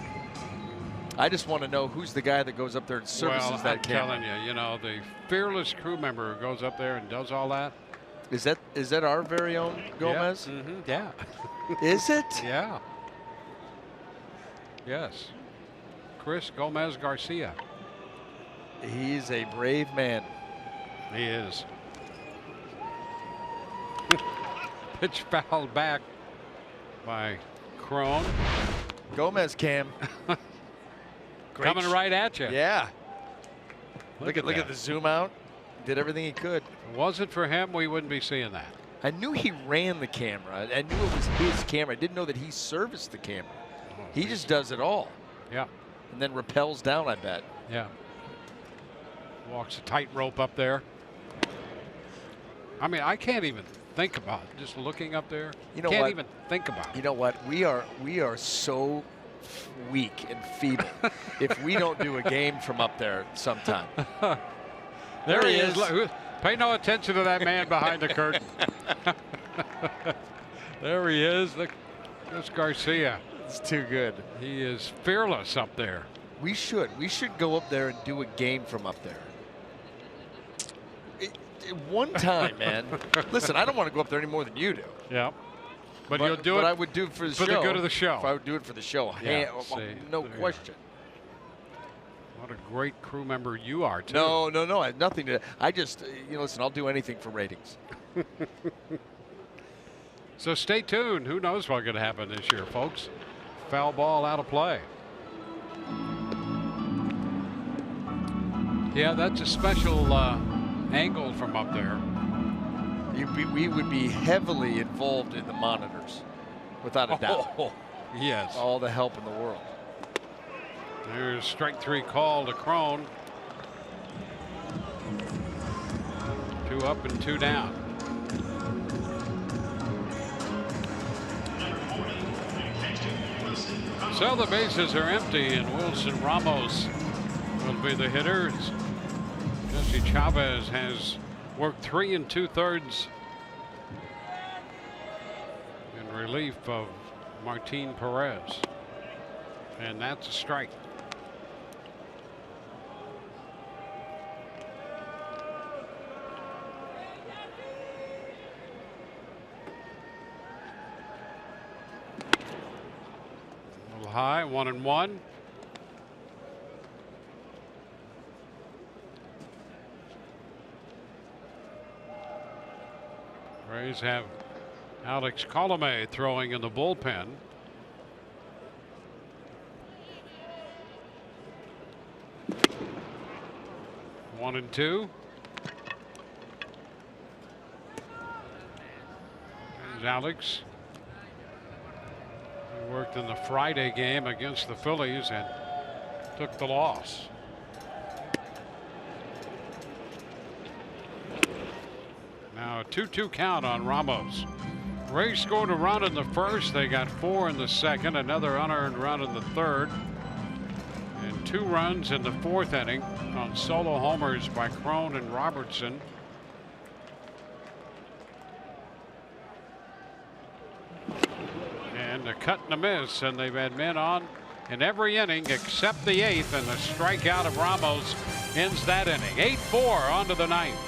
I just want to know who's the guy that goes up there and services that camera. I'm telling you, the fearless crew member who goes up there and does all that. Is that our very own Gomez? Yeah. Mm-hmm. Yeah. Is it? Yeah. Yes. Chris Gomez Garcia. He's a brave man. He is. Pitch fouled back by Crone. Gomez cam. Coming right at you. Yeah. Look Look at the zoom out. Did everything he could. If it wasn't for him, we wouldn't be seeing that. I knew he ran the camera. I knew it was his camera. I didn't know that he serviced the camera. He just does it all. Yeah. And then rappels down, I bet. Yeah. Walks a tightrope up there. I mean, I can't even think about it. Just looking up there. You know can't what? even think about it. You know what? We are so weak and feeble if we don't do a game from up there sometime. There he is. Look, pay no attention to that man behind the curtain. There he is. Look, there's Garcia. It's too good. He is fearless up there. We should go up there and do a game from up there. One time, man. Listen, I don't want to go up there any more than you do. Yeah. But you'll do it. But I would do it for the show. For the good of the show. If I would do it for the show. Yeah, No question. What a great crew member you are, too. No. I have nothing to. I just, listen, I'll do anything for ratings. So stay tuned. Who knows what's going to happen this year, folks? Foul ball out of play. Yeah, that's a special angle from up there. We would be heavily involved in the monitors, without a doubt. Oh, yes. All the help in the world. There's strike 3 call to Crone. 2 up and 2 down. So the bases are empty, and Wilson Ramos will be the hitter. Jesse Chavez has worked 3 2/3 in relief of Martin Perez. And that's a strike. A little high, 1-1. Rays have Alex Colomé throwing in the bullpen. One and 2. There's Alex. He worked in the Friday game against the Phillies and took the loss. Now a 2-2 count on Ramos. Rays scored a run in the first. They got 4 in the second, another unearned run in the third, and 2 runs in the 4th inning on solo homers by Crone and Robertson. And a cut and a miss, and they've had men on in every inning except the 8th, and the strikeout of Ramos ends that inning. 8-4 on to the 9th.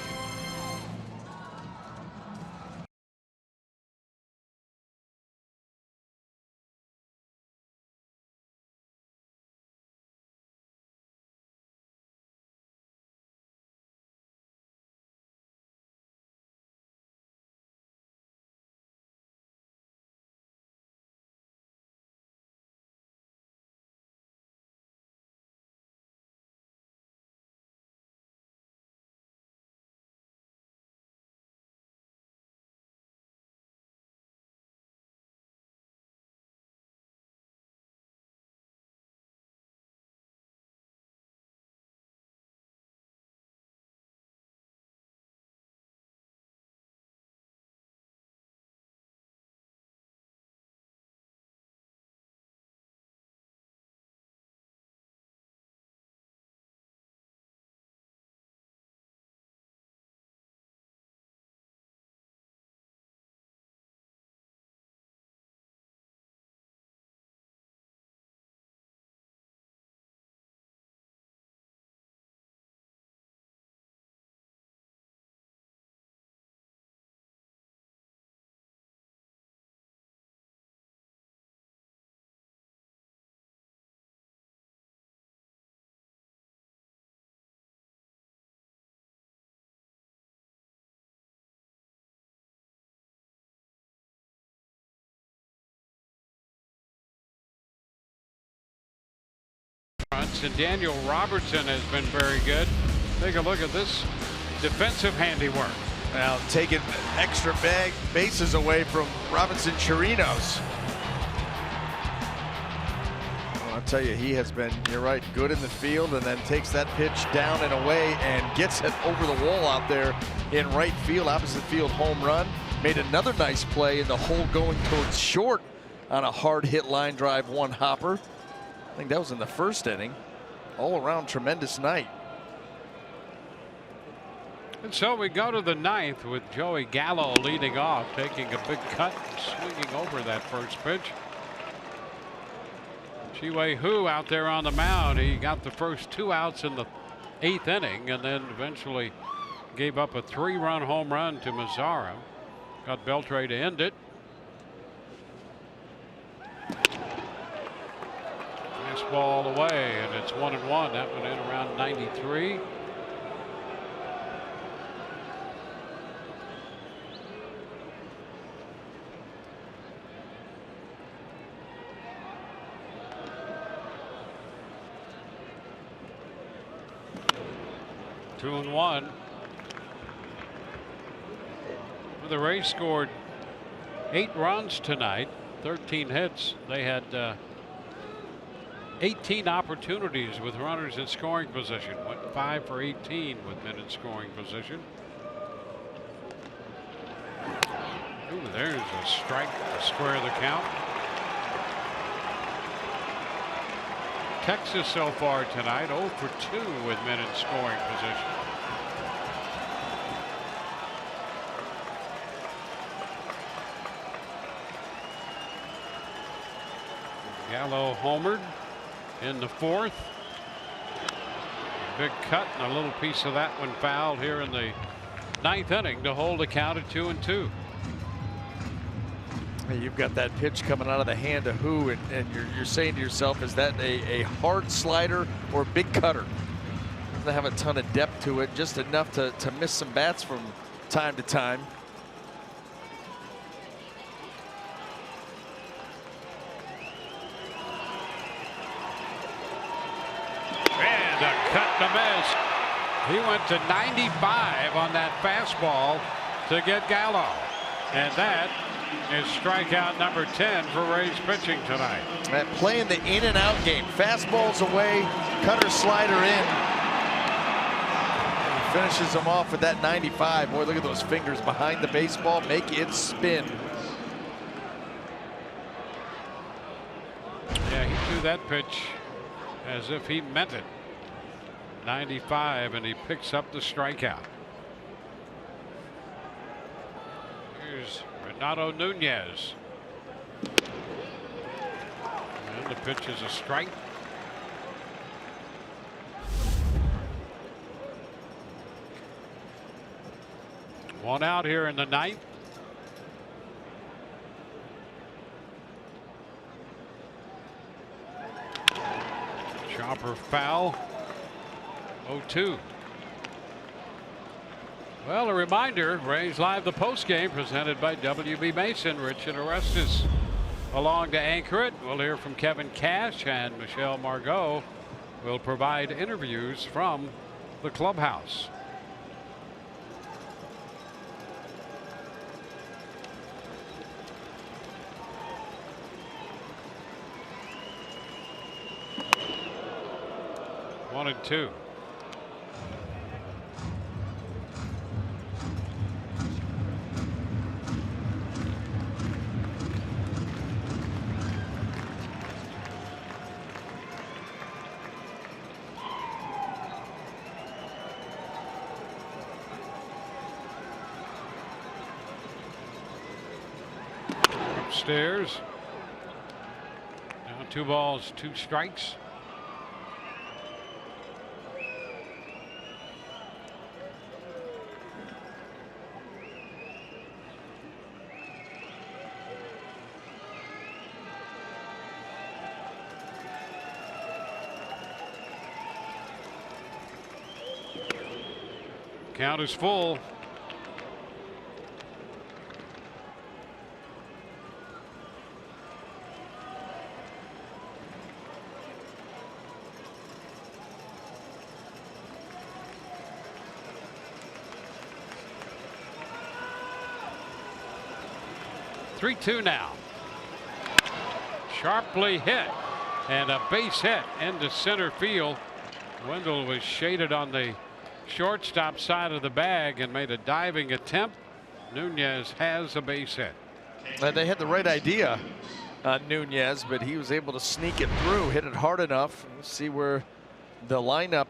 strikes, and Daniel Robertson has been very good. Take a look at this defensive handiwork. Now taking extra bases away from Robinson Chirinos. Well, I'll tell you, he has been, you're right, good in the field, and then takes that pitch down and away and gets it over the wall out there in right field, opposite field home run. Made another nice play in the hole going towards short on a hard hit line drive one hopper. I think that was in the first inning. All around tremendous night. And so we go to the ninth with Joey Gallo leading off, taking a big cut and swinging over that first pitch. Chi-Wei Hu out there on the mound. He got the first 2 outs in the 8th inning and then eventually gave up a 3-run home run to Mazzara. Got Beltre to end it. Fastball away, and it's 1-1. That went in around 93. Two and one. The Rays scored 8 runs tonight, 13 hits. They had 18 opportunities with runners in scoring position. Went 5 for 18 with men in scoring position. Ooh, there's a strike to square the count. Texas so far tonight 0 for 2 with men in scoring position. Gallo homered in the 4th. Big cut and a little piece of that one fouled here in the 9th inning to hold the count at 2-2. You've got that pitch coming out of the hand of Hu, and you're saying to yourself, is that a hard slider or a big cutter? Doesn't have a ton of depth to it, just enough to miss some bats from time to time. And a cut to miss. He went to 95 on that fastball to get Gallo, and that is strikeout number 10 for Rays pitching tonight. And playing the in and out game. Fastballs away, cutter slider in. And finishes them off with that 95. Boy, look at those fingers behind the baseball. Make it spin. Yeah, he threw that pitch as if he meant it. 95, and he picks up the strikeout. Here's Renato Nunez. And the pitch is a strike. One out here in the 9th. Chopper foul. 0-2. Well, a reminder, Rays Live, the postgame presented by WB Mason. Rich and Orestes along to anchor it. We'll hear from Kevin Cash, and Michelle Margot will provide interviews from the clubhouse. One and two. Upstairs. Now 2 balls, 2 strikes. Count is full. 3-2 now. Sharply hit and a base hit into center field. Wendell was shaded on the shortstop side of the bag and made a diving attempt. Nunez has a base hit. They had the right idea on Nunez, but he was able to sneak it through, hit it hard enough. We'll see where the lineup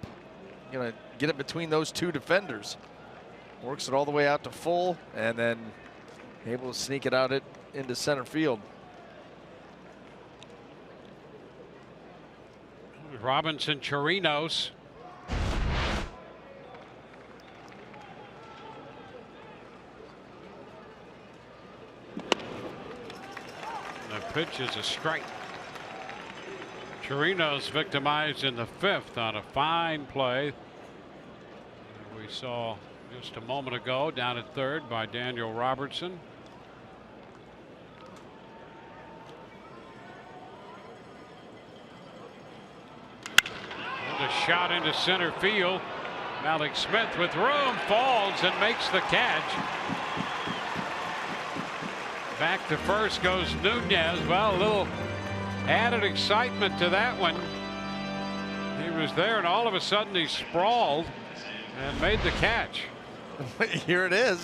gonna get it between those two defenders. Works it all the way out to full and then able to sneak it out into center field. Robinson Chirinos. The pitch is a strike. Chirinos victimized in the 5th on a fine play we saw just a moment ago down at 3rd by Daniel Robertson. A shot into center field. Mallex Smith with room falls and makes the catch. Back to first goes Nunez. Well, a little added excitement to that one. He was there and all of a sudden he sprawled and made the catch. Here it is.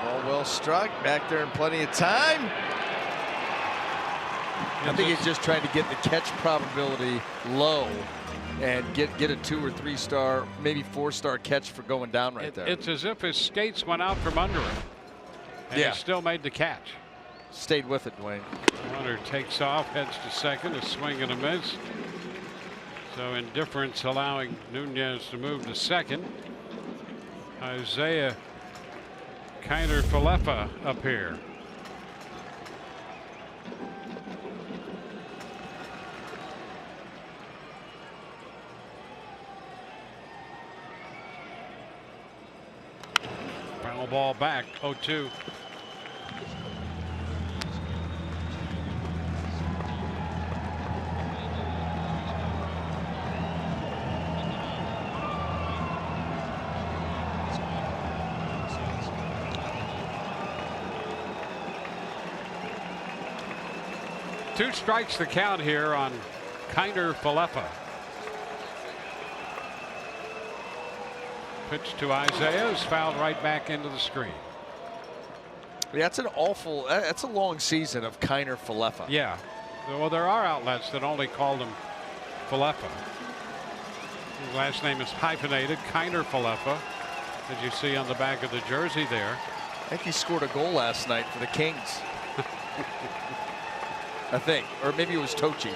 Ball well struck. Back there in plenty of time. I think he's just trying to get the catch probability low and get a 2 or 3 star, maybe 4-star catch for going down right there. It's as if his skates went out from under him. And he still made the catch. Stayed with it, Dwayne. Runner takes off, heads to second, a swing and a miss. So indifference allowing Nunez to move to second. Isaiah Kiner-Falefa up here. Foul ball back, 0-2. Two strikes the count here on Kiner-Falefa. Pitch to Isaiah is fouled right back into the screen. Yeah, that's that's a long season of Kiner-Falefa. Yeah. Well, there are outlets that only call him Falefa. His last name is hyphenated, Kiner-Falefa, as you see on the back of the jersey there. I think he scored a goal last night for the Kings. I think, or maybe it was Tochi.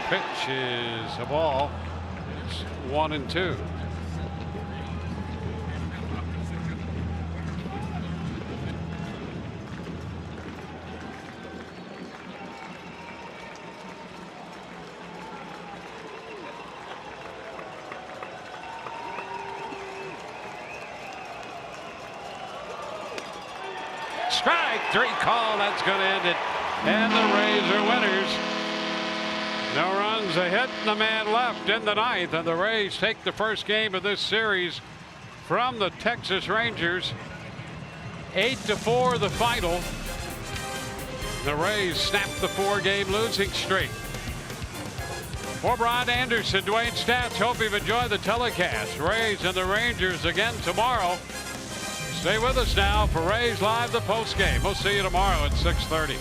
Pitch is a ball. It's 1-2. Strike 3 call. That's going to end it. And the Rays are winners. No runs, a hit, and a man left in the 9th. And the Rays take the first game of this series from the Texas Rangers. 8-4 the final. The Rays snap the 4-game losing streak. For Brian Anderson, Dwayne Stats, hope you've enjoyed the telecast. Rays and the Rangers again tomorrow. Stay with us now for Rays Live, the postgame. We'll see you tomorrow at 6:30.